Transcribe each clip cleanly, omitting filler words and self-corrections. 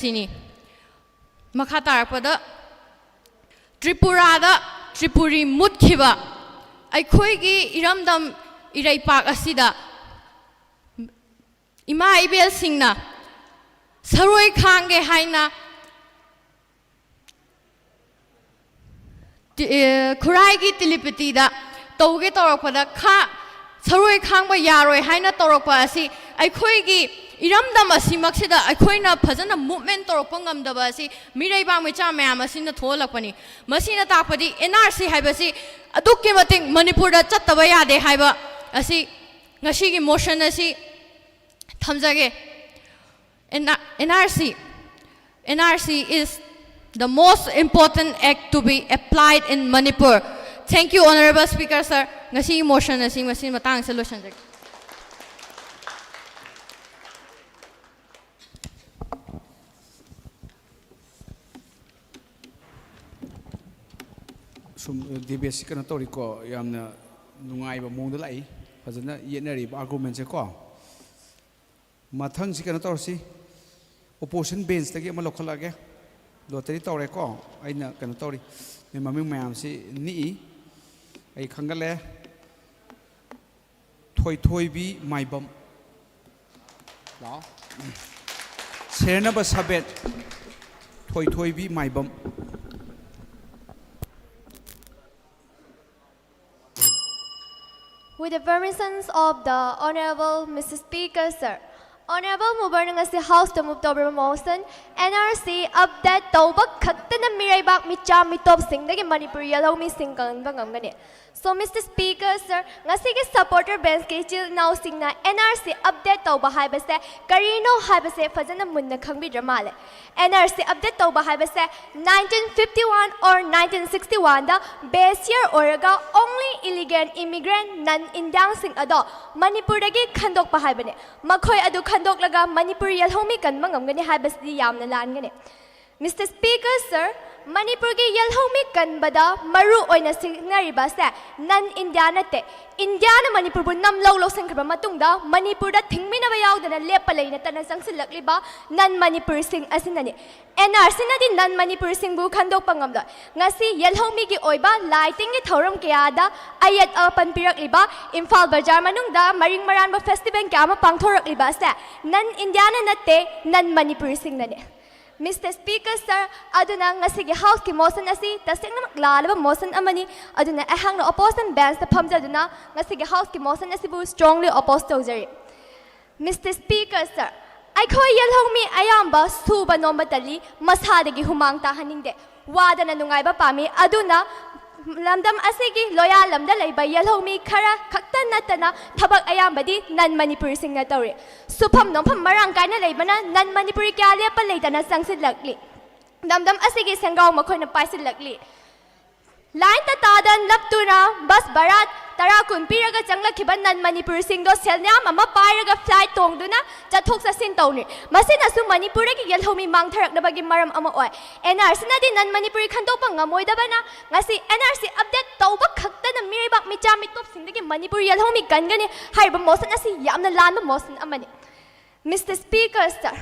Sini Makata pada Tripurada Tripuri Mutkiva I Koigi Iramdam Irai Park Asida Ima Ibel Singna Saroi Kange Haina Kuraigi Tilipetida Toge Toropada Ka Saroi Kangba Yaroi Haina Toropa Asi I Koigi Iramdam Asimaxida, I coin a Pazana movement or Pungam Dabasi, Mirai Bamicha Mamasina Tolapani, Masina Tapadi, NRC Hibasi, Adukimating Manipura Chatawaya de Hiba, Asi Nashigi motion Asi Tamzage NRC is the most important act to be applied in Manipur. Thank you, Honorable Speaker, sir. Nashigi motion Asi Masin Matang solution. DBS kana tori ko yamna nungai ba mong dalai fazana yenari argument se ko mathang si kana tor si opposition bench tagi ma lokhala ge loteri tore ko aina kana tori me maming mayam si ni ai khangale thoi bi maibam la serna ba sabet thoi bi maibam With the permissions of the Honorable Mr. Speaker, sir. Honorable Mubarnang the House to move to motion, NRC update Toba Katana Miraybak Micha Mitop Sing the Manipur Yellow Missing Bangangani. So, Mr. Speaker, sir, Nasiki supporter Ben Skachil now sing na NRC update Toba Hibase, Karino Hibase Fazana Munda Kambi Dramale. NRC update Toba Hibase 1951 or 1961, the base year Oraga only illegal immigrant non-Indian sing ado Manipuragi Kandok Pahibane. Makoy adu Kandok laga Manipur Yelhomi kan Mangangani Hibas the Yamna Langane. Mr. Speaker, sir, Manipurgi Yelhomi kan bada Maru oina signariba sa non-Indianate. Indiana Manipur nam low sangkaba matungda Manipur da tingmina bayaw da lepalay na tanasang silakliba non-Manipur sing asinani. NRC na din non-Manipur sing bukando pangamda. Ngasi Yelhomi gi oiba lighting gi thoram kayada ayat apan pirak liba Imphal Bajar manungda maring maran ba festival kama pangthorak liba sa non-Indiana nate non-Manipur sing nani. Mr. Speaker, sir, aduna ngasigi House ki motion asi tasing na maglalaba motion amani aduna ahang na opposition bans na pamja aduna ngasigi House ki motion asi bu strongly opposed to jari. Mr. Speaker, sir, I ko yelhomi ayamba suba nombatali masadagi humang tahaningde wada na nungay ba pami aduna lamdam asigi loyal lamda layba yelhomi kara kaktan natana tabak ayambadi non-Manipur sing na tawri. Supam nompam marang kana layba na non-Manipur kya pa layda na sangsid lakli. Lamdam asigi sangaw makoy na paisid lakli. Line tatadan laptuna bas barat tarakun piraga changla kiban non-Manipur sing do selnya mama piraga flight tong duna chathok sa sin tawni. Masina su Manipur ki yelhomi mangtharak na bagi maram ama oy. NRC na din non-Manipur khanto pa ngamoy da bana ngasi NRC update tawba khakta na miribak micha mitop sing dagi Manipur yelhomi gangani haiba motion asi yamna lanba motion amani. Mr. Speaker, sir,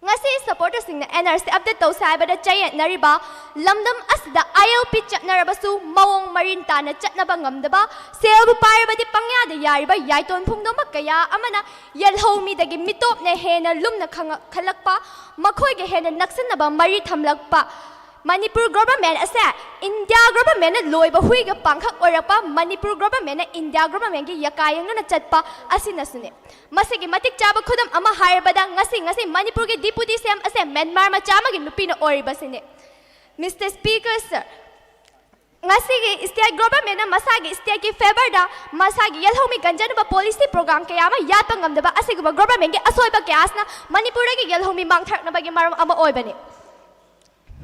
ngasi supporters sing na NRC update taw sa ibada chayet nariba lamdam asda ILP chat narabasu mawong marinta na chat na bangamdaba selbu parba di pangyada yariba yaiton phungdo makaya amana yelhomi dagi mitop na hena lumna khalakpa makoy ge hena naksan na ba mari thamlakpa Manipur government asa India government loiba huiga pangkhak orapa Manipur government India government gi yakayang na chatpa asina sune masigi matik chaba khudam ama hairbada ngasi Manipur gi deputy CM asa Myanmar ma chama gi nupi na oriba sine. Mr. Speaker, sir, ngasi state government na masagi state ki favor da masagi yelhomi ganjan ba policy program kaya ma yat pangam da ba asigi ba government gi asoy ba kyas na Manipur gi yelhomi mangthak na ba gi maram ama oibani.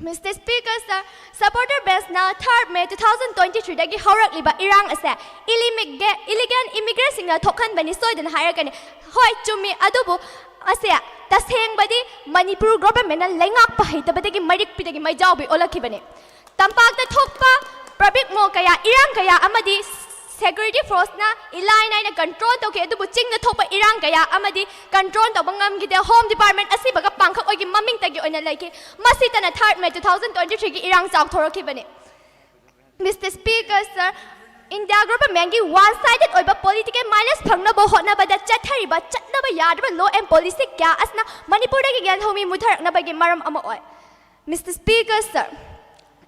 Mr. Speaker, sir, supporter best na 3rd May 2023 dagi haurak liba irang asa illegal immigrants na thokhan bani soidan hire kani hoi chumi adubu asa taseng badi Manipur government na lengak pa hita badagi marik pidagi maijawbi olakhi bani tampak ta thokpa prabik mo kaya irang kaya amadi security force na ilai na control to ke adubu ching na thopa irang kaya amadi control to bangam gide home department asi baga pangkhak ogi maming tagi oina like masi tana 3rd May 2023 gi irang chak thoraki bane. Mr. Speaker, sir, India government gi one-sided oiba political mileage phangna bo hotna bada chathari ba chatna ba yadba law and policy kya asna Manipur da gi gyan homi mutharak na ba gi maram ama oi. Mr. Speaker, sir,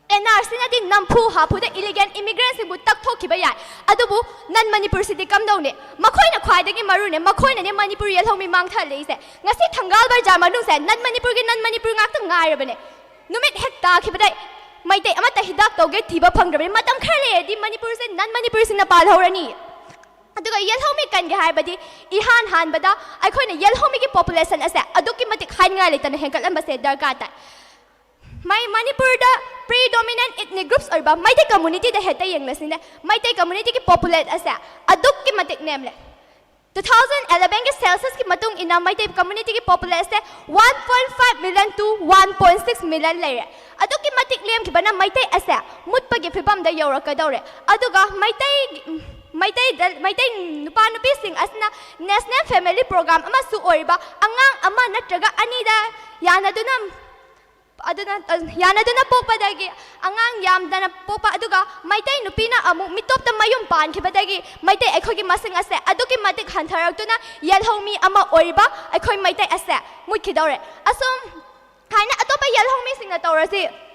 NRC na di nampu hapu da illegal immigrants bu tak thoki ba yai adubu nan Manipur city kam dau ne makhoi na khwai da gi maru ne makhoi na ne Manipur yel homi mang tha le se ngasi thangal bar jar manu se nan Manipur ngak ta ngai ra bane numit hekta khi ba dai mai te amata hidak toge thiba phangdrabe matam khare di Manipur se nan Manipur sing na pal horani aduga yel homi kan ge haibadi ihan han bada ai khoi na yel homi gi population ase aduki matik hain nga le tan henkal amba se darka ta mai Manipur da predominant ethnic groups or ba mai te community da heta yeng lasin da mai te community ki populate ase aduki matik nemle 2011 के census की मतुंग इना माइते community की population 1.5 million to 1.6 million ले रे अदु की मतिक लेम की बना माइते असे मुतप के फिबम द यौरक दौरे अदुगा माइते नुपा नुपी सिंग असना नेशनल फैमिली प्रोग्राम अमा सु ओरिबा अंगांग अमा नत्रगा अनीदा यानदुना यानदुना पोपदागी अंगांग यामदना पोपा अदुगा माइते नुपीना अमु मिटोप त मयुम पान खिबदागी माइते एखोगी मसिंग असे अदुकी मतिक हंथरक्तुना यलहोमी अमा ओरिबा एखोई माइते असे मुखिदौरे असम हाइना अतोपा यलहोमी सिंगना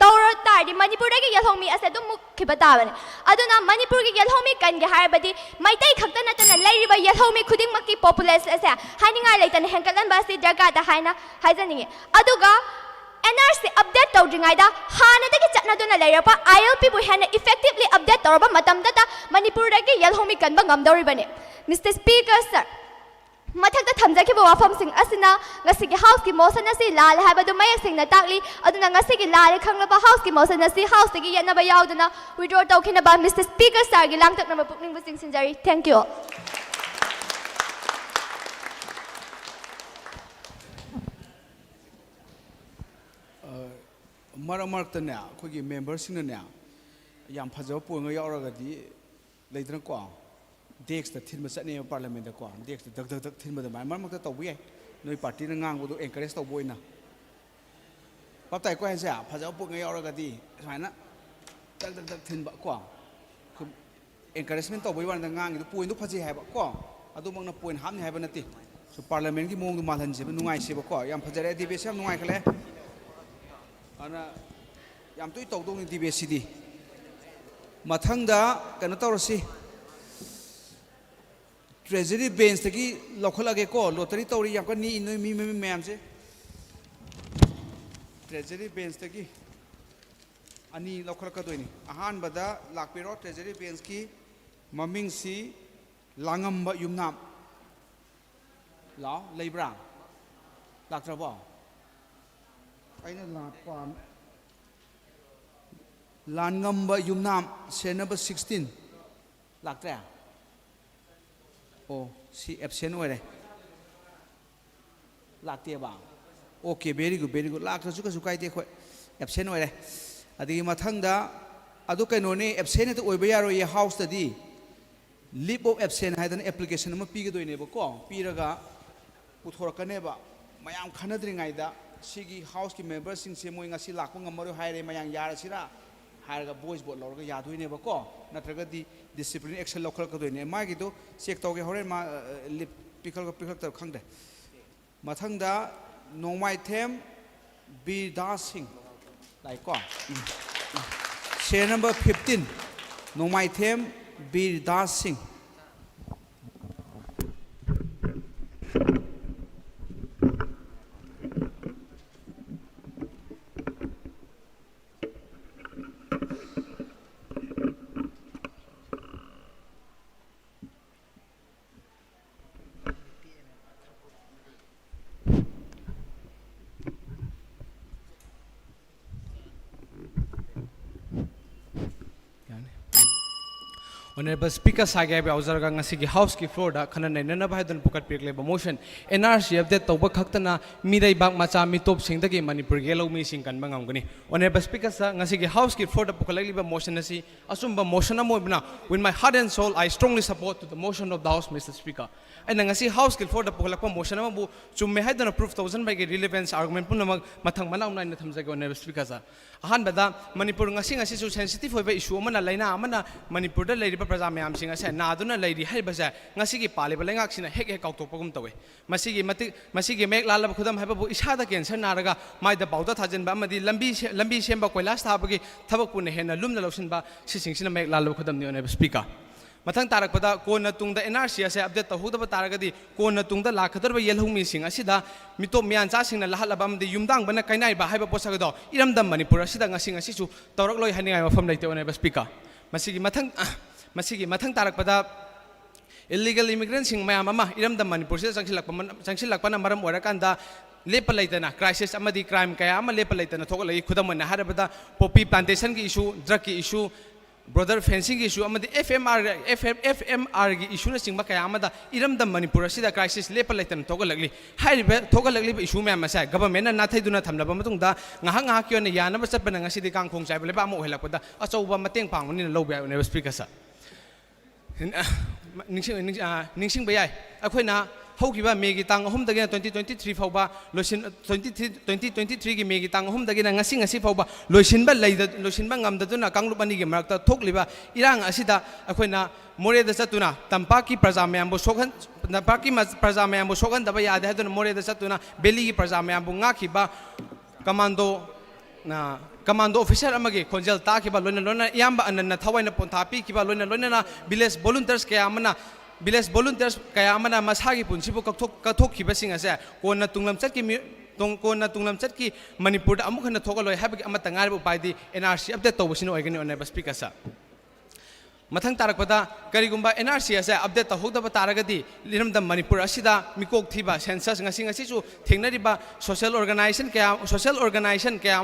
तौर तारदी मणिपुर की यलहोमी असे दु मुखिबा ताबने अदुना मणिपुर की यलहोमी कनगे हारबदी माइते खक्ता नतना लैरिबा यलहोमी खुदिंग मक्की पॉपुलेशन असे हाइनिंगा लेतन हेंकलन बासी जगाता हाइना हाइजनिंगे अदुगा NRC update tawdringaida hana dagi chatna duna lairapa ILP bu hana effectively update tawraba matam data Manipur dagi yalhomi kanba ngamdori bane. Mr. Speaker, sir, mathakta thamjaki bu wafam sing asina ngasi gi house ki motion asi lal habadu mayak sing na takli aduna ngasi gi lal khanglaba house ki motion asi house gi yana ba yauduna withdraw tawkhina ba Mr. Speaker, sir gi langtak na pukning bu sing sinjari. Thank you. मरमरतने अखोगी मेंबरसिंगने याम फजब पोंग यावरगदी लेदन को डेक्स the thin Masne parliament को डेक्स the दग दग thin मदमा मरमक तबु याय नोय party न ngang encourage तबोइना पताय को हसे फजब पोंग यावरगदी साइना दग दग दग थिन को एनकरेजमेंट तबोइ वान ngang दु पोइन दु फजे हाय को अदु मंगना पोइन हामनि हाय नति सो पार्लियामेंट की मोंग दु मालन से नुंगाइ से को याम फजरे डिबेट याम नुंगाइ खले अना याम तुई तौदोंग डिबेट सिदी मथंगदा कनो तौरसी ट्रेजरी बेंच तकी लखलगे को लोटरी तौरी याम कनी इनोय मी मैम से ट्रेजरी बेंच तकी अनि लखलकदोइनी अहान बदा लाकपिरो ट्रेजरी बेंच की ममिंग सी लांगम्बा युमनाम ला लेब्रा लात्रबो अइना लापान लानगम्बा युमनाम से नंबर 16 लाक्त्रे ओ सी एब्सेंट होरे लाक्तेबा ओके वेरी गुड लाक्त्रसु कसु काइदे खोय एब्सेंट होरे अदि मथंगदा अदु कैनोने एब्सेंट तो ओइबा यारो ये हाउस तदी लीव ऑफ एब्सेंट हाइदन एप्लीकेशन म पीगदोइनेबो को पीरगा पुथोरकनेबा मयाम खनद्रिङाइदा सिगी हाउस की मेंबर सिंह से मोइ ngasi lakpa ngamaro haire mayang yarasira हारगा voice vote लौरगा यादोइनेबो को नत्रगदि डिसिप्लिन एक्शन लोकल कदोइने मागी दो चेक तौगे होरेन मा पिकल तर खंगदे मथंगदा नोंमाइ थेम बीरदास सिंह लाइक को से number 15 Nongmaithem Birdas Singh Honorable Speaker Sagai Bauzarga Ngasigi House ki floor da khana nena ba hadan pukat pirle ba motion NRC update tawba khaktana midai bak macha mitop sing dagi Manipur gelo mi sing kan bangam gani Honorable Speaker sa ngasigi House ki floor da pukalali ba motion asi asumba motion na mo bna with my heart and soul I strongly support to the motion of the House Mr. Speaker and ngasi House ki floor da pukalakpa motion na bu chumme hadan approve 1000 by relevance argument pun namag mathang manaw na thamjage Honorable Speaker sa ahan bada Manipur ngasi su sensitive hoiba issue amana laina amana Manipur da leiri प्रजा ma'am Singh से नादुना लेरी हैबसे ngasi पालेब लेंगाक सिना हेक हेक काउतोपगुम तवे मसिगी make लालब खुदम हैबबु इसादा cancer नारगा माइदा बाउदा थाजनबा अमदि लंबी सेंबा कोइलास थाबगी थबक पुने हेना लुमना लौसनबा सिसिंगसिना make लालब खुदम नि ओने speaker मथंग तारकपदा कोना तुंगदा NRC से update तहुदबा तारगदी कोना तुंगदा लाखदरबा येलहुमी सिंग असिदा मितो मियानचा सिंगना लहलबा अमदि युमदांग बना काइनाइबा हैबा पोसगदो इरमदम Manipur असिदा ngasi ngasi su तौरक लोय हनिगाय मफम लेते ओने speaker मसिगी मथंग तारकपदा illegal immigrant sing mayam ama iramdam manipur se changsilakpa na maram orakanda lepa laitana crisis amadi crime kaya ama lepa laitana thokalai khudam na harabada poppy plantation ki issue drug ki issue brother fencing ki issue amadi FMR ki issue na singba kaya amada iramdam manipur sida crisis lepa laitana thokalagli issue mayam sa government na thaiduna thamlaba matungda ngahang ki ona yana ba chatpa na ngasi di kang khong chai leba amo helakpada achouba mateng pangmani na loba ne speaker sa ningsing bayai akhoi haukiba megi tang ahum dagina 2023 fauba losin 2023 gi megi tang ahum dagina ngasi fauba losinba ngamdaduna kanglupani gi marakta thokliba irang asida akhoi more da satuna tampaki praja mayambu sokhan tampaki praja mayambu sokhan daba yade haduna more da satuna beli gi praja mayambu ngakhiba commando officer amagi khonjal ta ki ba loina yamba anna thawaina ponthapi ki ba loina village volunteers kaya amana masagi punsibu kathok ki basing ase kona tunglam chat ki manipur da amuk hana thokaloi habaki amata ngar bu paidi NRC update tawbasino oigani onai speaker sa मथंग तारकपदा करिगुंबा NRC से update तहुदब तारगदी लिरमदम मणिपुर असिदा मिकोक थिबा सेंसस ngasi su थेंगनरिबा सोशल ऑर्गेनाइजेशन कया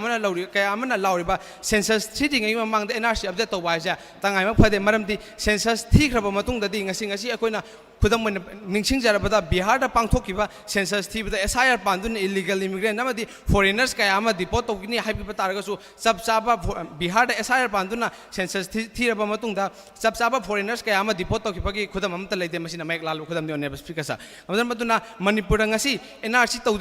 amana लाउरिबा सेंसस थ्रीदिंग आई ममांग NRC अपडेट तवा से तंगाइ मा फदे मरमदि सेंसस थीख्रबा मतुंगददी ngasi अकोइना खुदम निंगसिंग जरबदा बिहार दा पांगथोकिबा सेंसस थीबदा SIR पांदुन इलीगल इमिग्रेंट नमदि फॉरेनर्स कया अमा डिपोर्ट तौगिनी हाइबि तारगसु सब चाबा बिहार दा SIR पांदुना सेंसस थीरबा मतुंगदा सब चाबा फॉरेनर्स कया अमा डिपोर्ट तौकिबगी खुदम अमता लेते मसिना मेक लाल खुदम ने स्पीकर सा अमदन मदुना मणिपुर ngasi NRC तौ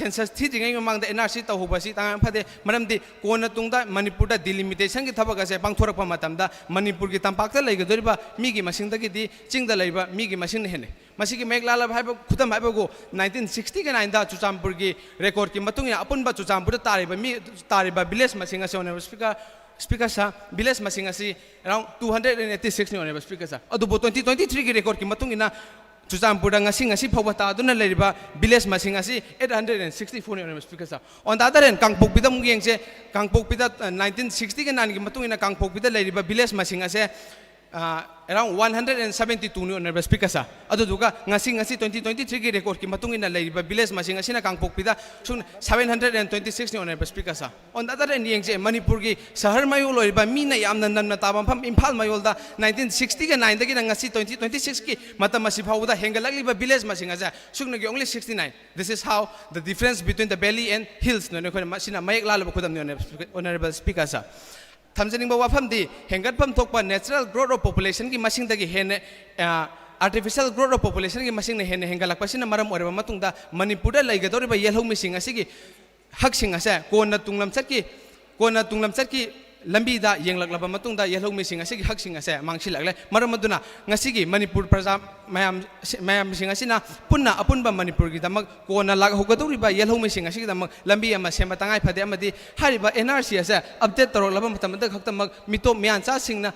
सेंसस थीदिंग ममांग दा NRC तौहुबसी तांग फदे मरमदि कोना तुंगदा मणिपुर दा डिलिमिटेशन की थबक से पांगथोरकपा मतमदा मणिपुर की तंपाकता लेगदोरिबा मीगी मसिंगदगी चिंगदा लेबा मीगी मसिंग हेने मसिगी मेघलाला भाई खुदम भाई को 1960 के 9 दा चुचामपुर की रेकॉर्ड की मतुंग अपुनबा चुचामपुर तारिबा विलेज मसिंग असे ओने स्पीकर सा विलेज मसिंग असे अराउंड 286 ने ओने स्पीकर सा अदुबो 2023 की रेकॉर्ड की मतुंग इना चुचामपुर ngasi phawba ta aduna leriba village masing asi 864 ne oने speaker सा on the other hand kangpokpida mungengse kangpokpida 1960 के 9 की मतुंग इना kangpokpida leriba village masing ase around 172 ne onerable speaker sa aduduga ngasi 2023 ki record ki matung ina leiba village masing asina kangpokpida sun 726 ne onerable speaker sa on the other end yengse manipur ki sahar mayol loiba mina yamna namna tabam pham imphal mayol da 1960 ke 9 da ki ngasi 2026 ki matam asi phawda hengalakliba village masing asa sugna ki only 69 this is how the difference between the valley and hills no ne khoi masina mayek lalaba khudam ne onerable speaker sa Thamjaning wafam di hengatpam thokpa natural growth of population ki masing dagi hen artificial growth of population ki masing ne hen hengalakpasina maram oreba matungda Manipur da laigadoriba yelhong mising asigi haksing ase kona tunglam chatki lambi da yenglaklaba matungda yelhong mising asigi haksing ase mangsilagle maram aduna ngasigi Manipur praja mayam mising asina punna apunba Manipur gi damak kona lag hogadoriba yelhong mising asigi damak lambi ama semba tangai phade amadi hariba NRC ase update torolaba matamda khaktamak mito miancha singna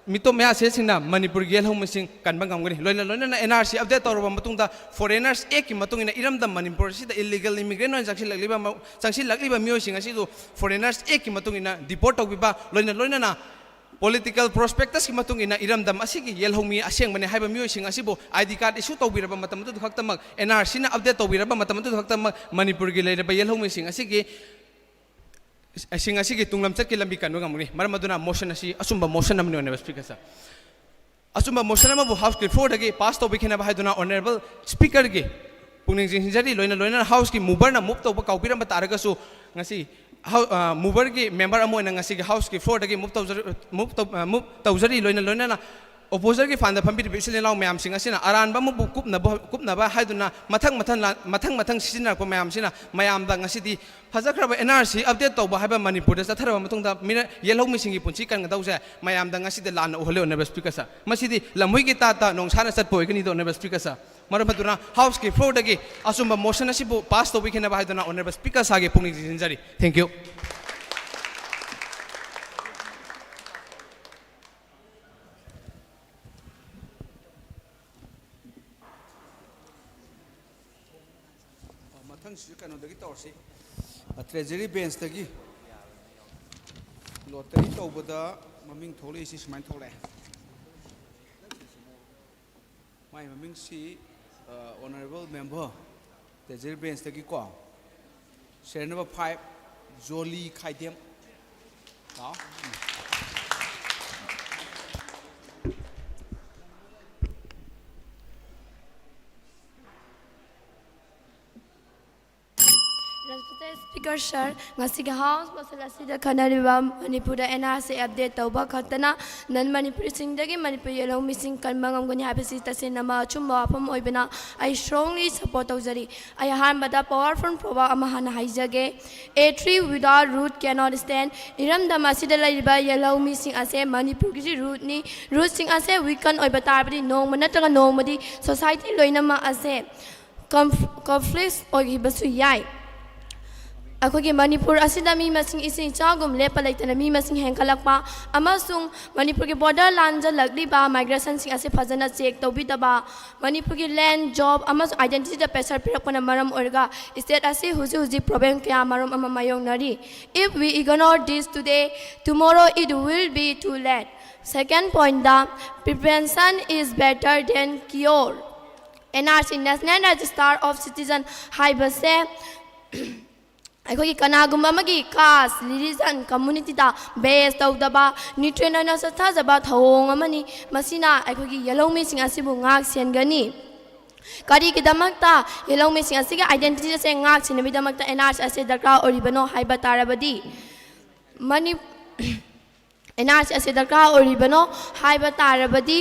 mito mya se singna Manipur gi yelhong mising kanbang gamgani loina na NRC update toroba matungda foreigners ek ki matungina iramda Manipur sida illegal immigrant on jangsi lagliba myo sing asidu foreigners ek ki matungina deport tawbiba loina na political prospectus ki matungina iramdam asigi yelhongmi aseng mane haiba myo sing asibo ID card issue tawbiraba matamdu khaktamak NRC na update tawbiraba matamdu khaktamak Manipur gi leiraba yelhongmi sing asigi tunglam chat ki lambi kanwa ngamuni maram aduna motion asi asumba motion namni one speaker sa असुम motion house की floor pass तौबीना honourable speaker की पुनिंग जिंजरी लोइना लोइना house की mover move तब काउपीरम तारगसु मूवर की मेंबर हाउस की फ्लोर मूव तौजरी लोइना लोइना ओपोजर की फान फंबी इसिलाव मैम अरानब कुपनब मथंग मथंग मथंग सिजनरप मैम मैम फजख्रब NRC अपडेट तब है मनपुर चथरब येलौ मिसिंग पुंसी कनगदौसे मैम लान उहले ऑनरेबल स्पीकर लम्हुई की ताता नोंसाना चटपोगनी ऑनरेबल स्पीकर मरम हाउस की फ्लोर असुब मोशन पास तौबीना ऑनरेबल स्पीकर की पुनिंग जिंजरी thank you treasury bench lottery तौबद ममिंग थोड़ी सुमाय थोड़े माय ममिंग ऑनरेबल मेंबर ट्रेजरी बेंच को शेयर number 5 Jolly Khaidem Speaker Sir, ngasi House masala sida kanariba Manipur NRC update tauba khatana nan Manipur singdagi Manipur yellow missing kalmangam guni habisi tasinama chumba apam oibena I strongly support tauzari I hanbada powerful proba amahana haijage a tree without root cannot stand iram damasida laiba yellow missing ase Manipur gi root ni root sing ase weaken oibatarbadi no manataga no madi society loinama ase conflicts oibasu yai अखोगी मणिपुर असिदा मी मसिंग इसिंग चागुम लेपा लेतना मी मसिंग हेंखलकपा अमसुंग मणिपुर के बॉर्डर लांजा लगलीबा माइग्रेशन सिंग असे फजना चेक तौबीदबा मणिपुर की लैंड जॉब अमस आइडेंटिटी द प्रेशर पिरकपना मरम ओरगा स्टेट असे हुजि हुजि प्रॉब्लम क्या मरम अमा मायोंगनरी if we ignore this today tomorrow it will be too late second point the prevention is better than cure NRC national register of citizen हाइबसे अखोगी कनागुम अमगी कास्ट रिलीजन कम्युनिटी दा बेस तौदबा न्यूट्रिएंट अना सथाजबा थवोंग अमनी मसिना अखोगी येलो मिसिंग असिबु ngak सेनगनी करी की दमकता येलो मिसिंग असिगे आइडेंटिटी से ngak सिनबि दमकता NRC असे दरकार ओरिबनो हाइबा तारबदी मनी NRC असे दरकार ओरिबनो हाइबा तारबदी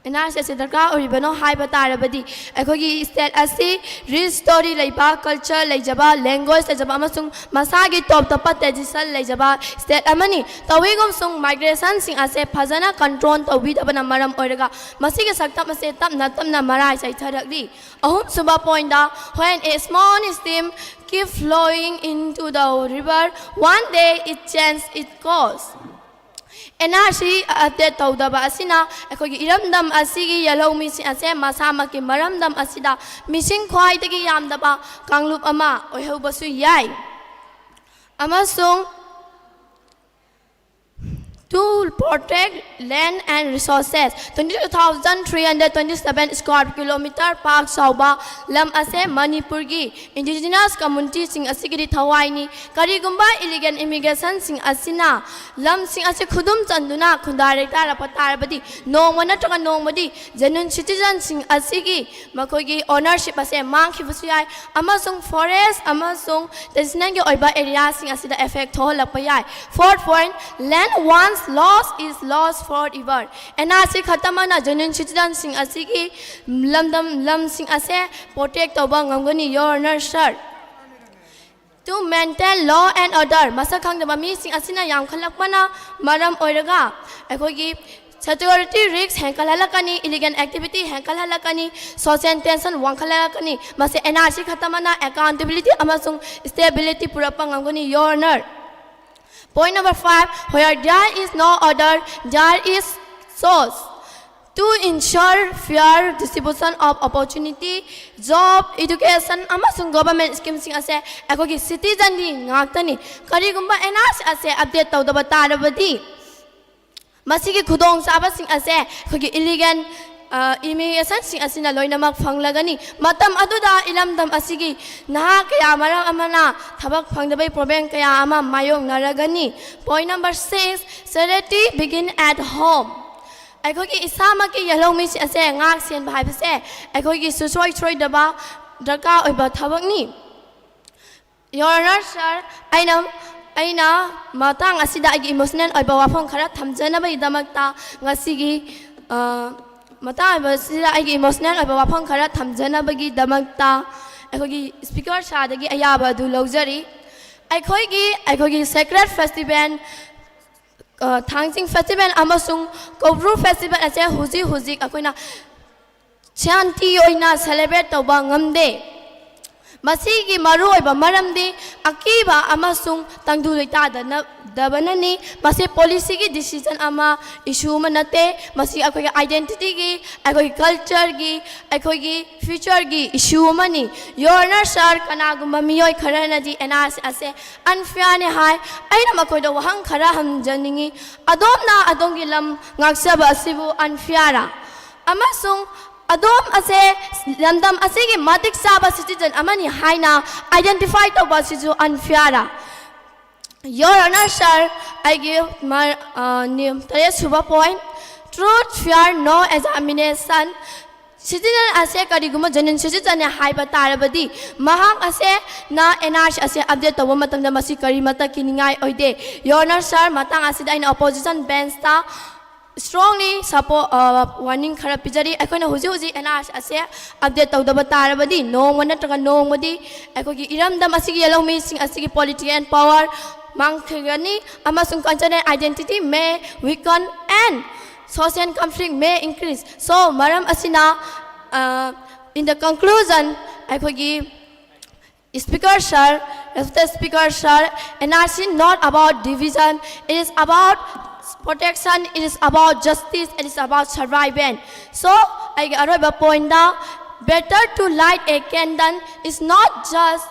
NRC से दरकार ओरिबनो हाइबा तारबदी अखोगी स्टेट असी रिच स्टोरी लेबा कल्चर लेजबा लैंग्वेज लेजबा अमसुंग मसागी टॉप टॉप ट्रेडिशन लेजबा स्टेट अमनी तविगम सुंग माइग्रेशन सिंग असे फजना कंट्रोल तौबीदबना मरम ओरगा मसिगे सक्तम असे तपना मराय साइथरगली अहुम सुबा पॉइंट दा when a small stream keep flowing into the river one day it changes its course NRC update taudaba asina akogi iramdam asigi yellow missing ase masama ki maramdam asida missing khwai tagi yamdaba kanglup ama oihobasu yai amasung to protect land and resources 22,327 square kilometer park sauba lam ase Manipur gi indigenous community sing asigiri thawai ni karigumba illegal immigration sing asina lam sing ase khudum chanduna khundare tara patarbadi nongmana toka nongmadi genuine citizen sing asigi makogi ownership ase mangkhibusu yai amasung forest amasung traditional gi oiba area sing asida effect tholakpa yai fourth point land once lost is lost forever NRC khatamana genuine citizen sing asigi lam sing ase protect toba ngamgani your nurture to maintain law and order masakhang da mi sing asina yam khalakpana maram oiraga akogi security risks hankalhalakani illegal activity hankalhalakani social tension wangkhalakani mase NRC khatamana accountability amasung stability purapa ngamgani your nurture Point number 5, where there is no order, there is source. To ensure fair distribution of opportunity, job, education, amasung government schemes sing ase akogi citizen ni ngaktani karigumba NRC ase update tawdaba tarabadi masigi khudong saba sing ase akogi illegal immigration asina loinamak phanglagani matam aduda ilamdam asigi naha kaya maram amana thabak phangdabai problem kaya ama mayong naragani. Point number 6, charity begin at home. Aikogi isama ki yalong mi ase ngak sian bhai pase aikogi susoi troi daba darka oiba thabak ni. Your Honor, sir, aina matang asida agi emotional oiba wafong khara thamjana bai damakta ngasigi matang asida agi emotional oiba wafong khara thamjana bagi damakta aikogi speaker sadagi ayaba du lojari aikogi sacred festival Thangsing festival amasung Kobru festival ase huji akoina chanti oina celebrate toba ngamde masigi maru oiba maramdi akiba amasung tangdu loita dabanani masi policy gi decision ama issue manate masi akoi identity gi akoi culture gi akoi future gi issue mani. Your Honor, sir, kanagumba miyoi kharana di enas ase unfair ne hai aina makoi do wahang khara ham janingi adom adongi lam ngaksaba asibu unfaira amasung Adom ase landam ase ki matik saba citizen amani haina identify to ba sizu unfaira. Your Honor, sir, I give my super point. Truth, fear, no examination. Citizen ase kariguma janin citizen ne hai batarabadi mahang ase na NRC ase update to matamda masi karimata kiningai oide. Your Honor, sir, matang ase in opposition bench ta strongly support warning khara pijari akoina huji NRC ase update tawdaba tarabadi no wana taga no modi akogi iramdam asigi yellow me sing asigi politics and power mangthigani amasung cultural identity may weaken and social conflict may increase. So maram asina in the conclusion akogi Speaker sir, after Speaker sir, NRC not about division, it is about protection, it is about justice, it is about survival. So, I get a point now, better to light a candle is not just,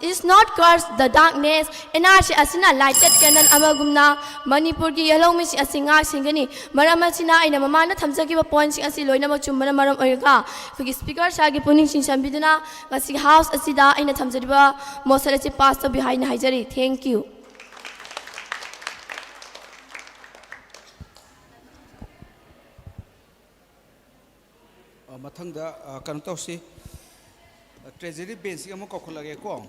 is not curse the darkness. NRC asina lighted candle amagumna, Manipur ki yellow miss asinga singani, Maramasina in a mamana tamsaki points asi loina machumana maram oiga. For Speaker Shagi Puning Shinshambiduna, Masi House asida in a tamsadiba, Mosarati pastor behind Hijari. Thank you. Mathangda kanutausi treasury bench ga mo kokholage ko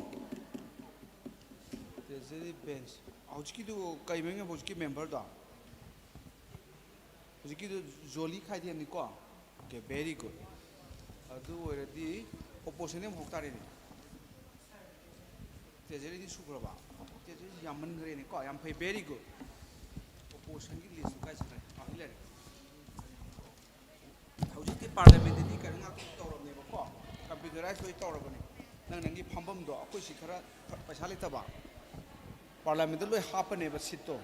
treasury bench hojki du kaimenge hojki member da hojki du joli khai ni ko okay very good adu already opposition em hoktare ni treasury di sukraba treasury yaman gre ni ko yam phai very good opposition ki list ka chakre ahilare hojki parliament di karanga tawram ne ko computerized way tawrabani nangi phambam do akoi sikhara paisa letaba parliament loi hapane ba sitto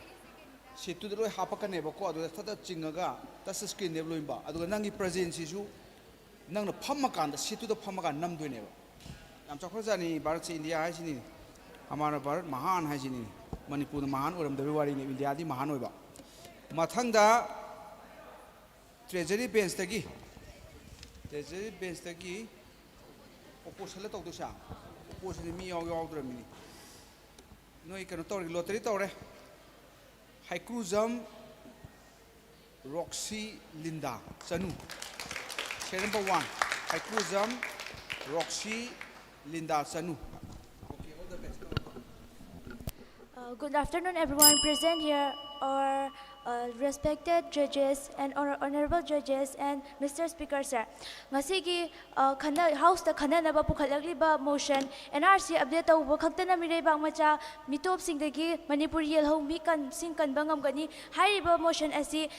sittu loi hapakane ba ko adu thada chingaga tas screen ne loi ba adu nangi presence su nangna phammakan da sittu da phammakan namdoi ne ba yam chakhrajani bharat india hai sini hamara bharat mahan hai sini manipur mahan oram da wari ne india di mahan oi ba mathangda treasury bench tagi opposition la tawdu sha opposition mi yaw dramini noi kana tori lottery tawre high cruisam Roxy Linda Chanu number 1 high cruisam Roxy Linda Chanu. Okay, all the best. Good afternoon, everyone present here, or respected judges and honorable judges and Mr. Speaker sir. Ngasigi House the Khananaba Pukhalakliba motion NRC update tawbo khaktana mirebang macha mitop singdagi Manipur yelho mi kan sing kan bangam gani hariba motion asi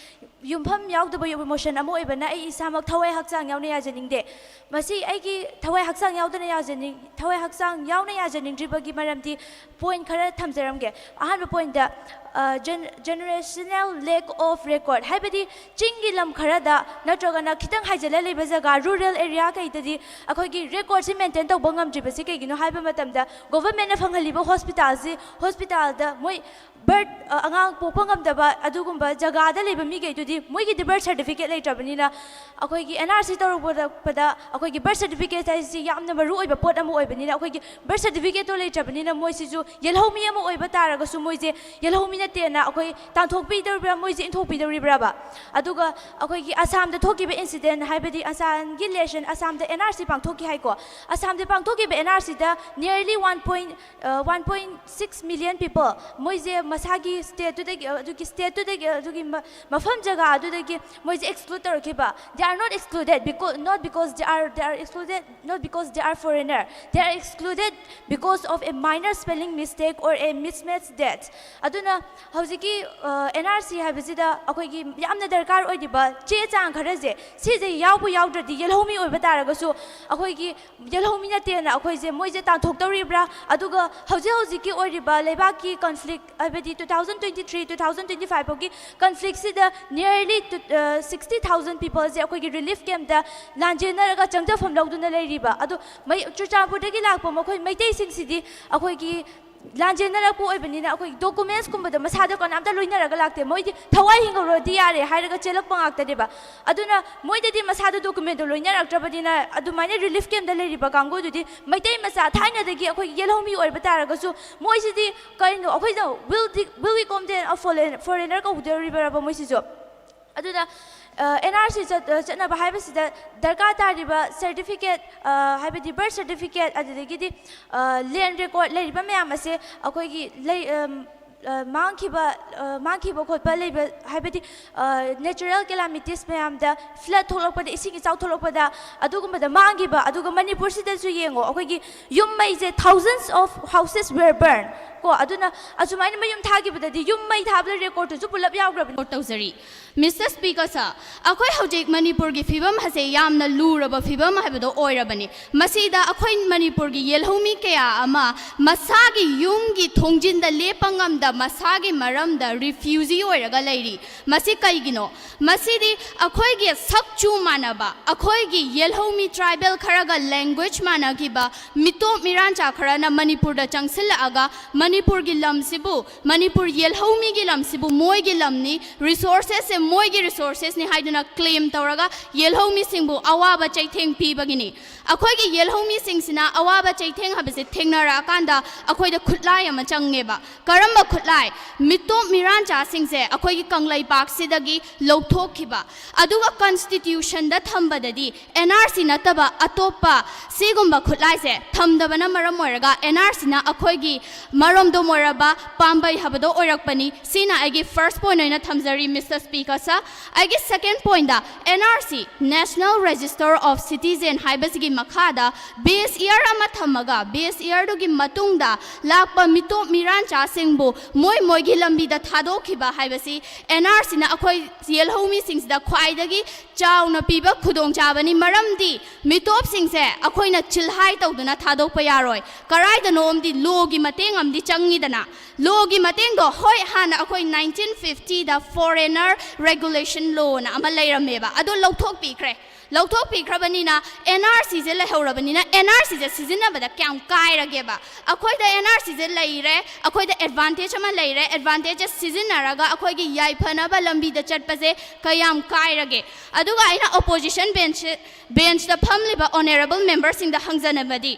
yumpham yaudaba yob motion amo ibana ai isamak thawai hakchang yauna ya janingde masi aigi thawai hakchang yaudana ya janing thawai hakchang yauna ya janing dribagi maramti point khara thamjaramge ahan point da generational lack of record haibadi chingi lam kharada natragana khitang haijala leba jaga rural area kaitadi akhoigi record si maintain to bangam jibasi kaigino haiba matamda government na fanghaliba hospital da moi birth angang popangam daba adugumba jaga da leba mi gaitudi moi gi birth certificate leitrabanina akhoigi NRC tawrubada pada akhoigi birth certificate si yamna maru oiba pot amu oibanina akhoigi birth certificate to leitrabanina moi sisu yelhomi amu oiba taraga su moi je yelhomi na tena akhoi tanthokpi dawbra moi je inthokpi dawribra ba aduga akhoigi Assam da thokiba incident haibadi Assam gi election Assam da NRC pangthoki haiko Assam da pangthoki ba NRC da nearly 1.6 million people moi je masagi state to the state to the mafam jaga adu the moi je exclude tarkiba they are not excluded because they are excluded not because they are foreigner they are excluded because of a minor spelling mistake or a mismatched date aduna haujiki NRC habisida akoigi yamna darkar oidiba che chang kharaje si je yawbu yawdradi yelhomi oiba taragasu akoigi yelhomi na tena akoije moi je tan thok tawribra aduga haujiki oidiba lebaki conflict abedi 2023-2025 pogi conflict sida nearly 60,000 people je akoigi relief camp da lanjena raga changta phom lawduna leiriba adu mai chuchapur dagi lakpa makoi maitei sing sidi akoigi lanjena rapu oibanina akoi documents kumba da masada kon amta loina raga lakte moidi thawai hingoro di yare hairaga chelak pangakta deba aduna moidi di masada document loina raktrabadina adu mane relief camp da leriba kango dudi maitei masa thaina dagi akoi yelhomi oiba taraga su moisi di kaino akoi da will we come there a foreigner ko uderiba ba moisi jo aduna NRC chatna bahaiba sida darka tariba certificate haibadi birth certificate adidagi land record leriba mayam ase akoigi mangkiba khotpa leiba haibadi natural calamities mayam da flood tholokpada ising chau tholokpada adugumba da mangiba aduga Manipur sida su yengo akoigi yum mai je thousands of houses were burned ko aduna asumai mayum thagibada di yum mai thabla record su pulap yawgrab tawzari Mr. Speaker sir akhoi hojik Manipur gi fibam hase yamna luraba fibam haibado oirabani masida akhoi Manipur gi yelhomi kaya ama masagi yum gi thongjin da lepangam da masagi maram da refugee oiraga leiri masi kaigino masidi akhoi gi sakchu manaba akhoi gi yelhomi tribal kharaga language managiba mito mirancha kharana Manipur da changsil aga Manipur gi lamsibu Manipur yelhomi gi lamsibu moi gi lamni resources moigi resources ni haiduna claim tawraga yelhomi singbu awaba chaitheng pibagini akhoi gi yelhomi singsina awaba chaitheng habase thengnara kanda akhoi da khutlai ama changeba karamba khutlai mito mirancha singse akhoi gi kanglai pak sidagi lowthokhiba aduga constitution da thambadadi NRC nataba atopa sigumba khutlai se thamdabana maram moiraga NRC na akhoi gi marom do moraba pambai habado oirakpani sina agi first point oina thamjari Mr. Speaker sir agi second point da NRC National Register of Citizen haibasigi makhada base year ama thamaga base year do gi matungda lakpa mito mirancha singbu moi gi lambi da thadokhiba haibasi NRC na akhoi yelhomi sings da khwaidagi chauna piba khudong chabani maramdi mitop singse akhoi na chilhai tawduna thadokpa yaroi karai da nomdi logi mateng amdi changi dana logi mateng do hoi hana akhoi 1950 da foreigner regulation law na ama leirameba ado lawthok pikre lawthok pikrabanina NRC je lehorabanina NRC je sizinabada kyam kairageba akhoi da NRC je leire akhoi da advantage ama leire advantage sizinaraga akhoi gi yaifana ba lambi da chatpase kayam kairage aduga aina opposition bench da phamliba honorable members sing da hangjanabadi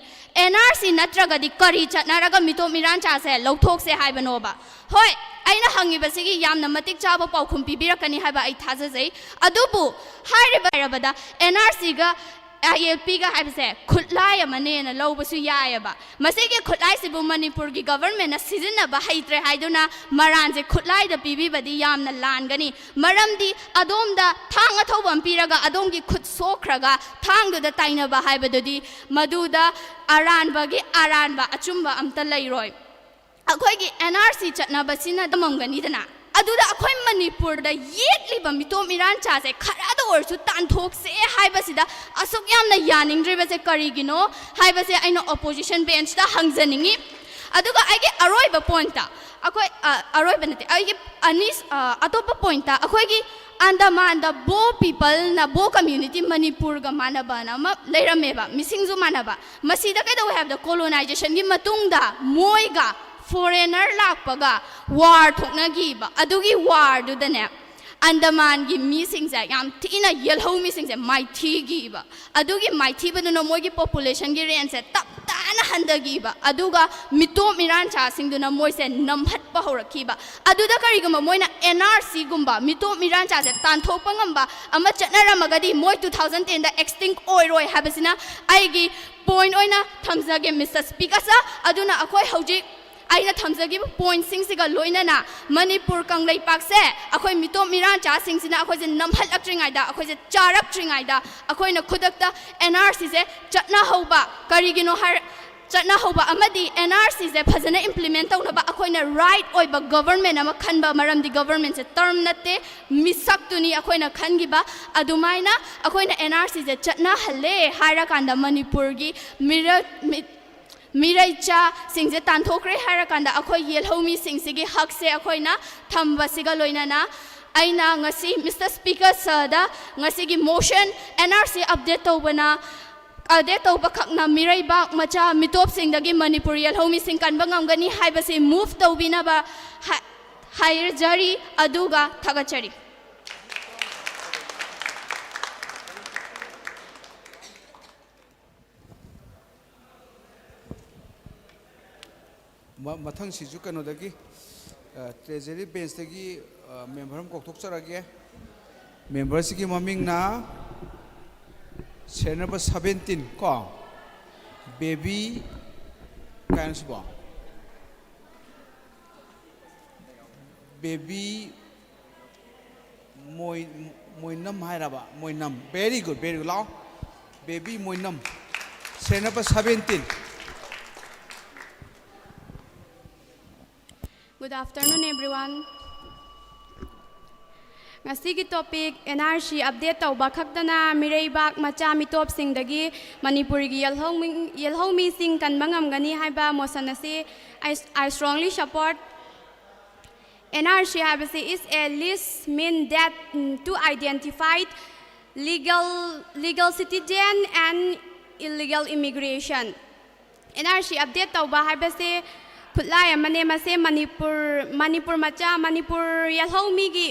NRC natragadi kari chatnaraga mito mirancha se lawthok se haibanoba hoi aina hangibasigi yamna matik chaba paukhum pibirakani haiba ai thajajai adubu hairibada NRC ga ILP ga haibase khutlai amane na lawbasu yaayaba masigi khutlai sibu Manipur gi government na sizina ba haitre haiduna maranje khutlai da pibibadi yamna langani maramdi adomda thang athobam piraga adongi khut sokraga thang da taina ba haibadodi maduda aranba gi aranba achumba amta lairoi akhoi gi NRC chatnabasina damamgani dana aduda akhoi Manipur da yetliba mito mirancha se kharada orsu tanthok se haibasida asok yamna yaningdre base karigino haibase aina opposition bench da hangjaningi अदुगा आइगे अरोइबा पॉइंटा अखोय अरोइबा नते आइगे अनिस अतोपा पॉइंटा अखोयगी अंडमान द बो पीपल ना बो कम्युनिटी मणिपुर गा मानबा ना लेरमेबा मिसिंगजु मानबा मसीदा कैदो हैव द कोलोनाइजेशन गी मतुंगदा मोइगा फॉरेनर लाकपगा वार थोकनागीबा अदुगी वार दुदने अंडमान की मीसिंगसे याम थीना येलहो मीसिंगसे माइथीगीबा अदुगी माइथीबदुना मोइगी पॉपुलेशन की रेंज से तप ताना हंदगीबा अदुगा मितो मिरान चासिंगदुना मोइसे नमहतपा होरखीबा अदुदा करिगुमा मोइना एनआरसी गुम्बा मितो Miran चासे तानथोकपा ngamba ama chatnaramagadi moi 2010 da extinct oiroi habasina aigi point oina thamjage Mr. Speaker sa aduna akhoi hojik आइना थमजगी पॉइंट सिंगसिगा लोइनना मणिपुर कंगलै पाकसे अखोय मितो मिरान चा सिंगसिना अखोय जे नमहलक्ट्रिंगाइदा अखोय जे चारक्ट्रिंगाइदा अखोयना खुदक्ता एनआरसी से चटना हौबा करिगिनो हर चटना हौबा अमदी एनआरसी से फजना इंप्लीमेंट तौनबा अखोयना राइट ओइबा गवर्नमेंट अमा खनबा मरमदी गवर्नमेंट से टर्म नते मिसक्तुनी अखोयना खनगिबा अदुमाइना अखोयना एनआरसी से चटना हले हायरा कांदा मणिपुर गी मिरैचा सिंगजे तानथोक्रे हायराकांदा अखोय येलहोमी सिंगसिगी हक से अखोयना थंबसिगा लोइनाना आइना ngasi मिस्टर स्पीकर सदा ngasi gi motion NRC update तौबना अपडेट तौबा खकना मिरैबाक मचा मिटोप सिंगदगी मणिपुर येलहोमी सिंग कानबा ngamgani हाइबसे मूव तौबिनाबा हायरजरी अदुगा थगचरी मथंग सिजु कनोदगी ट्रेजरी बेंच तगी मेंबर हम कोक्थोकचरगे मेंबर सिगी ममिंग ना सेर नंबर 17 को बेबी काइनसबो बेबी मोइनम हायराबा मोइनम वेरी गुड लाओ बेबी मोइनम सेर number 17. Good afternoon, everyone. Ngasigi topic NRC update tauba khaktana mireibak macha mitop singdagi Manipurigi yelhomi sing kanba ngamgani haiba motion ase I strongly support. NRC habase is a list mean that to identify legal citizen and illegal immigration. NRC update tauba habase खुदलाय मने मसे मणिपुर मचा मणिपुर यलहोमी की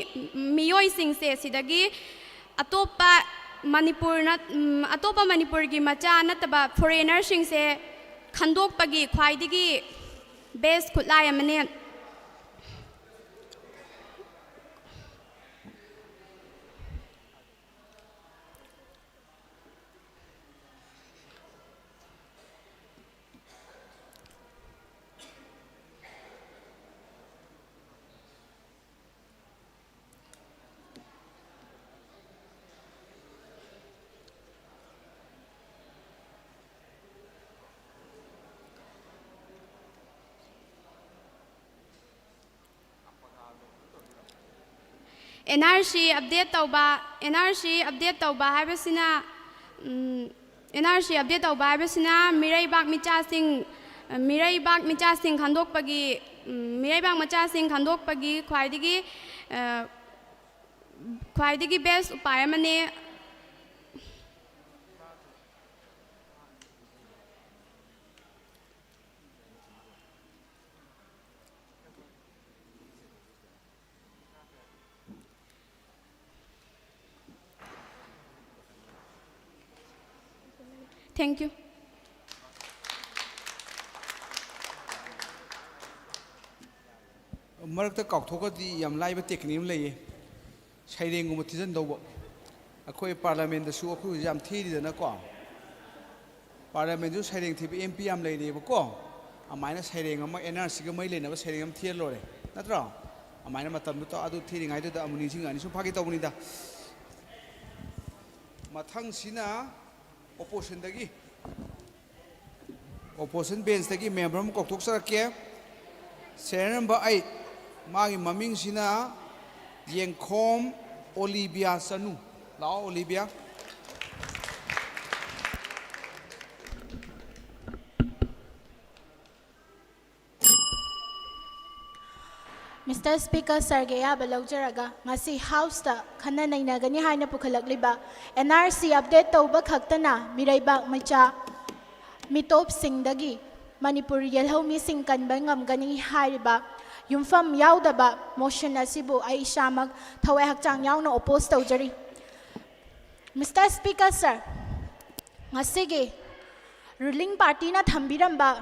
मियोई सिंग से सिदगी अतोपा मणिपुर की मचा नतबा foreigner सिंग से खंदोकपगी ख्वाइदगी base खुदलाय मने NRC update tauba habasina NRC update tauba habasina mireibak micha sing khandokpagi mireibak macha sing khandokpagi khwaidigi best upay mane Thank you. मरक्ता काउथोकदी याम लाइबा टेक्निक लैये सैरेंगुम थिजन दौबो अखोय पार्लियामेंट दसु अखोय याम थीरिदना को पार्लियामेंट जु सैरेंग थिबे एमपी याम लैरेबो को अमाइना सैरेंग अमा एनआरसी गा मै लेनबा सैरेंग अम थियर लोरे नत्रो अमाइना मतम तो अदु थीरिंगाइ दु अमुनि सिंग अनि सु फागे तौबनिदा मथंग सिना opposition bench tagi member mo kokthok sarake ser number 8 magi maming sina Yengkhom Olivia Sanu lao Olivia Mr. Speaker, Sir Gayaba Laujaraga, ngasi House ta khana nainagani haina pukhalakliba NRC update tauba khaktana miraiba macha mitop singdagi Manipur yelho missing kanba ngamgani hariba yumfam yaudaba motion asibu ai shamak thawai hakchang yauna oppose taujari. Mr. Speaker, sir, ngasigi ruling party na thambiramba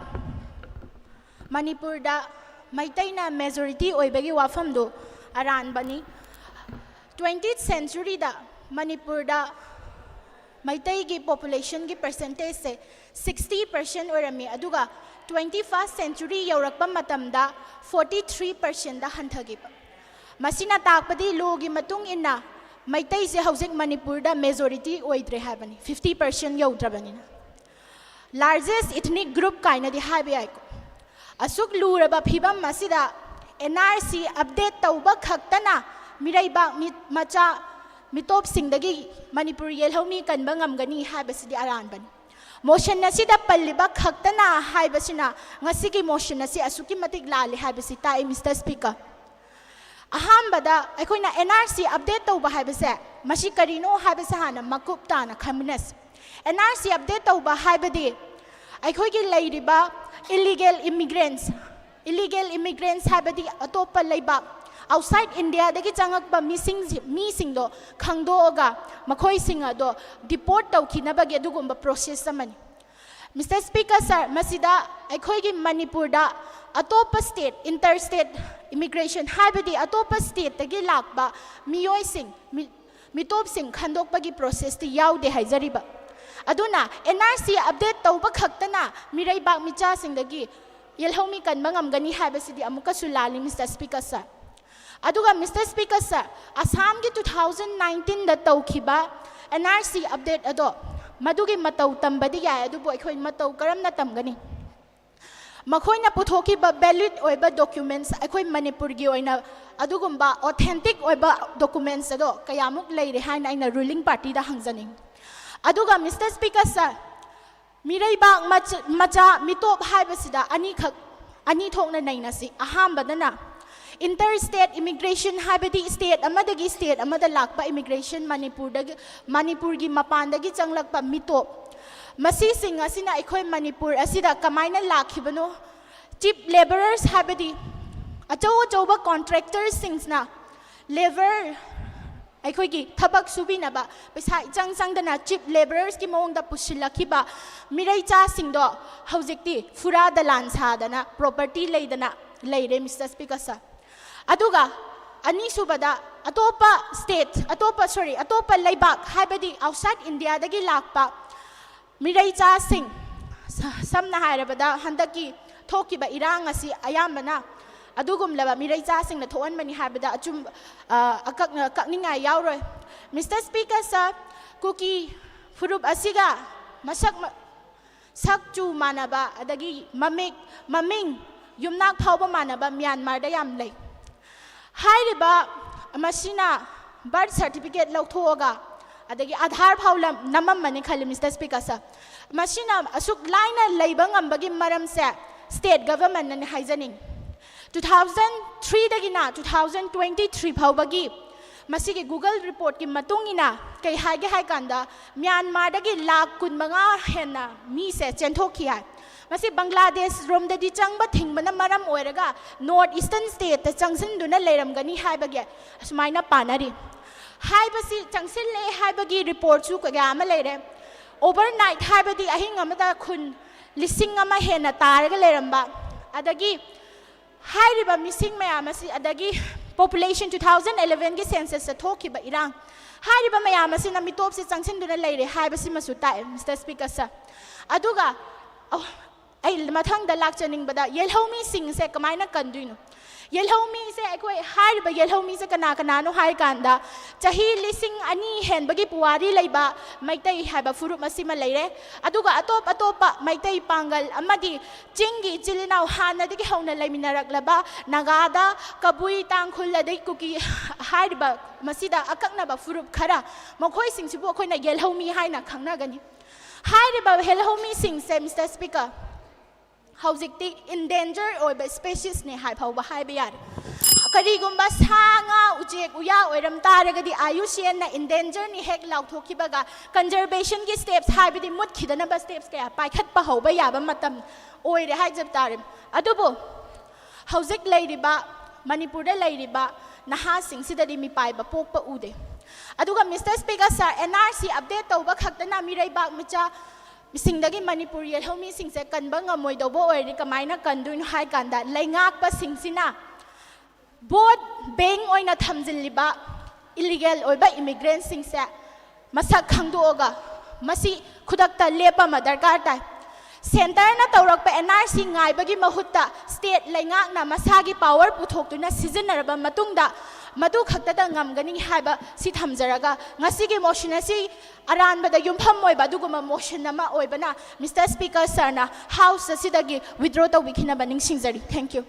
Manipur da Maitai na majority oibagi wafam do aran bani 20th century da Manipur da Maitai ki population ki percentage se 60% orami aduga 21st century yaurakpa matam da 43% da hanthagi masina takpadi logi matung inna Maitai se hausik Manipur da majority oidre habani 50% yaudrabani largest ethnic group kaina di habi aiko Asuk luraba phibam masida NRC update tauba khaktana miraiba macha mitop singdagi Manipur yelhomi kanba ngamgani haibasidi aranban motion nasida palliba khaktana haibasina ngasigi motion nasi asuki matik lali haibasi tai Mr. Speaker ahambada aikoina NRC update tauba haibase mashi karino haibase hana makup tana khaminas NRC update tauba haibadi aikoigi leiriba illegal immigrants habadi atopa laiba outside India dagi changakba missing do khangdoga makhoi singa do deport tawkinabagi adugumba process amani Mr. Speaker, sir, masida aikoigi Manipur da atopa state interstate immigration habadi atopa state dagi lakba miyoi sing mitop sing khandokpagi process ti yaude haijariba Aduna NRC update tauba khaktana miraiba micha singdagi yelhomi kanba ngamgani habasidi amuka sulali Mr. Speaker, sir. Aduga Mr. Speaker, sir, Assam ki 2019 da tawkhiba NRC update ado madugi matau tambadi ya adubo ikhoi matau karamna tamgani makhoina puthokiba valid oiba documents ikhoi Manipur gi oina adugumba authentic oiba documents ado kayamuk leire haina ina ruling party da hangjaning Aduga Mr. Speaker, sir, miraiba macha mitop haibasida ani thokna nainasi ahambadana interstate immigration habadi state amadagi state amada lakpa immigration Manipur gi mapandagi changlakpa mitop masi singa sina ikhoi Manipur asida kamaina lakhibano cheap laborers habadi achau contractors singsna labor aikoigi thabak subinaba paisa changdana cheap laborers ki mongda pusilakiba mirai cha singdo haujikti fura dalan sadana property leidana leire Mr. Speaker, sir aduga ani subada atopa laibak habadi outside India dagi lakpa mirai cha sing samna hairabada handaki thokiba irang asi ayambana adugum laba mirai cha sing na thoan mani habada achum akakninga yauroi Mr. Speaker, sir kuki furup asiga masak sakchu manaba adagi maming yumnak thawba manaba Myanmar da yam lei hairiba masina birth certificate lauthoga adagi Aadhaar phaulam namam mani khali Mr. Speaker, sir masina asuk laina leiba ngambagi maram se state government na haijaning 2003 dagina 2023 phawbagi masigi Google report ki matungina kai haige haikanda Myanmar dagi lakh kun manga hena mi se chenthokhi hai masi Bangladesh rom dadi changba thingmana maram oiraga north eastern state ta changsin duna leiramgani haibagi asmaina panari haibasi changsin le haibagi report su ka ga ma leire overnight haibadi ahing amada khun lising ama hena taraga leiramba adagi hairiba missing mayamasi adagi population 2011 ki census sa thokiba irang hairiba mayamasi na mitop si changsin duna leire haibasi masuta Mr. Speaker, sir aduga ai mathang da lakchaning bada yelhomi sing se kamaina kanduino yelhomi se akoi hairiba yelhomi se kana no hai kanda chahi lising ani hen bagi puwari leiba maitai haiba furup masima leire aduga atopa maitai pangal amadi chingi chilinau hana digi hauna leiminarak laba nagada kabui tangkhul ladai kuki hairiba masida akakna ba furup khara mokhoi sing sibu khoina yelhomi haina khangna gani hairiba yelhomi sing se Mr. Speaker Housing endangered or species ne hai phau ba hai bayar करीगुम्बा सांगा उजेक उया ओइरम तारगदी आयुष्यन ना endanger नि हेक लाउथोखिबगा conservation की steps हाइबदी मुतखिदनबा steps कया पाइखतपा हौबा याबा मतम ओइरे हाइजब Tarim अदुबो हौजिक लैरिबा मणिपुरदा लैरिबा नहासिंगसिददि मी पाइबा पोकपा उदे अदुगा mister speaker sir NRC update तौबा खक्तना मिरैबाक मिचा मिसिंगदगी मणिपुर येलहोमी सिंगसे कनबा ngमोइदौबो ओइरि कमाइना कन्दुइन हाइ कांदा लैंगाकपा सिंगसिना बोट बेंग ओइना थमजिल्लिबा इलीगल ओइबा इमिग्रेंट सिंगसे मसक खंगदोगा मसी खुदकता लेपा मा दरकार ताइ सेंटर ना तौरकपा एनआरसी गाइबगी महुत्ता स्टेट लैंगाकना मसागी पावर पुथोक्तुना सिजनरबा मतुंगदा मधु खक्तदा ngमगनी हाइबा सि थमजरगा ngasiगी मोशन असि अरानबदा युमफम ओइबा दुगुमा मोशन अमा ओइबना मिस्टर स्पीकर सरना हाउस असिदगी विथड्रॉ तौबिखिनबा निंगसिंगजरी थैंक यू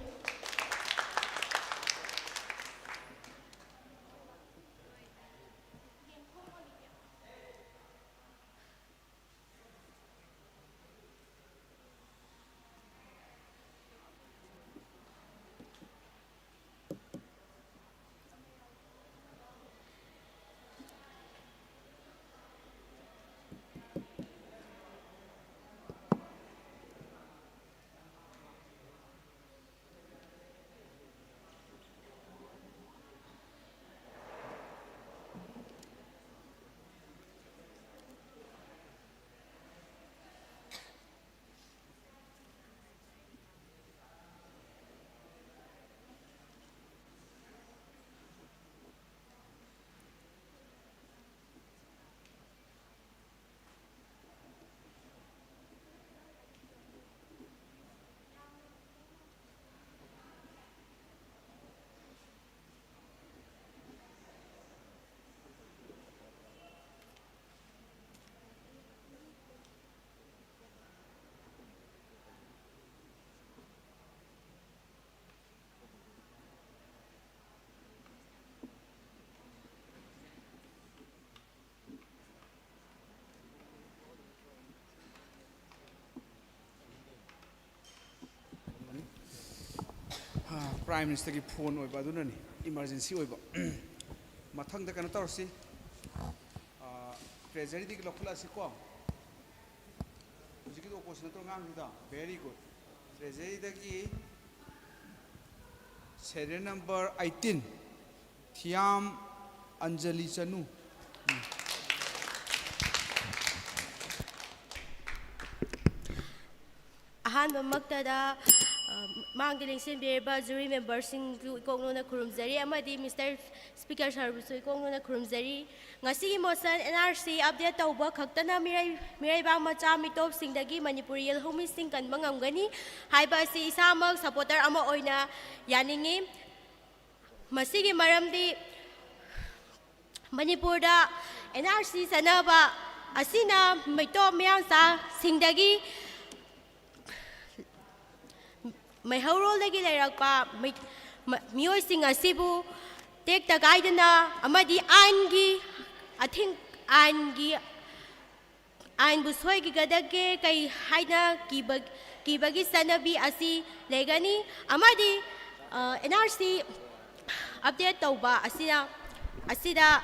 प्राइम मिनिस्टर की फोन होइबा दुननी इमरजेंसी होइबा मथंग द कना तौरसी ट्रेजरी दी लखुलासी को हुजिकी ओपोजिशन तो गांगदा वेरी गुड ट्रेजरी दगी serial number 18 थियाम अंजलि चनु अहानबा मक्तदा मांग लिंगसिनबिरबा जुरी मेंबरसिंगु इकोंगलोना खुरुमजरी अमदी मिस्टर स्पीकर सरबुसु इकोंगलोना खुरुमजरी ngasi motion NRC update tauba khaktana mirai bang macha mitop singdagi manipuri yelhomi sing kan bangamgani haiba si isamak supporter ama oina yaningi masigi maramdi manipurda NRC sanaba asina mitop myangsa singdagi mai haurol lagi lerakpa mioi sing asibu tek ta gaidana amadi angi I think an busoi ki gadage kai haina kibagi sanabi asi legani amadi NRC update tauba asida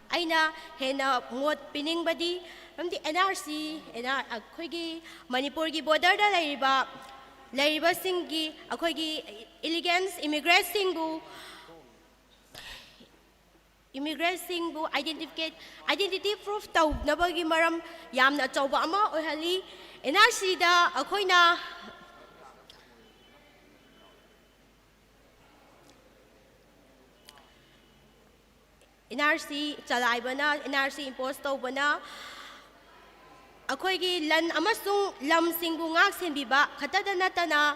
aina hena mot pining badi amdi NRC akhoi Manipur gi border da laiba singi akhoi gi illegals immigrants singu immigrant identity proof tau nabagi maram yamna chauba ama ohali NRC da akhoina NRC chalaibana NRC impose taubana akhoigi lan amasung lam singbu ngak senbiba khatada natana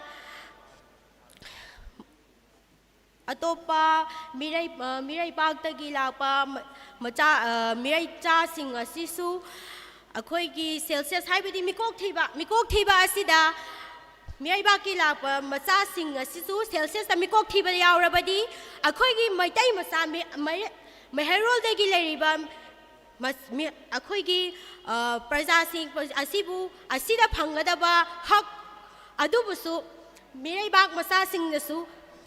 अतोपा मिराई पागतगी लापा मचा मिराई चा सिंग असिसु अखोइगी Celsius हाइबदी मिकोक थीबा असिदा Mirae बाकी लापा मचा सिंग असिसु Celsius ता मिकोक थीबा यावरबदी अखोइगी मैtai मसा मेहरोल दगी लेरिबा अखोइगी प्रजा सिंग असिबु असिदा फंगदबा हक अदुबुसु मिराई बाग मसा सिंग नसु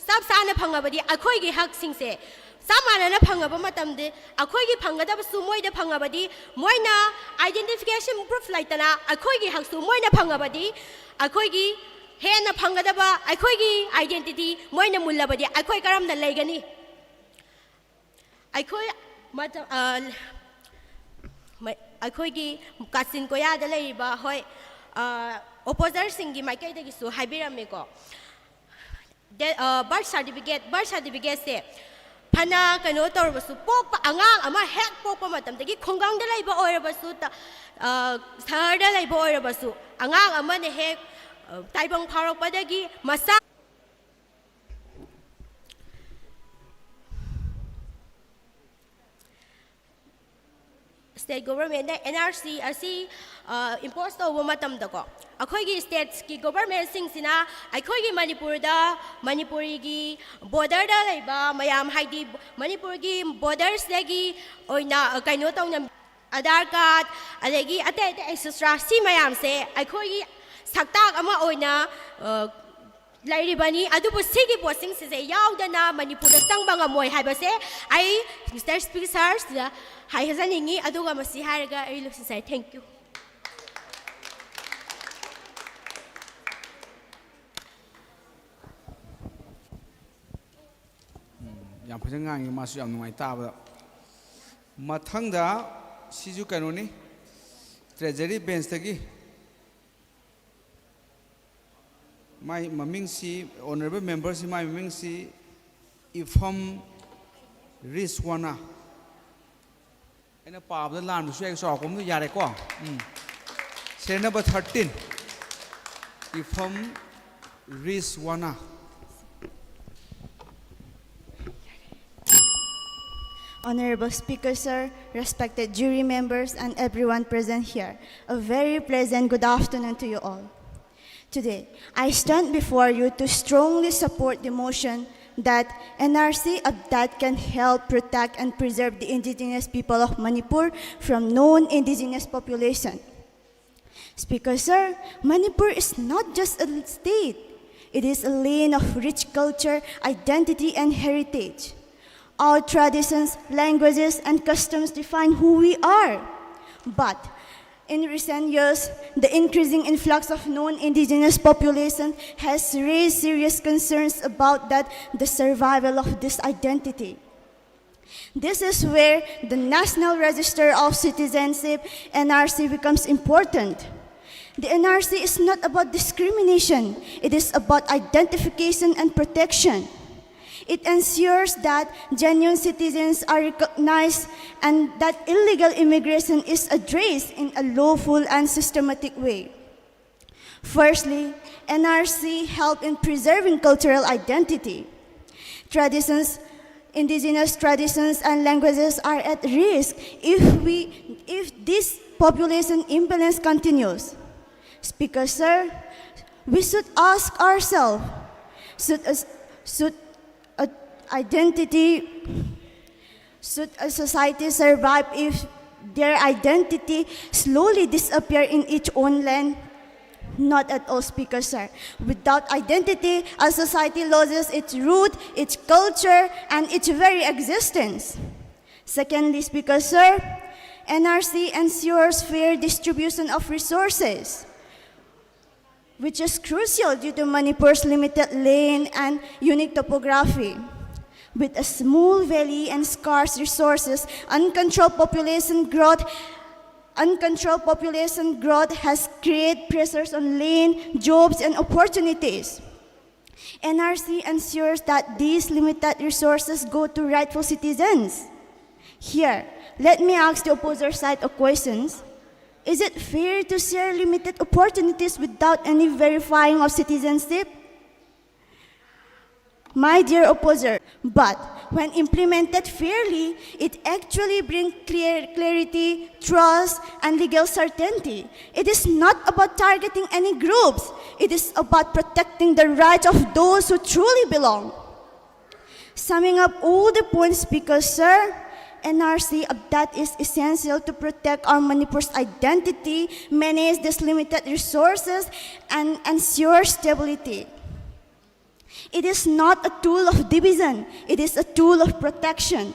ꯆꯞ ꯆꯥꯅ ꯐꯪꯉꯕꯗꯤ ꯑꯩꯈꯣꯏꯒꯤ ꯍꯛꯁꯤꯡꯁꯦ ꯆꯞ ꯃꯥꯟꯅꯅ ꯐꯪꯉꯕ ꯃꯇꯝꯗ ꯑꯩꯈꯣꯏꯒꯤ ꯐꯪꯒꯗꯕꯁꯨ ꯃꯣꯏꯗ ꯐꯪꯉꯕꯗꯤ ꯃꯣꯏꯅ ꯑꯥꯏꯗꯦꯟꯇꯤꯐꯤꯀꯦꯁꯟ ꯄ꯭ꯔꯨꯐ ꯂꯩꯇꯅ ꯑꯩꯈꯣꯏꯒꯤ ꯍꯛꯁꯨ ꯃꯣꯏꯅ ꯐꯪꯉꯕꯗꯤ ꯑꯩꯈꯣꯏꯒꯤ ꯍꯦꯟꯅ ꯐꯪꯒꯗꯕ ꯑꯩꯈꯣꯏꯒꯤ ꯑꯥꯏꯗꯦꯟꯇꯤꯇꯤ ꯃꯣꯏꯅ ꯃꯨꯜꯂꯕꯗꯤ ꯑꯩꯈꯣꯏ ꯀꯔꯝꯅ ꯂꯩꯒꯅꯤ ꯑꯩꯈꯣꯏ ꯑꯩꯈꯣꯏꯒꯤ ꯀꯥꯆꯤꯟ ꯀꯣꯌꯥꯗ ꯂꯩꯔꯤꯕ ꯍꯣꯏ ꯑꯣꯄꯣꯖꯔꯁꯤꯡꯒꯤ ꯃꯥꯏꯀꯩꯗꯒꯤꯁꯨ ꯍꯥꯏꯕꯤꯔꯝꯃꯦꯀꯣ ꯕꯥꯔꯊ ꯁꯥꯔꯇꯤꯐꯤꯀꯦꯠꯁꯦ ꯐꯅ ꯀꯩꯅꯣ ꯇꯧꯔꯕꯁꯨ ꯄꯣꯛꯄ ꯑꯉꯥꯡ ꯑꯃ ꯍꯦꯛ ꯄꯣꯛꯄ ꯃꯇꯝꯗꯒꯤ ꯈꯨꯡꯒꯪꯗ ꯂꯩꯕ ꯑꯣꯏꯔꯕꯁꯨ ꯁꯍꯔꯗ ꯂꯩꯕ ꯑꯣꯏꯔꯕꯁꯨ ꯑꯉꯥꯡ ꯑꯃꯅ ꯍꯦꯛ ꯇꯥꯏꯕꯪ ꯐꯥꯎꯔꯛꯄꯗꯒꯤ ꯃꯁꯥ state government NRC asi impose tauba matamda ko akhoi states ki government singsina akhoi Manipur da Manipuri gi border da laiba mayam haidi Manipur gi borders lagi oina kaino tawna Aadhaar card adagi ate extra si mayam se akhoi saktak ama oina lairibani adubu sigi posting se yaudana Manipur da sangba ngamoy haibase ai Mr. Speaker hai hazaningi aduga masi haraga ai luksi sai thank you yam phajang ngangi masu yam nungai taba mathangda siju kanoni treasury bench tagi my maming si honorable members my maming si ifam Rizwana ena pabda lan su ek so kom nu yare ko say number 13 ifam Rizwana. Honorable Speaker, sir, respected jury members, and everyone present here, a very pleasant good afternoon to you all. Today, I stand before you to strongly support the motion that NRC that can help protect and preserve the indigenous people of Manipur from non-indigenous population. Speaker, sir, Manipur is not just a state. It is a land of rich culture, identity, and heritage. Our traditions, languages, and customs define who we are. But in recent years, the increasing influx of non-indigenous population has raised serious concerns about the survival of this identity. This is where the National Register of Citizenship, NRC, becomes important. The NRC is not about discrimination. It is about identification and protection. It ensures that genuine citizens are recognized and that illegal immigration is addressed in a lawful and systematic way. Firstly, NRC help in preserving cultural identity. Traditions, indigenous traditions and languages are at risk if this population imbalance continues. Speaker, sir, we should ask ourselves, should a society survive if their identity slowly disappear in its own land? Not at all, Speaker, sir. Without identity, a society loses its root, its culture, and its very existence. Secondly, Speaker, sir, NRC ensures fair distribution of resources, which is crucial due to Manipur's limited land and unique topography. With a small valley and scarce resources, uncontrolled population growth has created pressures on land, jobs, and opportunities. NRC ensures that these limited resources go to rightful citizens. Here, let me ask the opposer side of questions. Is it fair to share limited opportunities without any verifying of citizenship? My dear opposer, but when implemented fairly, it actually brings clarity, trust, and legal certainty. It is not about targeting any groups. It is about protecting the rights of those who truly belong. Summing up all the points, Speaker, sir, NRC that is essential to protect our Manipur's identity, manage these limited resources, and ensure stability. It is not a tool of division, it is a tool of protection.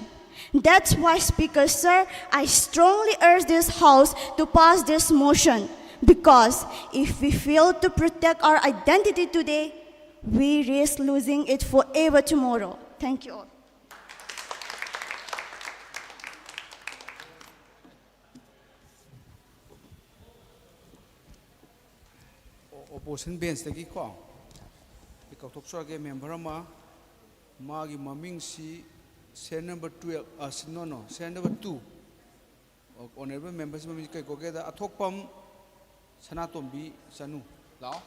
That's why, Speaker Sir, I strongly urge this House to pass this motion, because if we fail to protect our identity today, we risk losing it forever tomorrow. Thank you all. Opposition bench tagi ko ikaw tok ge member ma magi maming si sen number 12 no sen number 2 honorable members maming kai ko ge da athokpam Sanatombi Sanu lao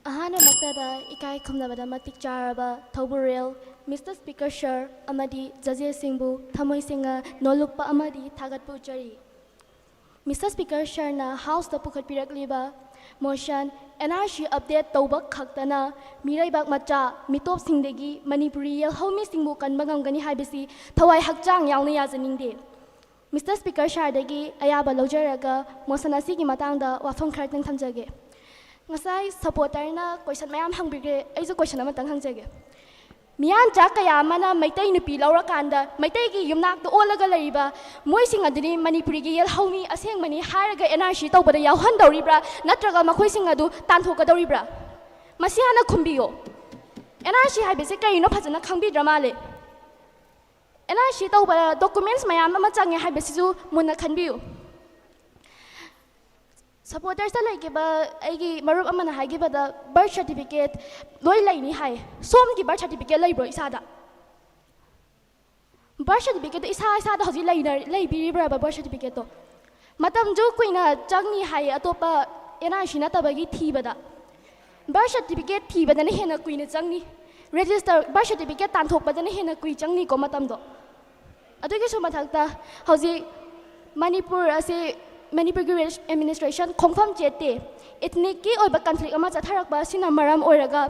Ahana Maktada Ikai Kumnabada Matik Jaraba Toburil Mr. Speaker Sir Amadi Jazir Singbu Thamoi Singa Nolukpa Amadi Tagat Puchari Mr. Speaker Sir na House the Pukhat Pirakliba Motion NRC update Tauba Kaktana Mirai Bak Macha Mitop Singdegi Manipuri Homi Singbu Kan Bagangani Habisi Tawai Hakjang Yauni Yazaninde Mr. Speaker Sir Degi Ayaba Lojaraga Mosanasi Matanga Wafong Kartan Tamjage Ngasai supporter na question mayam hangbige aisu question amatang hangjage miyan ja kaya mana maitai nupi laurakanda maitai gi yumnak do olaga laiba moising adini manipuri gi yel haumi aseng mani haraga NRC tawbada yawhan dawribra natraga makhoi sing adu tanthoka dawribra masiana khumbiyo NRC haibese kaino phajana khangbi dramale NRC tawbada documents mayam ama change haibesisu munna khanbiyo Supporters are like a marup amana hagi bada birth certificate loi laini hai som ki birth certificate lai bro isada birth certificate isa da hoji lai biri bra birth certificate to matam jo kuina changni hai atopa NRC na tabagi thi bada birth certificate thi bada ne hena kuina changni register birth certificate tan thok bada ne hena kui changni ko matam do adugi so mathakta hoji Manipur ase Manipur administration confirm jete ethnic ki oiba conflict ama chatharak ba sina maram oiraga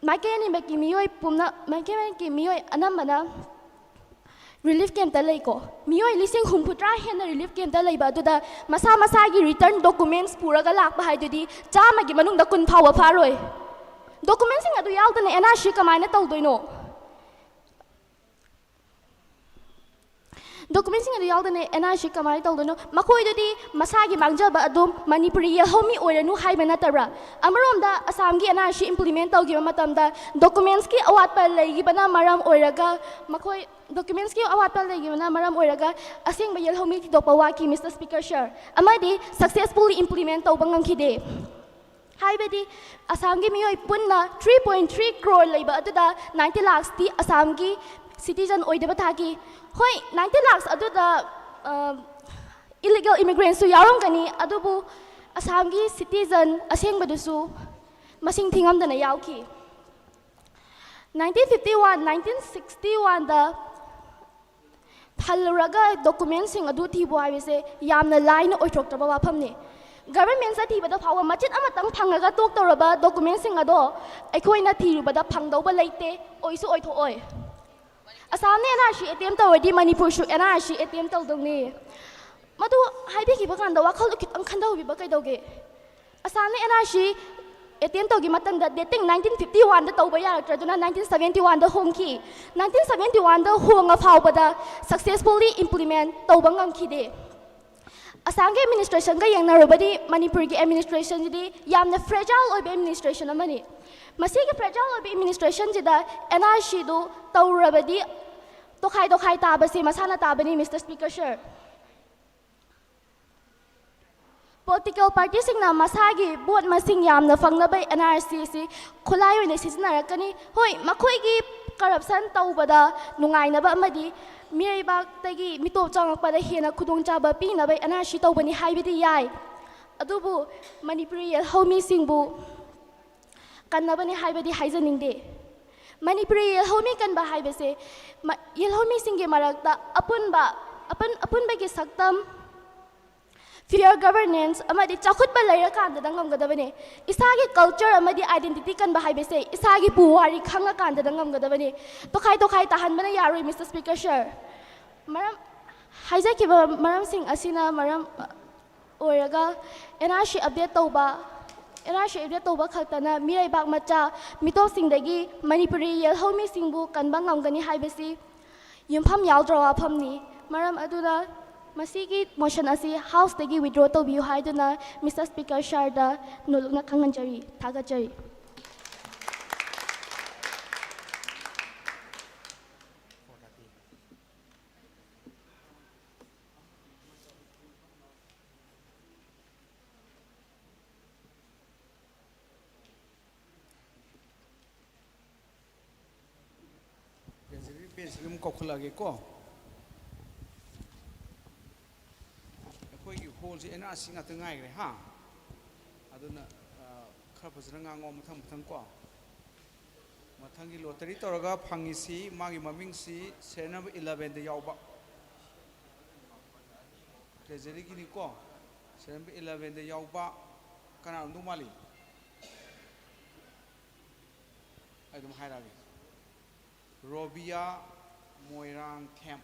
makeni baki miyoi pumna makeni ki miyoi anamana relief camp ta leiko miyoi lising humputra hena relief camp ta leiba duda masa gi return documents puraga lak ba haidudi chama gi manung da kun phawa pharoi documents ing adu yaldana NRC kamaina tawdoino Documents in the Yaldane NRC Kamai Toldono, Makoidudi, Masagi Mangjaba Adum, Manipuri, Homi or Nu Haimanatara. Amaronda, Asamgi NRC implement Gimatamda, Documentski, Awatpa Legibana Maram Oraga, Makoi, Documentski, Awatpa Legibana Maram Oraga, Asing by Yelhomi Dopawaki, Mr. Speaker Sir. Amadi successfully implement Obangankide. Haibedi, Asamgi Mio Punna, 3.3 crore labor at the 90 lakhs, the Asamgi citizen Oidabataki. Hoi, 90 lakhs adu da illegal immigrants su yarom kani adubu Assamgi citizen aseng badusu masing thingam dana yauki 1951 1961 da thalraga documents sing adu thibu haibese yamna line oithoktraba wafamni government sa thibada phawa machit amatang phangaga tok toraba documents sing ado aikhoina thirubada phangdauba leite oisu oithoi Assam NRC attempt already Manipur should NRC attempt aldone. Madu Haibiki Bakanda Wakal Kanda Bibakaidoge. Assam NRC attempt to Gimatan that dating 1951 the Tobaya Traduna 1971 the home key. 1971 the home of Haubada successfully implement Tobangam Kide. Assam administration Gayang Narobadi Manipur administration Yam fragile or administration of money. Masigi fragile of administration jida NRC do Taurabadi Tokai Tabasi Masana Tabani, Mr. Speaker Sir. Political parties in Masagi, both Masing Yam, the Fanglabay NRCC, Kolayo in the Sisnarakani, Hoi, Makoigi, corruption Taubada, Nungainaba Madi, Miribak Tagi, Mito Chang Pada Hina Kudung Jaba Pina by NRC Tobani Haibidi Yai, Adubu, Manipuri, Homi Singbu, Kanabani Haibidi Heisening Day. Manipuri Yelhomi kan ba haibese Yelhomi singe marakta apun ba gi saktam fair governance amadi chakut ba laira kan da dangam gadabane isagi culture amadi identity kan ba haibese isagi puwari khanga kan da dangam gadabane tokai tahan bana yaroi Mr. Speaker Sir maram ꯍꯥꯏꯖꯈꯤꯕ ꯃꯔꯝꯁꯤꯡ ꯑꯁꯤꯅ ꯃꯔꯝ ꯑꯣꯏꯔꯒ NRC update ꯇꯧꯕ NRC update ꯇꯧꯕ ꯈꯛꯇꯅ ꯃꯤꯔꯩꯕꯥꯛ ꯃꯆꯥ ꯃꯤꯇꯣꯞꯁꯤꯡꯗꯒꯤ ꯃꯅꯤꯄꯨꯔꯤ ꯌꯦꯜꯍꯧꯃꯤꯁꯤꯡꯕꯨ ꯀꯟꯕ ꯉꯝꯒꯅꯤ ꯍꯥꯏꯕꯁꯤ ꯌꯨꯝꯐꯝ ꯌꯥꯎꯗ꯭ꯔꯕ ꯋꯥꯐꯝꯅꯤ ꯃꯔꯝ ꯑꯗꯨꯅ ꯃꯁꯤꯒꯤ ꯃꯣꯁꯟ ꯑꯁꯤ ꯍꯥꯎꯁꯇꯒꯤ ꯋꯤꯗ꯭ꯔꯣ ꯇꯧꯕꯤꯌꯨ ꯍꯥꯏꯗꯨꯅ ꯃꯤꯁꯇꯔ ꯁ꯭ꯄꯤꯀꯔ ꯁꯥꯔꯗ ꯅꯣꯜꯂꯨꯛꯅ ꯈꯪꯍꯟꯖꯔꯤ ꯊꯥꯒꯠꯆꯔꯤ ꯕꯦꯟꯁ ꯑꯗꯨꯝ ꯀꯧꯈꯠꯂꯛꯑꯒꯦꯀꯣ ꯑꯩꯈꯣꯏꯒꯤ ꯍꯣꯜꯁꯦ NRC ꯉꯥꯛꯇ ꯉꯥꯏꯈ꯭ꯔꯦ ꯍꯥ ꯑꯗꯨꯅ ꯈꯔ ꯐꯖꯅ ꯉꯥꯡꯉꯣ ꯃꯊꯪ ꯀꯣ ꯃꯊꯪꯒꯤ ꯂꯣꯇꯔꯤ ꯇꯧꯔꯒ ꯐꯪꯉꯤꯁꯤ ꯃꯥꯒꯤ ꯃꯃꯤꯡꯁꯤ ꯁꯦꯔꯤꯌꯜ ꯅꯝꯕꯔ 11ꯗ ꯌꯥꯎꯕ ꯇ꯭ꯔꯦꯖꯔꯤꯒꯤꯅꯤꯀꯣ ꯁꯦꯔꯤꯌꯜ ꯅꯝꯕꯔ 11ꯗ ꯌꯥꯎꯕ ꯀꯅꯥꯅꯣꯝꯗꯧ ꯃꯥꯜꯂꯤ ꯑꯩ ꯑꯗꯨꯝ ꯍꯥꯏꯔꯛꯑꯒꯦ ꯔꯣꯕꯤꯌꯥ ꯃꯣꯏꯔꯥꯡꯊꯦꯝ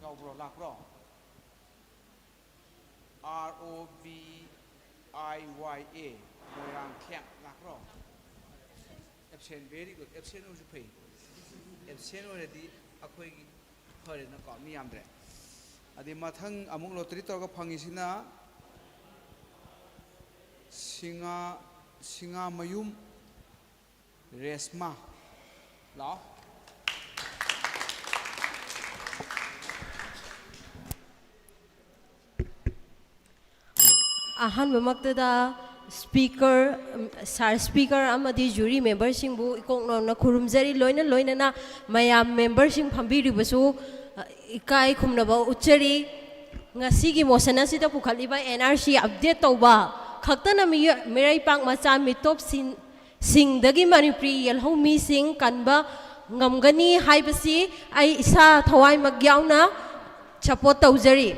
ꯌꯥꯎꯕ꯭ꯔꯣ ꯂꯥꯛꯄ꯭ꯔꯣ ROBIYA ꯃꯣꯏꯔꯥꯡꯊꯦꯝ ꯂꯥꯛꯄ꯭ꯔꯣ ꯑꯦꯞꯁꯦꯟ ꯚꯦꯔꯤ ꯒꯨꯗ ꯑꯦꯞꯁꯦꯟ ꯑꯣꯏꯔꯁꯨ ꯐꯩ ꯑꯦꯞꯁꯦꯟ ꯑꯣꯏꯔꯗꯤ ꯑꯩꯈꯣꯏꯒꯤ ꯐꯔꯦꯅꯀꯣ ꯃꯤ ꯌꯥꯝꯗ꯭ꯔꯦ ꯑꯗꯩ ꯃꯊꯪ ꯑꯃꯨꯛ ꯂꯣꯇꯔꯤ ꯇꯧꯔꯒ ꯐꯪꯉꯤꯁꯤꯅ ꯁꯤꯡꯉꯥꯃꯌꯨꯝ ꯔꯦꯁꯃꯥ ꯂꯥꯛꯑꯣ ꯑꯍꯥꯟꯕꯃꯛꯇꯗ ꯁ꯭ꯄꯤꯀꯔ ꯁꯥꯔ ꯁ꯭ꯄꯤꯀꯔ ꯑꯃꯗꯤ ꯖꯨꯔꯤ ꯃꯦꯝꯕꯔꯁꯤꯡꯕꯨ ꯏꯀꯣꯛꯅꯧꯅ ꯈꯨꯔꯨꯝꯖꯔꯤ ꯂꯣꯏꯅꯅ ꯃꯌꯥꯝ ꯃꯦꯝꯕꯔꯁꯤꯡ ꯐꯝꯕꯤꯔꯤꯕꯁꯨ ꯏꯀꯥꯏ ꯈꯨꯝꯅꯕ ꯎꯠꯆꯔꯤ ꯉꯁꯤꯒꯤ ꯃꯣꯁꯟ ꯑꯁꯤꯗ ꯄꯨꯈꯠꯂꯤꯕ NRC ꯑꯞꯗꯦꯠ ꯇꯧꯕ ꯈꯛꯇꯅ ꯃꯤꯔꯩꯕꯥꯛ ꯃꯆꯥ ꯃꯤꯇꯣꯞꯁꯤꯡꯗꯒꯤ ꯃꯅꯤꯄꯨꯔꯤ ꯌꯦꯜꯍꯧꯃꯤꯁꯤꯡ ꯀꯟꯕ ꯉꯝꯒꯅꯤ ꯍꯥꯏꯕꯁꯤ ꯑꯩ ꯏꯁꯥ ꯊꯋꯥꯏꯃꯛ ꯌꯥꯎꯅ ꯁꯄꯣꯔꯠ ꯇꯧꯖꯔꯤ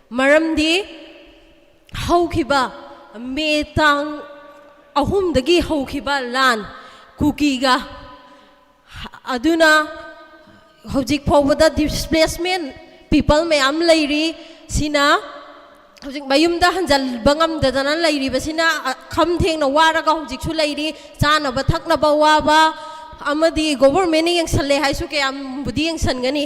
ꯃꯔꯝꯗꯤ ꯍꯧꯈꯤꯕ ꯃꯦ ꯇꯥꯡ 3ꯗꯒꯤ ꯍꯧꯈꯤꯕ ꯂꯥꯟ ꯀꯨꯀꯤꯒ ꯑꯗꯨꯅ ꯍꯧꯖꯤꯛ ꯐꯥꯎꯕꯗ ꯗꯤꯁꯄ꯭ꯂꯦꯁꯃꯦꯟ ꯄꯤꯄꯜ ꯃꯌꯥꯝ ꯂꯩꯔꯤ ꯁꯤꯅ ꯍꯧꯖꯤꯛ ꯃꯌꯨꯝꯗ ꯍꯟꯖꯤꯟꯕ ꯉꯝꯗꯗꯅ ꯂꯩꯔꯤꯕꯁꯤꯅ ꯈꯝ ꯊꯦꯡꯅ ꯋꯥꯔꯒ ꯍꯧꯖꯤꯛꯁꯨ ꯂꯩꯔꯤ ꯆꯥꯅꯕ ꯊꯛꯅꯕ ꯋꯥꯕ ꯑꯃꯗꯤ ꯒꯣꯚꯔꯟꯃꯦꯟꯠꯅ ꯌꯦꯡꯁꯜꯂꯦ ꯍꯥꯏꯁꯨ ꯀꯌꯥꯝꯕꯨꯗꯤ ꯌꯦꯡꯁꯟꯒꯅꯤ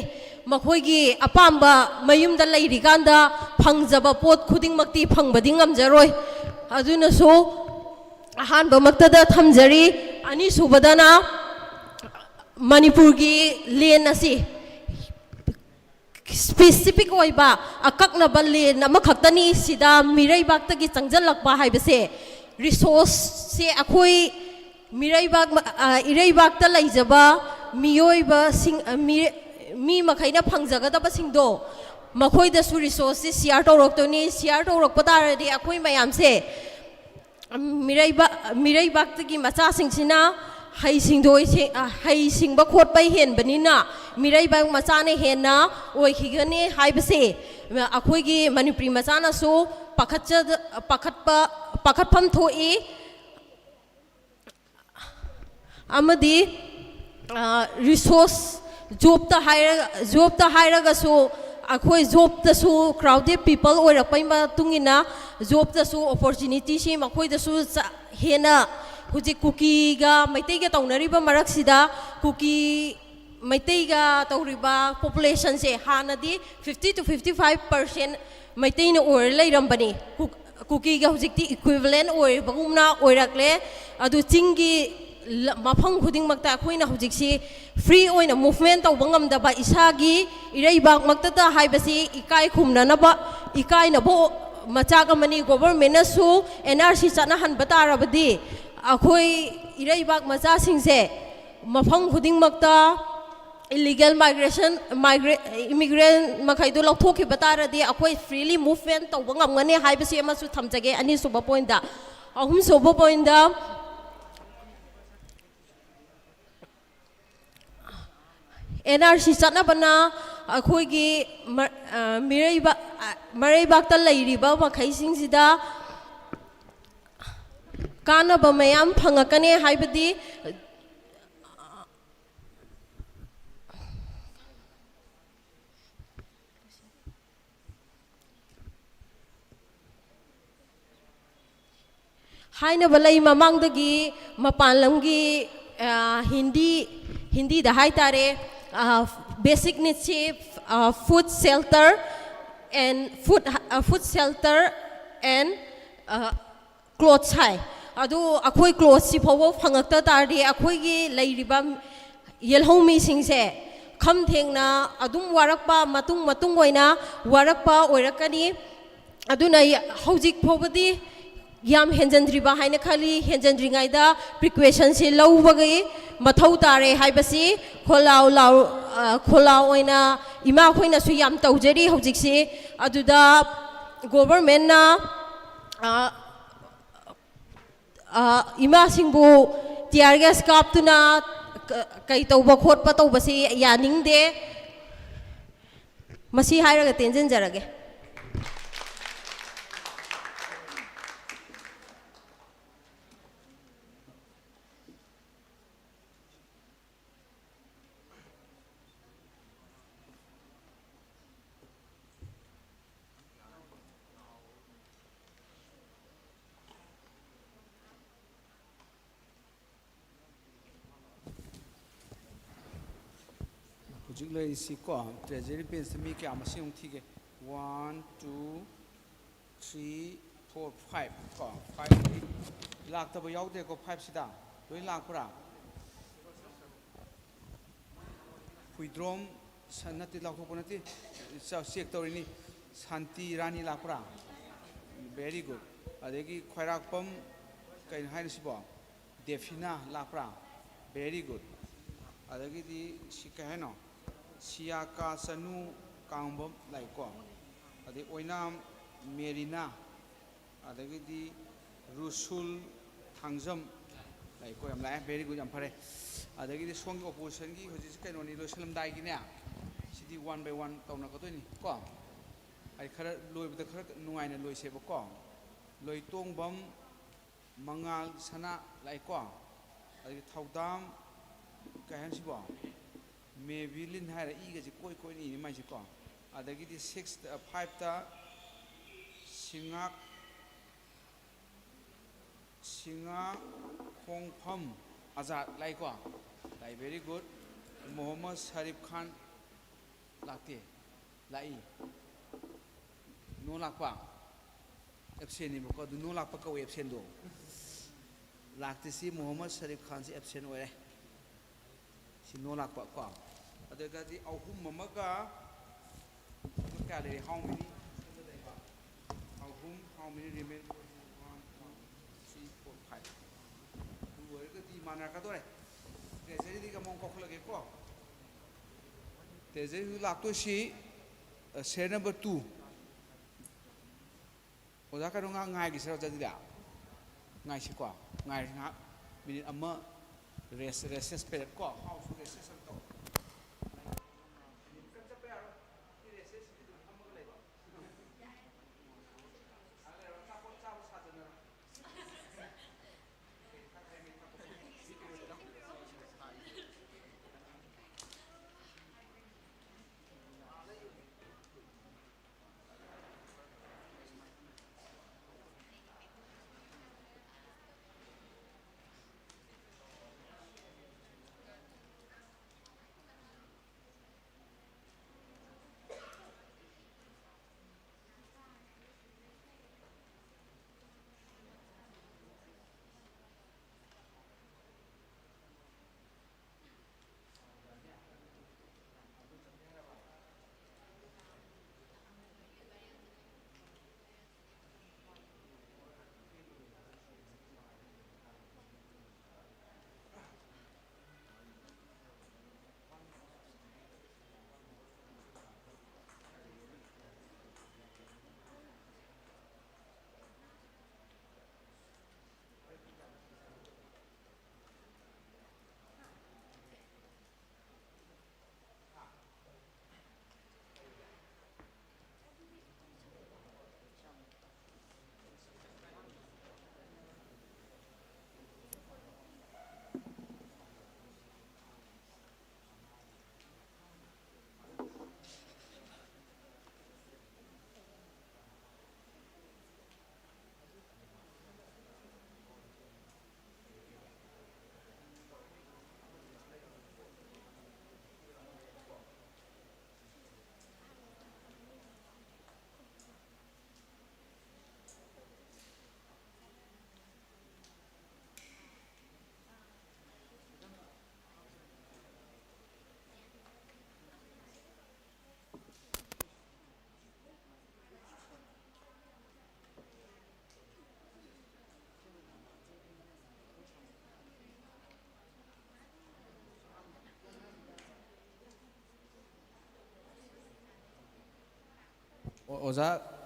ꯃꯈꯣꯏꯒꯤ ꯑꯄꯥꯝꯕ ꯃꯌꯨꯝꯗ ꯂꯩꯔꯤꯀꯥꯟꯗ ꯐꯪꯖꯕ ꯄꯣꯠ ꯈꯨꯗꯤꯡꯃꯛꯇꯤ ꯐꯪꯕꯗꯤ ꯉꯝꯖꯔꯣꯏ ꯑꯗꯨꯅꯁꯨ ꯑꯍꯥꯟꯕꯃꯛꯇꯗ ꯊꯝꯖꯔꯤ ꯑꯅꯤꯁꯨꯕꯗꯅ ꯃꯅꯤꯄꯨꯔꯒꯤ ꯂꯦꯟ ꯑꯁꯤ ꯁ꯭ꯄꯦꯁꯤꯐꯤꯛ ꯑꯣꯏꯕ ꯑꯀꯛꯅꯕ ꯂꯦꯟ ꯑꯃꯈꯛꯇꯅꯤ ꯁꯤꯗ ꯃꯤꯔꯩꯕꯥꯛꯇꯒꯤ ꯆꯪꯁꯤꯜꯂꯛꯄ ꯍꯥꯏꯕꯁꯦ ꯔꯤꯁꯣꯔꯁꯁꯦ ꯑꯩꯈꯣꯏ ꯏꯔꯩꯕꯥꯛꯇ ꯂꯩꯖꯕ ꯃꯤꯑꯣꯏꯕꯁꯤꯡ ꯃꯤ ꯃꯈꯩꯅ ꯐꯪꯖꯒꯗꯕꯁꯤꯡꯗꯣ ꯃꯈꯣꯏꯗꯁꯨ ꯔꯤꯁꯣꯔꯁꯁꯦ ꯁꯤꯌꯥꯔ ꯇꯧꯔꯛꯇꯣꯏꯅꯤ ꯁꯤꯌꯥꯔ ꯇꯧꯔꯛꯄ ꯇꯥꯔꯗꯤ ꯑꯩꯈꯣꯏ ꯃꯌꯥꯝꯁꯦ ꯃꯤꯔꯩꯕꯥꯛꯇꯒꯤ ꯃꯆꯥꯁꯤꯡꯁꯤꯅ ꯍꯩꯁꯤꯡꯕ ꯈꯣꯠꯄ ꯍꯦꯟꯕꯅꯤꯅ ꯃꯤꯔꯩꯕꯥꯛ ꯃꯆꯥꯅ ꯍꯦꯟꯅ ꯑꯣꯏꯈꯤꯒꯅꯤ ꯍꯥꯏꯕꯁꯦ ꯑꯩꯈꯣꯏꯒꯤ ꯃꯅꯤꯄꯨꯔꯤ ꯃꯆꯥꯅꯁꯨ ꯄꯥꯈꯠꯐꯝ ꯊꯣꯛꯏ ꯑꯃꯗꯤ ꯔꯤꯁꯣꯔꯁ ꯖꯣꯕꯇ ꯍꯥꯏꯔꯒꯁꯨ ꯑꯩꯈꯣꯏ ꯖꯣꯕꯇꯁꯨ ꯀ꯭ꯔꯥꯎꯗꯦꯗ ꯄꯤꯄꯜ ꯑꯣꯏꯔꯛꯄꯩ ꯃꯇꯨꯡ ꯏꯟꯅ ꯖꯣꯕꯇꯁꯨ ꯑꯣꯄꯣꯔꯆꯨꯅꯤꯇꯤꯁꯤ ꯃꯈꯣꯏꯗꯁꯨ ꯍꯦꯟꯅ ꯍꯧꯖꯤꯛ ꯀꯨꯀꯤꯒ ꯃꯩꯇꯩꯒ ꯇꯧꯅꯔꯤꯕ ꯃꯔꯛꯁꯤꯗ ꯀꯨꯀꯤ ꯃꯩꯇꯩꯒ ꯇꯧꯔꯤꯕ ꯄꯣꯄꯨꯂꯦꯁꯟꯁꯦ ꯍꯥꯟꯅꯗꯤ 50 to 55% ꯃꯩꯇꯩꯅ ꯑꯣꯏꯔ ꯂꯩꯔꯝꯕꯅꯤ ꯀꯨꯀꯤꯒ ꯍꯧꯖꯤꯛꯇꯤ 이퀴valent ꯑꯣꯏꯕꯒꯨꯝꯅ ꯑꯣꯏꯔꯛꯂꯦ ꯑꯗꯨ ꯆꯤꯡꯒꯤ ꯃꯐꯝ ꯈꯨꯗꯤꯡꯃꯛꯇ ꯑꯩꯈꯣꯏꯅ ꯍꯧꯖꯤꯛꯁꯤ ꯐ꯭ꯔꯤ ꯑꯣꯏꯅ ꯃꯨꯚꯃꯦꯟ ꯇꯧꯕ ꯉꯝꯗꯕ ꯏꯁꯥꯒꯤ ꯏꯔꯩꯕꯥꯛꯃꯛꯇꯗ ꯍꯥꯏꯕꯁꯤ ꯏꯀꯥꯏ ꯈꯨꯝꯅꯅꯕ ꯏꯀꯥꯏꯅꯕ ꯃꯆꯥꯛ ꯑꯃꯅꯤ ꯒꯣꯚꯔꯟꯃꯦꯟꯠꯅꯁꯨ NRC ꯆꯠꯅꯍꯟꯕ ꯇꯥꯔꯕꯗꯤ ꯑꯩꯈꯣꯏ ꯏꯔꯩꯕꯥꯛ ꯃꯆꯥꯁꯤꯡꯁꯦ ꯃꯐꯝ ꯈꯨꯗꯤꯡꯃꯛꯇ ꯏꯂꯤꯒꯦꯜ ꯏꯃꯤꯒ꯭ꯔꯦꯟ ꯃꯈꯩꯗꯨ ꯂꯧꯊꯣꯛꯈꯤꯕ ꯇꯥꯔꯗꯤ ꯑꯩꯈꯣꯏ ꯐ꯭ꯔꯤꯂꯤ ꯃꯨꯚꯃꯦꯟ ꯇꯧꯕ ꯉꯝꯒꯅꯤ ꯍꯥꯏꯕꯁꯤ ꯑꯃꯁꯨ ꯊꯝꯖꯒꯦ ꯑꯅꯤꯁꯨꯕ ꯄꯣꯏꯟꯠꯇ ꯑꯍꯨꯝꯁꯨꯕ ꯄꯣꯏꯟꯠꯇ NRC ꯆꯠꯅꯕꯅ ꯑꯩꯈꯣꯏꯒꯤ ꯃꯔꯩꯕꯥꯛꯇ ꯂꯩꯔꯤꯕ ꯃꯈꯩꯁꯤꯡꯁꯤꯗ ꯀꯥꯟꯅꯕ ꯃꯌꯥꯝ ꯐꯪꯉꯛꯀꯅꯤ ꯍꯥꯏꯕꯗꯤ हाइनब लई ममांगदगी मपान लमगी हिंदी दा हाई तारे basic needs food shelter and clothes है अदु अखोई क्लोथ्स सि फवो फंगक्ता तारदि अखोई लैरिबा येलहोमी सिंगसे खम थेंगना अदुम वारकपा मतुंग ओइना वारकपा ओइरकनी अदुना हौजिक फवदी याम हेंजनद्रिबा हाइना खाली हेंजनद्रिङाइदा प्रिक्वेशन से लौबगै मथौ तारे हाइबसी खोलाव ओइना इमा खोइना सु याम तौजरी हौजिकसे अदुदा गवर्नमेंट ना इमा सिंबु टियर गैस कापतुना कई तौबा खोटपा तौबसी यानिंगदे मसी हाइरगा तेंजनजरगे Hujik lai si ko treasury pin se mi kya masing thi ke 1 2 3 4 5 ko 5 lak ta ba yaw de ko 5 sida loi lak pra huidrom sanati lak ko ponati sa sek tori ni santi rani lak pra very good adegi khairak pam kai hai si ba defina lak pra very good adegi di si ka no Siaka Sanu Kangbom like ko adi oinam Merina adagidi Rusul Thangzam like ko am like very good am pare adagidi song opposition gi hoji kai no ni lo salam dai gi ne sidi one by one tawna ko ni ko ai khara loi bda khara nungai na loi se ba ko loi tong bam mangal sana like ko adagi thaudam kai han si ba may vilin hara iga ji koi ni mai ji ko adagi di 6 5 ta singa khongpham azad lai ko lai very good Muhammad Sharif Khan lakte lai no lakpa absent ni ko du no lakpa ko absent do lakte si Muhammad Sharif Khan si absent ore si no lakpa ko adega di ahum mamaga ka le how many how many remain 1 2 3 4 5 du wor ga di mana ka dore treasury di ka mong ko lage ko treasury lak to si share number 2 oda ka nga ngai gi sero jadi da ngai si ko ngai nga minute amma recess period ko how to recess to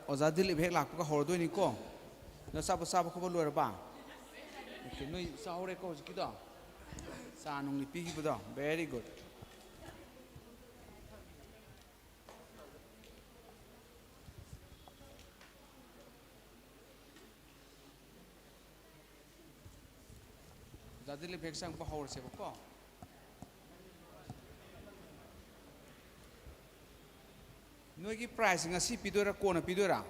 oza dilip hek lak ka hor doi ni ko na sa ko ba loi ba okay noi sa hore ko ki do sa nung ni pi ki do very good oza dilip hek sang ba hor se ba ko noi ki price ngasi pidora kona pidora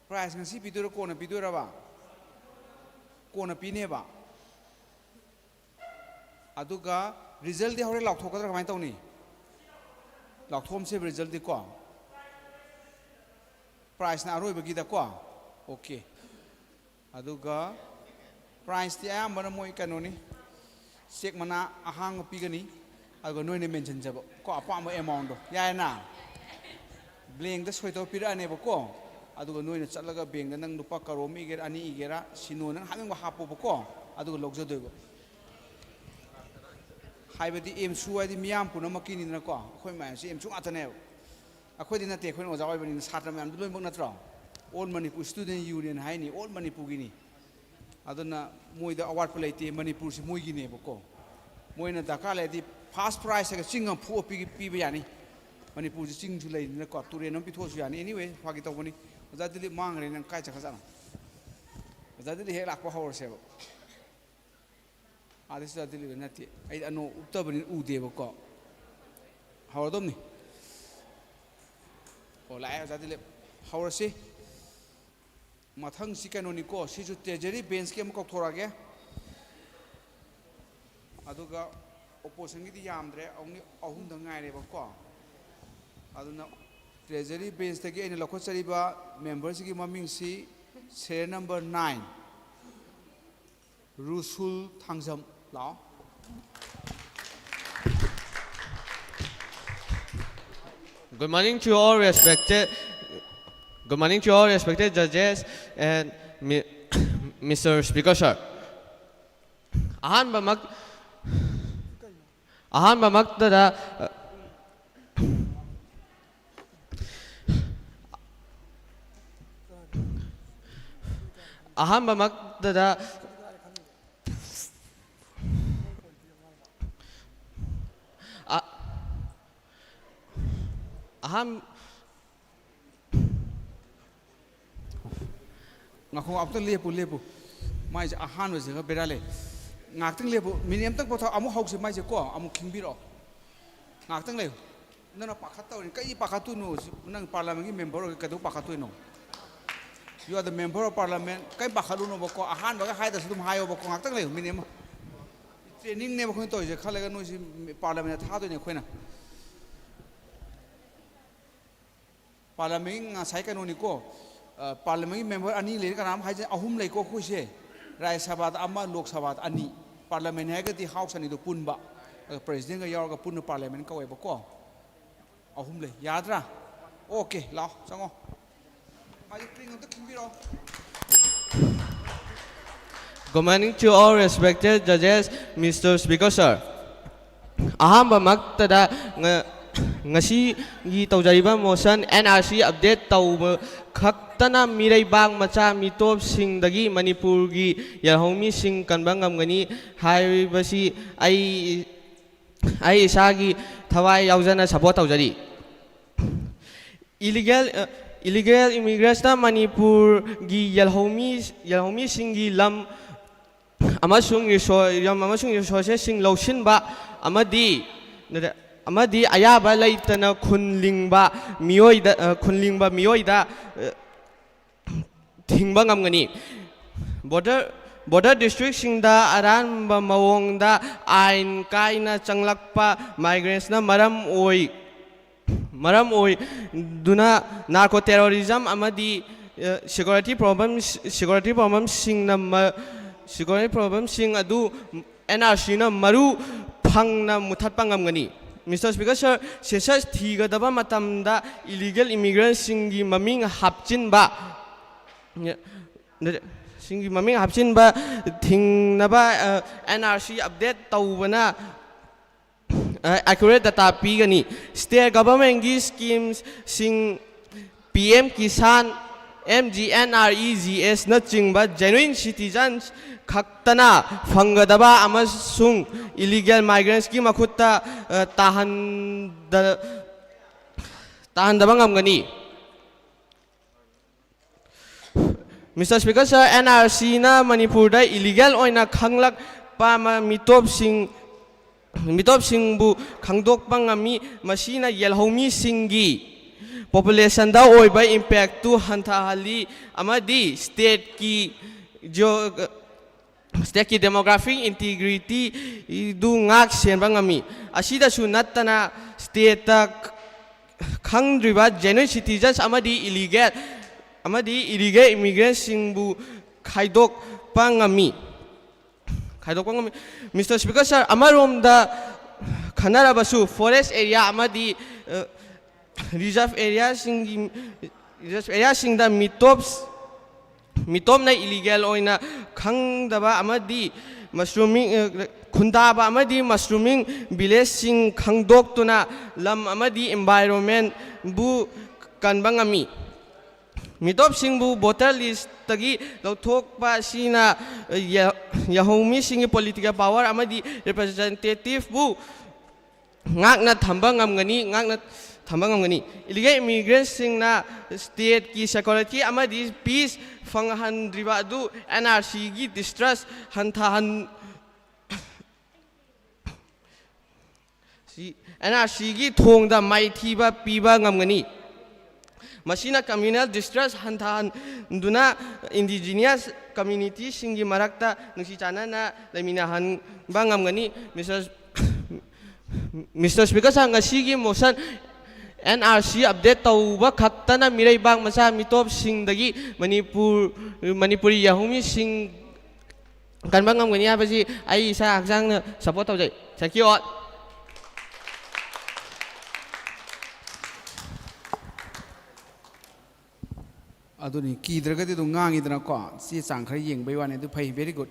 price ngasi pidora kona pidora ba kona pine ba aduga result di hore lak thokadra kamai tawni lak thom se result di ko price na aroi bagi da ko okay aduga price ti ayam bana moi kanoni sek mana ahang pigani ago noi ne mention jabo ko apa mo amount do ya na blank da soi to pira ne bo ko adugo noi ne chatlaga bank da nang lupa karom iger ani igera sino nang haming ba hapo bo ko adugo logjo doibo haibadi em suai di miam puno makini na ko khoi ma si em chu atane akhoi dina te khoi oja oi bani satra mam loi mok na tro all manipur student union hai ni all manipur gini aduna moida award plate manipur si moi gine boko moina dakale di first prize ga chingam phu pi yani manipur si ching julai na ko ture no pi thosu yani anyway phagi to bani oja dili mangre nang kai cha khajana oja dili he lak pa hor se bo adis da dili na ti ai ano upta bani u de boko hawar dom ni ola oja dili hawar se mathang si kanoni ko si ju treasury bench ke mok thora ge aduga opposition gi di yamdre only ahum da ngai re ba ko aduna treasury bench te ge ene lokho chari ba members gi maming si share number 9 rusul thangjam lao Good morning to all respected judges and Mr. Speaker, sir. Ahan ngakho apta lepu mai ja ahan wese ga berale ngak tang lepu miniam tak potha amu hause mai je ko amu khingbiro ngak tang le nana pakhat taw ni kai pakhatu no nang parliament gi member ka do pakhatu no you are the member of parliament kai pakhalu no ko ahan ba ga hai da sum hayo ba ko ngak tang le miniam training ne ba khoi toy je khale ga no si parliament tha do ne khoina parliament nga sai ka no ni ko parliament member ani le ka nam hai je ahum le ko khoi se rai sabha ama lok sabha ani parliament ha ga di house ani do punba president ga yaw ga pun parliament ka wai ba ko ahum le yadra okay lao sango mai kring to khimbiro Good morning to all respected judges, Mr. Speaker, sir. Ahamba maktada ngasi gi tawjariba motion NRC update taw khaktana miraibang macha mitop sing dagi Manipur gi yalhomi sing kanbang ngamgani haibasi ai isagi thawai yaujana support tawjari illegal immigrants na Manipur gi yalhomi sing gi lam amasung resources sing loshinba amadi ayaba laitana khunlingba miyoida thingba ngamgani border district singda aranba mawongda ain kaina changlakpa migrants na maram oi duna narco terrorism amadi security problems sing adu NRC na maru phangna muthatpa ngamgani. Mr. Speaker, sir, sesas thigadaba matamda illegal immigrants singi maming hapchinba thingnaba NRC update tawbana accurate data pigani state government gi schemes sing PM Kisan MGNREGS na chingba genuine citizens khaktana phangadaba amasung illegal migrants ki makhutta tahandaba ngamgani. Mr. Speaker sir, NRC na Manipur da illegal oina khanglak pa mitop sing bu khangdok pangami masina yelhomi singi population da oiba impact tu hantahali amadi state ki demographic integrity du ngak senba ngami asida su nattana state ta khangdriba genuine citizens amadi illegal immigrants singbu khaidok pangami. Mr. Speaker sir, amarom da khanarabasu forest area amadi reserve area sing da mitop na illegal oina khangdaba amadi mushrooming khundaba amadi mushrooming village sing khangdok tuna lam amadi environment bu kanbangami. Mitop singbu voter list tagi lauthok pa sina yahomi singi political power amadi representative bu ngakna thambang ngamgani illegal immigrants singna state ki security amadi peace fanghan driba du NRC gi distrust hanthahan NRC gi thongda mai thiba piba ngamgani. Masina communal distress hantahan duna indigenous community singi marakta nungsi chana na laminahan bangam gani Mr. Speaker sa ngasigi motion NRC update tauba khaktana mirai bang masa mitop sing dagi Manipuri yahumi sing kan bangam gani habasi ai sa haksang na support tau jai. Thank you all. aduni kidragadi du ngangidna ko si chang khar yeng bai wane du phai very good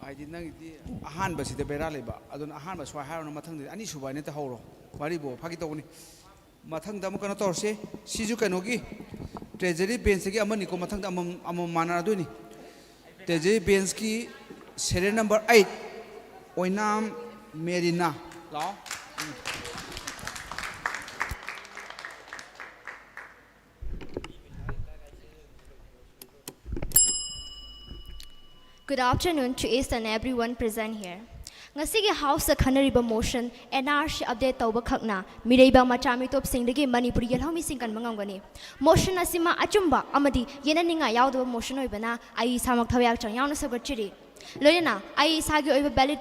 ai di nang di ahan ba si de bera leba adun ahan ba swa haru na mathang di ani subai ne ta horo bari bo phagi to ni mathang da mo kana tor se si ju kano gi treasury bench gi amani ko mathang da am mana du ni treasury bench ki serial number 8 oinam merina lao. Good afternoon to each and everyone present here. Ngasigi House the Khanariba motion NRC update tauba khakna miraiba machami top singdagi Manipuri yelhomi sing kan mangangani. Motion asima achumba amadi yenaninga yawdo motion oibana ai samak thayak chang yawna sabachiri. Loyana ai sagi oiba valid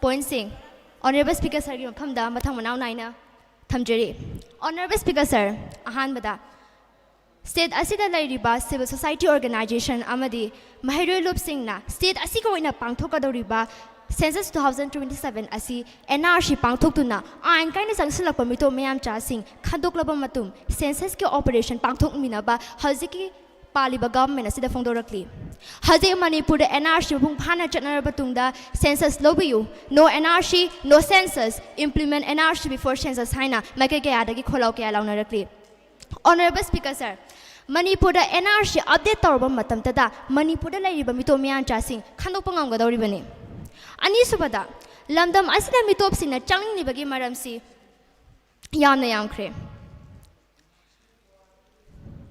point sing. Honorable Speaker sir gi maphamda mathang manaw naina thamjeri. Honorable Speaker sir ahan bada State asida lairiba civil society organization amadi mahiroi lop singna state asiko oina pangthokadoriba census 2027 asi NRC pangthoktuna ain kaina sangsilakpa mito mayam cha sing khandoklaba matum census ki operation pangthokminaba haziki paliba government asida phongdorakli haje Manipur da NRC phung phana chatnaraba tungda census lobiyu no NRC no census implement NRC before census haina makai kaya dagi kholau kaya launnarakli. Honorable Speaker sir, Manipur da NRC update tawba matam tada Manipur da lairiba mito miyan chasing khandok pangam gadawri bani. Ani subada lamdam asida mitop sina changning ni bagi maramsi yamna yamkhre.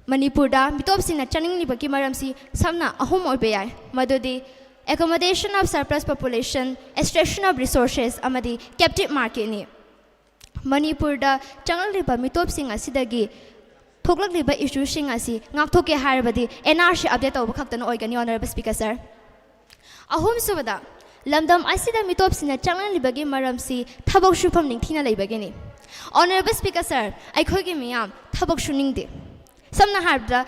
Manipur da mitop sina changning ni bagi maramsi samna ahum oibe yai madudi accommodation of surplus population, extraction of resources amadi captive market ni. Manipur da changalriba mitop singa sidagi thoklakliba issue sing asi ngakthoke harabadi NRC update tawba khaktana oigani. Honorable Speaker sir ahum subada lamdam asida mitop sina changalibagi maramsi thabok shufam ningthina leibagini. Honorable Speaker sir aikhogi miyam thabok shuningde samna harbda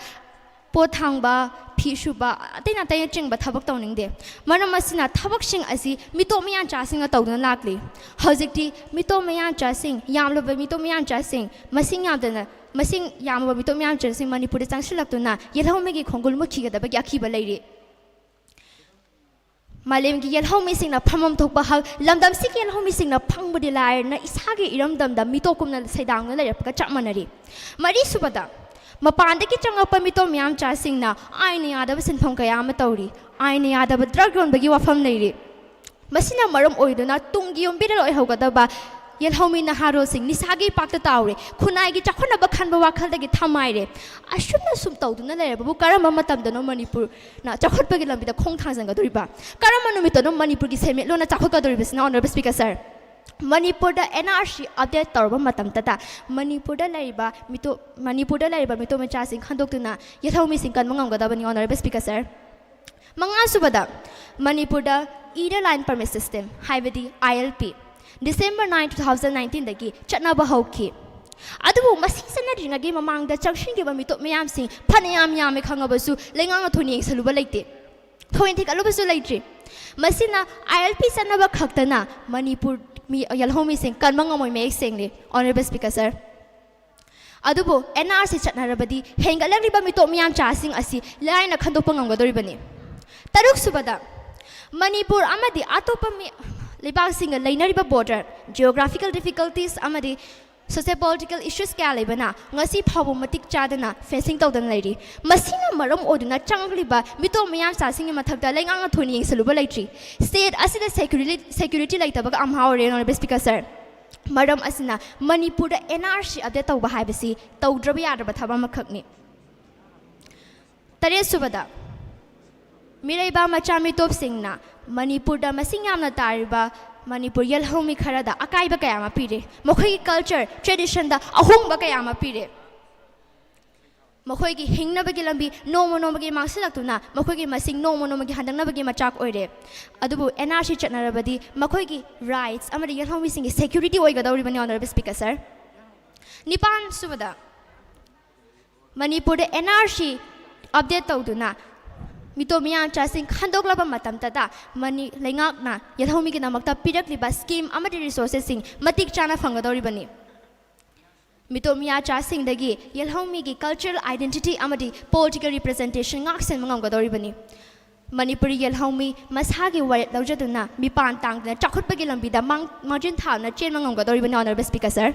pothangba phishuba atena tay chingba thabok tawningde maram asina thabok sing asi mito miyan chasinga tawdana lakli hojikti mito miyan chasing yamloba mito miyan chasing masing yamdana masing yamaba mito miyan chasing Manipur da changsilaktuna yelhomegi khongul mukhiga da bagi akhiba leiri Malim ki yel homi sing na phamam thok ba hal lamdam sik yel homi sing na phang budi lai na isagi iram dam da mitokum na saidang na lai ka chak manari mari subada mapan de ki changa pa mito myam cha sing na ai ni ada sin pham kaya ma tawri ai ni ada ba drug ron bagi wafam nei ri masina maram oiduna tungi yom bi loi hogada ba yel homi na haro sing nisagi pakta tawre khunai gi chakhona ba khan ba wakhal da gi thamai re ashumna sum tawduna le babu karama matam da no manipur na chakhot ba gi lambi da khong thang jang ga dori ba karama no mito no manipur gi seme lo na chakhot ka dori bisna honorable speaker sir Manipur da NRC update tarba matam tata Manipur da laiba mito macha sing khandok tuna yel homi sing kan mangam ga da bani honorable speaker sir manga subada Manipur da either line permit system haibadi ILP December 9, 2019 dagi chatna ba hauki adubu masisana ringagi mamang da chakshin gi ba mito mayam sing phanayam yam khanga basu lengang thoni saluba leite thoin thik aluba su leitri masina ILP sana ba khaktana Manipur mi yalhomi sing kan mangamoy me sing ni honorable speaker sir adubu NRC chatna rabadi hengalang riba mito mayam cha sing asi line na khandok pangam ga dori bani taruk subada Manipur amadi atopa mi Libang singa lainariba border geographical difficulties amadi socio-political issues kaya lebana ngasi phabu matik chadana facing tawdan lairi masina maram oduna changliba mito mayam sa singa mathakda lengang thoni saluba laitri state asida security laitaba ka amhaw re honorable speaker sir maram asina Manipur da NRC update tawba haibasi tawdraba yaraba thaba makhakni tare subada Miraiba machami top singna Manipur da masing yamna tariba Manipur yel homi khara da akai ba kaya ma pire mokhoi culture tradition da ahung ba kaya ma pire mokhoi gi hingna ba gi lambi no gi mangsilak tuna mokhoi gi masing no gi handang na ba gi machak oire adubu NRC chatna rabadi mokhoi gi rights amari yel homi sing security oi ga dawri bani honorable speaker sir Nipan subada Manipur da NRC update tawduna mito miyang chasing khandok laba matam tata mani lengak na yalhomi ki namakta pirak liba scheme amadi resources sing matik chana fangadori bani mito miya chasing dagi yalhomi ki cultural identity amadi political representation ngak sen mangam gadori bani Manipuri yalhomi masagi waret lawjaduna mipan tangna chakhut bagi lambi da margin thaw na chen mangam gadori bani honorable speaker sir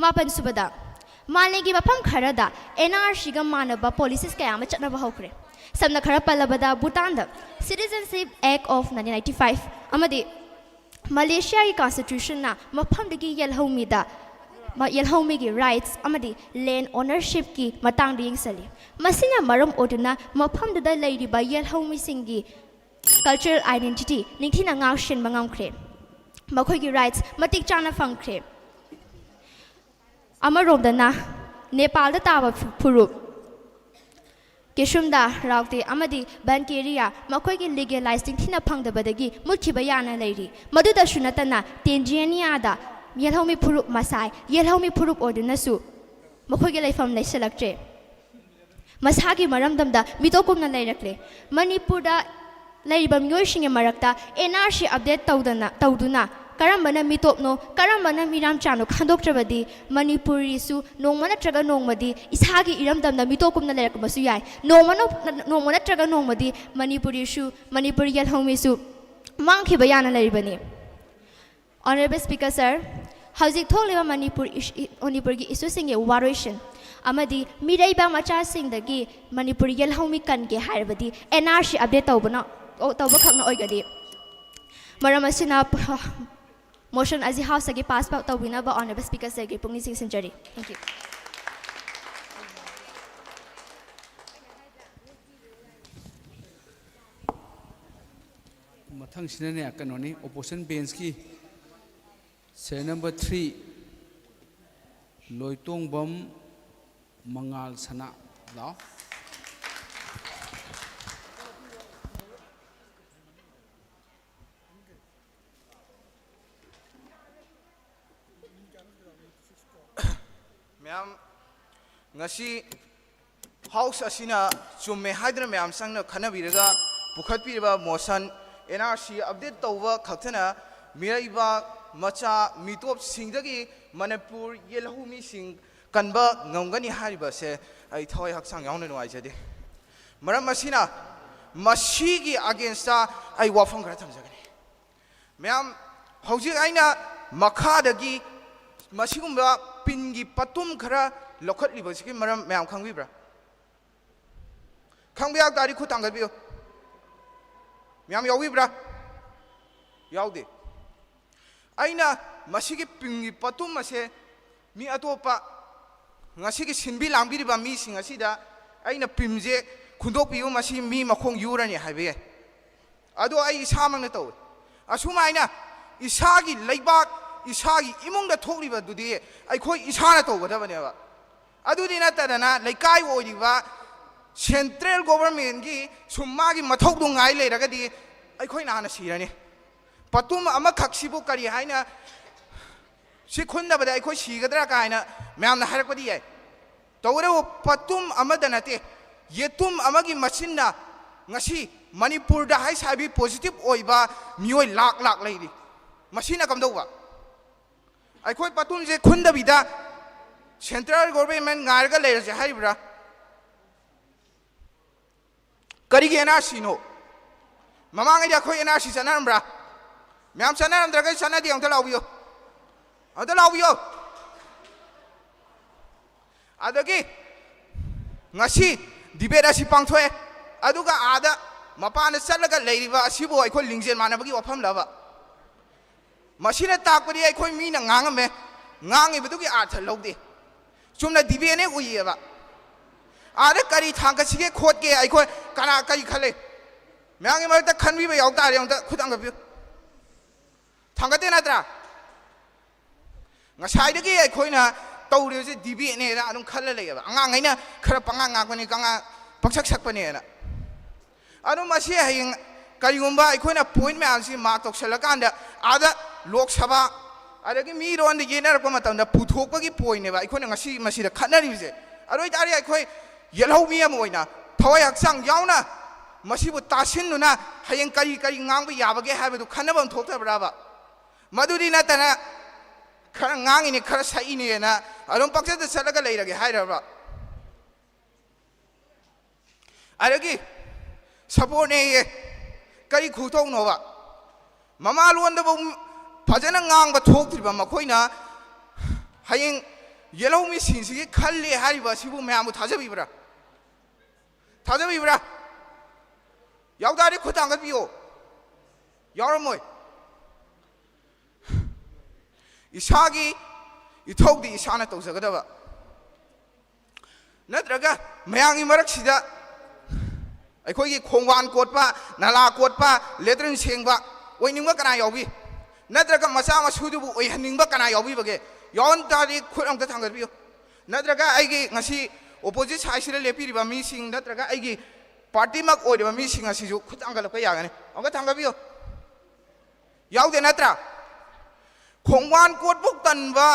mapan subada malegi bapam kharada NRC ga manaba policies kaya ma chatna ba hokre Samna khara palabada Bhutan da Citizenship Act of 1995 amadi Malaysia ki constitution na mafam dagi yelhomi da yelhomi ki rights amadi land ownership ki matang ding sali masina maram oduna mafam da lairi ba yelhomi singi cultural identity ningthina ngaw shin mangam khre makhoi ki rights matik chana phang khre amarom da na Nepal da taba phurup Kishumda Raukti Amadi Bankeria Makogi legalizing Tina Pang the Badagi Mutkibayana lady Maduda Shunatana Tanjaniada Yelhomi Purup Masai Yelhomi Purup Ordinasu Makogi from Neselaktre Masagi Maramdamda Mitokum Lairakle Manipurda Laibam Yoshing Marakta NRC update Tauduna Karambana mitopno Karambana Miram Chano Kandok Travadi Manipuri su no mana traga nomadi ishagi iram damda mitokum na lerakmasuyai no mana traga nomadi Manipuri su Manipuri yalhomi su mangki bayana laribani Honorable Speaker sir Hauzik Toliva Manipur Manipuri issue singe waration Amadi Miraiba Macha sing the gi Manipuri yalhomi kan ge harbadi NRC update taubana taubakna oigadi Maramasina Motion as the House again passed out the winner by Honorable Speaker Sergey Pungni Singh Century. Thank you. Mathang sinane akanoni opposition bench ki say number 3 Loitong Bam Mangal Sana Lao ngasi house asina chumme haidra mayam sangna khanabiraga pukhatpiriba motion NRC update tawwa khaktana miraiba macha mitop singdagi Manipur yelhumi sing kanba ngamgani hariba se ai thoi haksang yauna nuai jade maram asina मसीगी अगेंस्टा आई वाफम खरा थमजगनी ma'am हौजिक आइना मखादगी मसीगुम्बा पिनगी पतुम खरा लखटलिबसिगी मरम ma'am खंगबिब्रा खंगबिया तारी खु तांगबियो ma'am याविब्रा यावदे आइना मसीगी पिनगी पतुम असे मी अतोपा ngasi sinbi langbi ba mi sing asida aina pimje khundok piu masi mi makhong yurani haibe ado ai samang na to asuma aina isagi leibak isagi imong da thokri ba dudi ai khoi isana to ba bane ba adu dina tadana leikai oi ba central government gi summa gi mathok du ngai le raga di ai khoi na na sirani patum ama khaksibu kari haina si khunna bada ai khoi sigadra ka haina ma'am ना हरक पदी है तो वो पतुम अमदनते ये तुम अमगी machine ना ngasi Manipur दा high Sabi positive ओइबा मियोय lakh lakh लेदी मशीन ना कमदोबा आई कोई पतुम जे खुंदा बिदा सेंट्रल गवर्नमेंट गारगा लेर जे हाइब्रा करिगे ना सिनो ममांग या कोई ना सी सनरमब्रा मैम सनरम द्रगा सना दी अंत लावियो adagi ngasi debate asi pangthoe aduga ada mapana chalaga leiriba asibo ai khoi lingjen manabagi wafam laba masina takpari ai khoi mina ngangame ngangi bidugi artha logde chumna debate ne uiyeba ada kari thangka sige khotke ai khoi kana kari khale myangi marta khanbi ba yawta ari yawta khudang ga bi thangate nadra ngasai dagi ai khoi na तौरे दिबी ने अदुम खल लेबा अंगांगैना खर पंगा गागनी कंगा पक्षक सकपने ना अदुम मसी हयिंग करिगुंबा अखोना point में ANSI mark तोक्सलकांदा आदा लोक सभा अदगी मी रोन दे येनरप मतंदा पुथोकपगी पॉइंट नेबा अखोना ngasi मसीदा खनरिजे अरोय तारी अखोय येलहौमी अम ओइना थवय हक्सांग यावना मसीबु तासिनुना हयिंग करी करी ngang याबगे हाबदु खनबम थोक्तबराबा मदुदी नतना खरा ngang खरा साइने ना अरुम पक्षद चलगा लेरगे हाइरबा अरगी सपोर्ट ने ये करी खुथों नोबा ममा लोन दबो फजन ngang थोक्त्रिबा मखोइना हयिंग येलो मी सिनसी खल्ले हारिबा सिबु म्यामु थाजबिब्रा यावदारी खुतांगत बियो यारमोय इसागी इथौदी इसाना तौजगदबा नत्रगा मयांगी मरक्सिदा अखोगी खोंगवान कोटपा नाला कोटपा लेट्रिन सेंगबा ओइनिंगबा कना यावबी नत्रगा मचा मसुदुबु ओइहनिंगबा कना यावबी बगे यावन तारी खुरंगता थांगबियो नत्रगा आइगी ngasi opposite साइड लेपिरिबा मिसिंग नत्रगा आइगी पार्टी मक ओइरिबा मिसिंग असिजु खुतांगलपा यागने अंगा थांगबियो यावदे नत्रा खोंगवान कोटबुक तनबा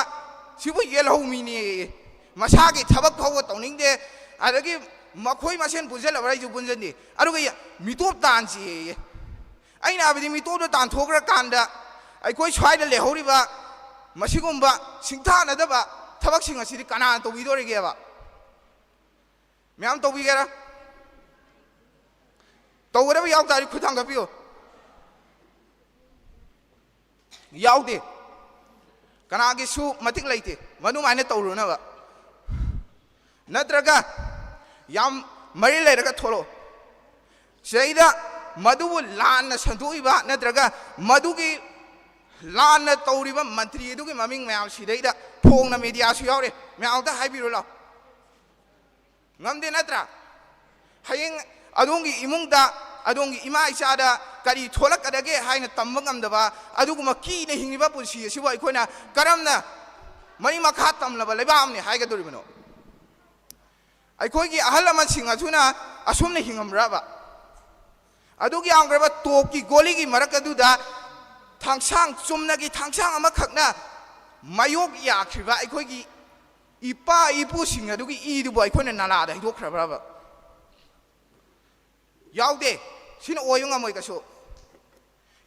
सिबु येलहौमीनी मसागी थबक फाव तौनिंगदे अदगी मखोय मसेन बुजलबरा जु बुंजनी अरुगा मिटोप तानसी अइना अबदि मिटोप तान थोग्रा कांदा अइखोय स्वाइदा लेहौरिबा मसिगुंबा सिंथानदबा थबक सिंग असिदि कना तौबिदोरिगेबा म्याम तौबिगेरा तौगरबा यावतारि खुथांगपियो यावदे कनागी सु मतिक लेते मनु माने तौरुनबा नत्रगा याम मरि लेरगा थोलो सेइदा मधुबु लान संदुइबा नत्रगा मधुगी लान तौरिबा मंत्री दुगी ममिंग म्याम सिदैदा फोंगना मीडिया सु यावरे म्यावता हाइबिरो ला ngamde natra haying adongi imungda adongi ima isada kari tholak adage haina tambangam daba aduguma ki ne hingiba punsi siwa ikoina karamna mani makha tamlaba lebam ne haiga doribano aikoigi ahalama singa thuna asumne hingam raba adugi angraba toki goligi marakaduda thangsang chumnagi thangsang ama khakna mayok yakhiba aikoigi ipa ipu singa dugi idu boy khone nala da hidok khrabraba yaude sin oyunga moi kaso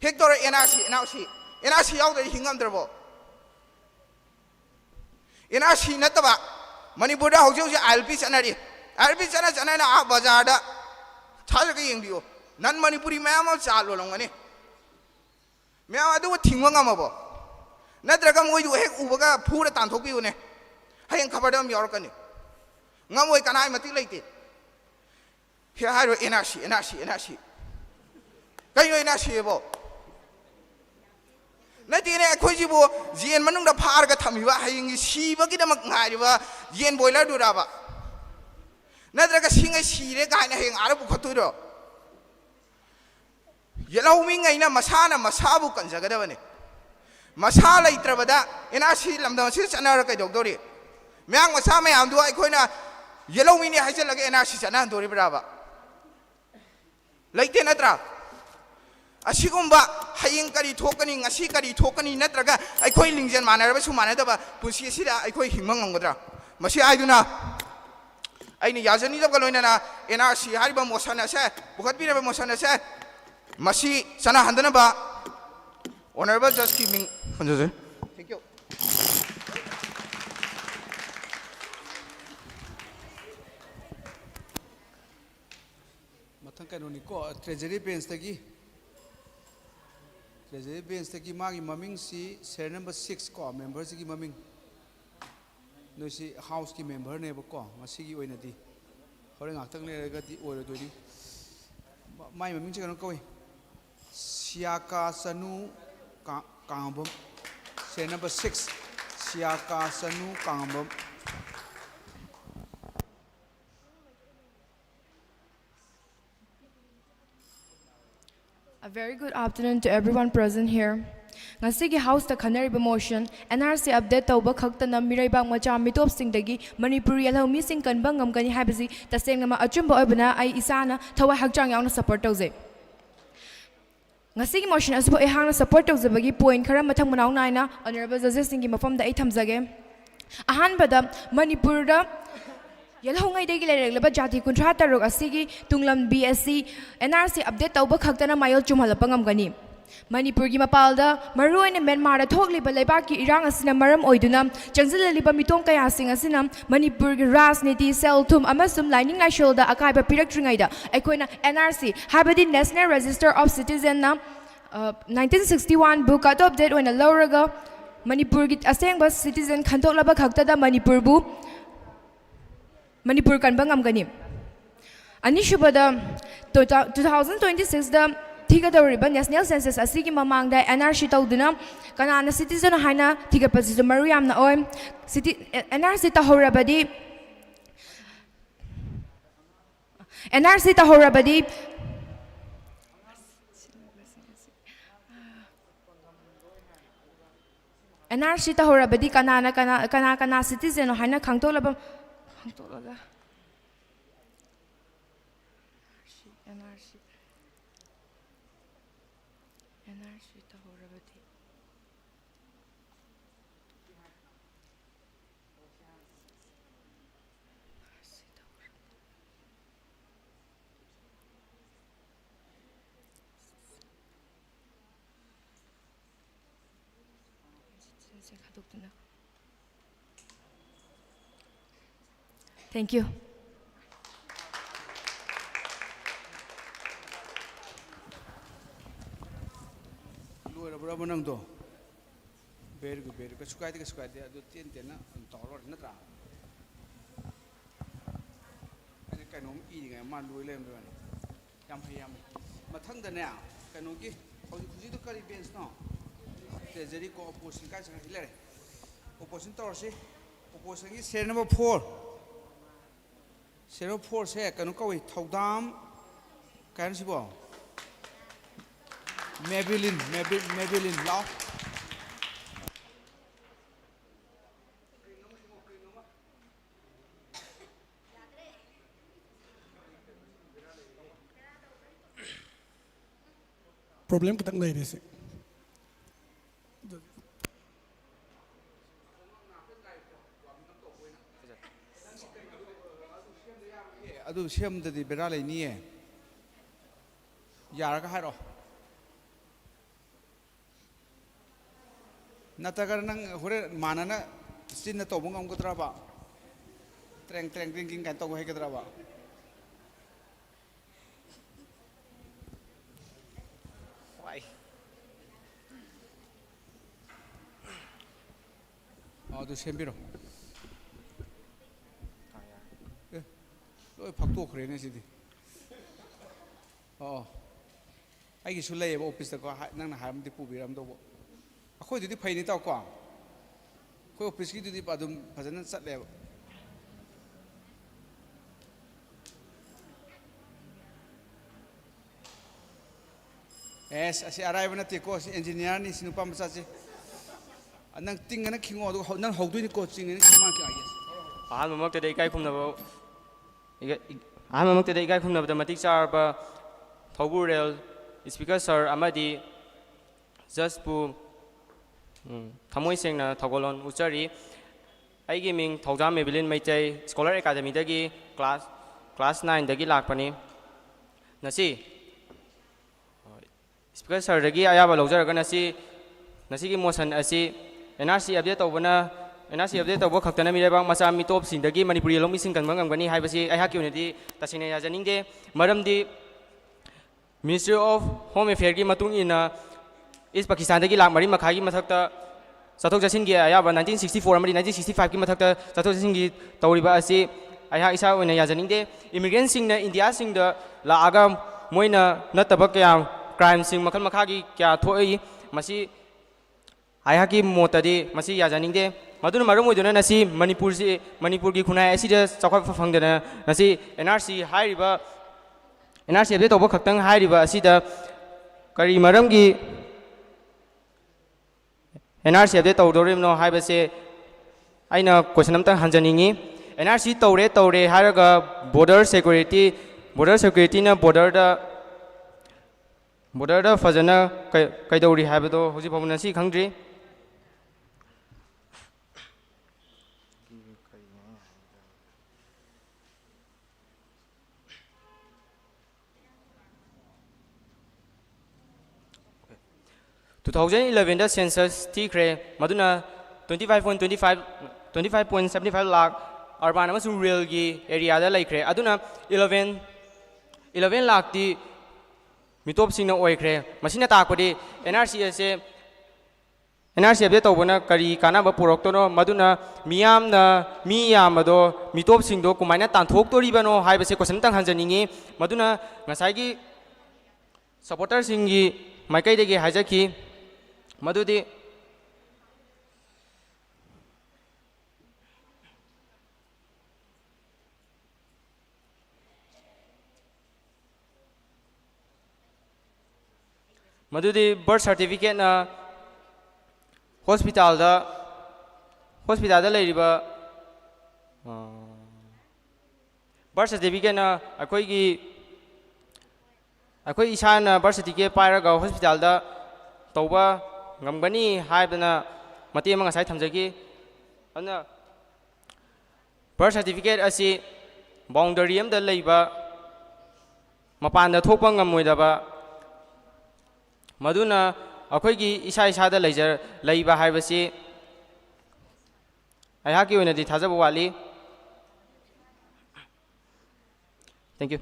hector nrc yaude hingam drabo nrc nataba manipur da hojje hojje lp chanari na a bazar da thaja ga yengbiyo nan manipuri mayam am cha lo longani mayam adu thingwa ngamabo natraga moi ju hek ubaga phura tan thok piu ne hayang khabar dam yor kani ngamoi kanai mati leite he haro energy kayo energy bo natine khoi ji bo jen manung da phar ga thami ba hayang si ba gi damak ngai ba jen boiler du ra ba natraga singa sire ga na heng ara bu khotu ro yelau mi ngai na masana masabu kan jaga da bane masa leitra bada energy lamda si chana ra kai dok dori myang masa me am du ai khoi na yelau mi ni hai chal ga energy chana dori bra ba leite natra asigumba haying kari thokani ngasi kari thokani natraga ai khoi lingjen manara ba su manada ba pusi sira ai khoi himang ngodra masi ai duna ai ni yajani jab galoina na energy hari ba motion ase bukhat bi ba motion ase masi sana handana ba honorable judge ki ming khonjo thank you mathang kanoni ko treasury bench tagi magi maming si ser number 6 ko member si maming no si house ki member ne ba ko masi gi oina di hore ngak tang le ga di oro do di mai maming chano ko siaka sanu kangabam ser number 6 siaka sanu kangabam A very good afternoon to everyone present here. Ngasigi House the Canary motion NRC update tauba khaktana miraibang macha mitop singdagi Manipuri alho missing kan bangam kani habisi taseng ma achumba oibana ai isana thawai hakchang yauna support tauze. Ngasigi motion asubo e hangna support tauzabagi point khara mathang manaw naina honorable judges singi mafam da ai thamjage. Ahan bada Manipur da Yelhongai degi lereglaba jati kuntra tarok asigi tunglam BSc NRC update tauba khaktana mayol chumhalapangam gani Manipur gi mapalda maruoina Myanmar da thokliba leibaki irang asina maram oiduna changjilaliba mitong kaya sing asina Manipur gi rajniti selthum amasum lining national da akaiba piraktringai da aikoina NRC habadi National Register of Citizen na 1961 book at update oina lauraga Manipur gi asengba citizen khantoklaba khaktada Manipur bu Manipur kan bangam gani Anishubada 2026 da thiga dawriba national census asigi mamangda NRC tawduna kanana citizen haina thiga pasi maru yamna oi city NRC tahorabadi kanana citizen haina khangtolaba Thank you. Luar berapa nang tu? Beru. Kesukai dia. Adu tian na tolor natra. Ini kan om ini kan man luar lem tuan. Yam. Mathang dah ni ah. Kan om ki. Kalau kuzi tu kari bench no. Jadi ko opposition kai sangat hilang. Opposition tolor sih. Opposition ni ser number 4. 04 se kanu kawi thaudam kan sibo Maybelline law problem kita ngai desi adu siam dadi bera lai ni e yar ka haro natagar nang hore manana sin na tobung am kutra ba treng kan to he kutra ba ꯑꯗꯨ ꯁꯦꯝꯕꯤꯔꯣ ꯂꯣꯏ ꯐꯛꯇꯣꯛꯈ꯭ꯔꯦꯅꯦ ꯁꯤꯗꯤ ꯑꯩꯒꯤꯁꯨ ꯂꯩꯌꯦꯕ ꯑꯣꯐꯤꯁꯇꯀꯣ ꯅꯪꯅ ꯍꯥꯏꯔꯝꯗꯤ ꯄꯨꯕꯤꯔꯝꯗꯧꯕ ꯑꯩꯈꯣꯏꯗꯨꯗꯤ ꯐꯩꯅꯤ ꯇꯥꯎꯀꯣ ꯑꯩꯈꯣꯏ ꯑꯣꯐꯤꯁꯀꯤꯗꯨꯗꯤ ꯑꯗꯨꯝ ꯐꯖꯅ ꯆꯠꯂꯦꯕ ꯑꯦꯁ ꯑꯁꯤ ꯑꯔꯥꯏꯕ ꯅꯠꯇꯦꯀꯣ ꯁꯤ ꯏꯟꯖꯤꯅꯤꯌꯥꯔꯅꯤ ꯁꯤ ꯅꯨꯄꯥ ꯃꯆꯥꯁꯤ ꯅꯪ ꯇꯤꯡꯉꯅ ꯈꯤꯡꯉꯣ ꯑꯗꯨꯒ ꯅꯪ ꯍꯧꯗꯣꯏꯅꯤꯀꯣ ꯆꯤꯡꯉꯅ ꯈꯤꯡꯃꯥꯟ ꯀꯌꯥ ꯑꯍꯥꯟꯕꯃꯛꯇꯗ ꯏꯀꯥꯏ ꯈꯨꯝꯅꯕꯗ ꯃꯇꯤꯛ ꯆꯥꯔꯕ ꯊꯧꯕꯨꯔꯦꯜ ꯁ꯭ꯄꯤꯀꯔ ꯁꯔ ꯑꯃꯗꯤ ꯖꯁꯄꯨ ꯊꯃꯣꯏ ꯁꯦꯡꯅ ꯊꯧꯒꯜꯂꯣꯟ ꯎꯠꯆꯔꯤ ꯑꯩꯒꯤ ꯃꯤꯡ ꯊꯧꯖꯥꯝ ꯃꯦꯕꯤꯂꯤꯟ ꯃꯩꯇꯩ ꯁ꯭ꯀꯣꯂꯔ ꯑꯦꯀꯥꯗꯃꯤꯗꯒꯤ ꯀ꯭ꯂꯥꯁ 9ꯗꯒꯤ ꯂꯥꯛꯄꯅꯤ ꯉꯁꯤ ꯁ꯭ꯄꯤꯀꯔ ꯁꯔꯗꯒꯤ ꯑꯌꯥꯕ ꯂꯧꯖꯔꯒ ꯉꯁꯤꯒꯤ ꯃꯣꯁꯟ ꯑꯁꯤ NRC ꯑꯞꯗꯦꯠ ꯇꯧꯕ ꯈꯛꯇꯅ ꯃꯤꯔꯩꯕꯥꯛ ꯃꯆꯥ ꯃꯤꯇꯣꯞꯁꯤꯡꯗꯒꯤ ꯃꯅꯤꯄꯨꯔꯤ ꯂꯧꯃꯤꯁꯤꯡ ꯀꯟꯕ ꯉꯝꯒꯅꯤ ꯍꯥꯏꯕꯁꯤ ꯑꯩꯍꯥꯛꯀꯤ ꯑꯣꯏꯅꯗꯤ ꯇꯁꯦꯡꯅ ꯌꯥꯖꯅꯤꯡꯗꯦ ꯃꯔꯝꯗꯤ ꯃꯤꯅꯤꯁꯇ꯭ꯔꯤ ꯑꯣꯐ ꯍꯣꯝ ꯑꯦꯐꯤꯌꯔꯒꯤ ꯃꯇꯨꯡ ꯏꯟꯅ ꯏꯁ ꯄꯥꯀꯤꯁꯇꯥꯟꯗꯒꯤ ꯂꯥꯛ 3.5ꯒꯤ ꯃꯊꯛꯇ ꯆꯠꯊꯣꯛ ꯆꯠꯁꯤꯟꯒꯤ ꯑꯌꯥꯕ 1964 ꯑꯃꯗꯤ 1965ꯒꯤ ꯃꯊꯛꯇ ꯆꯠꯊꯣꯛ ꯆꯠꯁꯤꯟꯒꯤ ꯇꯧꯔꯤꯕ ꯑꯁꯤ ꯑꯩꯍꯥꯛ ꯏꯁꯥ ꯑꯣꯏꯅ ꯌꯥꯖꯅꯤꯡꯗꯦ ꯏꯃꯤꯒ꯭ꯔꯦꯟꯁꯤꯡꯅ ꯏꯟꯗꯤꯌꯥꯁꯤꯡꯗ ꯂꯥꯛꯑꯒ ꯃꯣꯏꯅ ꯅꯠꯇꯕ ꯀꯌꯥ ꯀ꯭ꯔꯥꯏꯝꯁꯤꯡ ꯃꯈꯜ ꯃꯈꯥꯒꯤ ꯀꯌꯥ ꯊꯣꯛꯏ ꯃꯁꯤ ꯑꯩꯍꯥꯛꯀꯤ ꯃꯣꯠꯇꯗꯤ ꯃꯁꯤ ꯌꯥꯖꯅꯤꯡꯗꯦ ꯃꯗꯨꯅ ꯃꯔꯝ ꯑꯣꯏꯗꯨꯅ ꯉꯁꯤ ꯃꯅꯤꯄꯨꯔꯒꯤ ꯈꯨꯟꯅꯥꯏ ꯑꯁꯤꯗ ꯆꯥꯎꯈꯠꯄ ꯐꯪꯗꯅ ꯉꯁꯤ NRC ꯑꯞꯗꯦꯠ ꯇꯧꯕ ꯈꯛꯇꯪ ꯍꯥꯏꯔꯤꯕ ꯑꯁꯤꯗ ꯀꯔꯤ ꯃꯔꯝꯒꯤ NRC ꯑꯞꯗꯦꯠ ꯇꯧꯗꯧꯔꯤꯕꯅꯣ ꯍꯥꯏꯕꯁꯦ ꯑꯩꯅ ꯀꯣꯏꯁꯟ ꯑꯃꯇꯪ ꯍꯪꯖꯅꯤꯡꯉꯤ NRC ꯇꯧꯔꯦ ꯍꯥꯏꯔꯒ ꯕꯣꯔꯗꯔ ꯁꯦꯀ꯭ꯌꯨꯔꯤꯇꯤꯅ ꯕꯣꯔꯗꯔꯗ ꯐꯖꯅ ꯀꯩꯗꯧꯔꯤ ꯍꯥꯏꯕꯗꯣ ꯍꯧꯖꯤꯛ ꯐꯥꯎꯕ ꯉꯁꯤ ꯈꯪꯗ꯭ꯔꯤ (2011) ꯁꯦꯟꯁꯁ ꯊꯤꯈ꯭ꯔꯦ ꯃꯗꯨꯅ 25.75 ꯂꯥꯛ ꯑꯔꯕꯥꯟ ꯑꯃꯁꯨꯡ ꯔꯨꯔꯦꯜꯒꯤ ꯑꯦꯔꯤꯌꯥꯗ ꯂꯩꯈ꯭ꯔꯦ ꯑꯗꯨꯅ 11 ꯂꯥꯛꯇꯤ ꯃꯤꯇꯣꯞꯁꯤꯡꯅ ꯑꯣꯏꯈ꯭ꯔꯦ ꯃꯁꯤꯅ ꯇꯥꯛꯄꯗꯤ NRC ꯑꯞꯗꯦꯠ ꯇꯧꯕꯅ ꯀꯔꯤ ꯀꯥꯟꯅꯕ ꯄꯨꯔꯛꯇꯣꯏꯅꯣ ꯃꯗꯨꯅ ꯃꯤ ꯌꯥꯝꯕꯗꯣ ꯃꯤꯇꯣꯞꯁꯤꯡꯗꯣ ꯀꯃꯥꯏꯅ ꯇꯥꯟꯊꯣꯛꯇꯣꯔꯤꯕꯅꯣ ꯍꯥꯏꯕꯁꯦ ꯀꯣꯏꯁꯟ ꯑꯃꯇꯪ ꯍꯪꯖꯅꯤꯡꯉꯤ ꯃꯗꯨꯅ ꯉꯁꯥꯏꯒꯤ ꯁꯄꯣꯔꯇꯔꯁꯤꯡꯒꯤ ꯃꯥꯏꯀꯩꯗꯒꯤ ꯍꯥꯏꯖꯈꯤ ꯃꯗꯨꯗꯤ ꯕꯔꯊ ꯁꯔꯇꯤꯐꯤꯀꯦꯠꯅ ꯍꯣꯁꯄꯤꯇꯥꯜꯗ ꯂꯩꯔꯤꯕ ꯕꯔꯊ ꯁꯔꯇꯤꯐꯤꯀꯦꯠꯅ ꯑꯩꯈꯣꯏ ꯏꯁꯥꯅ ꯕꯔꯊ ꯁꯔꯇꯤꯐꯤꯀꯦꯠ ꯄꯥꯏꯔꯒ ꯍꯣꯁꯄꯤꯇꯥꯜꯗ ꯇꯧꯕ ꯉꯝꯒꯅꯤ ꯍꯥꯏꯕꯅ ꯃꯇꯦꯛ ꯑꯃ ꯉꯁꯥꯏ ꯊꯝꯖꯈꯤ ꯑꯗꯨꯅ ꯕꯔꯊ ꯁꯔꯇꯤꯐꯤꯀꯦꯠ ꯑꯁꯤ ꯕꯥꯎꯟꯗꯔꯤ ꯑꯃꯗ ꯂꯩꯕ ꯃꯄꯥꯟꯗ ꯊꯣꯛꯄ ꯉꯝꯃꯣꯏꯗꯕ ꯃꯗꯨꯅ ꯑꯩꯈꯣꯏꯒꯤ ꯏꯁꯥꯗ ꯂꯩꯕ ꯍꯥꯏꯕꯁꯤ ꯑꯩꯍꯥꯛꯀꯤ ꯑꯣꯏꯅꯗꯤ ꯊꯥꯖꯕ ꯋꯥꯠꯂꯤ ꯊꯦꯡꯛ ꯌꯨ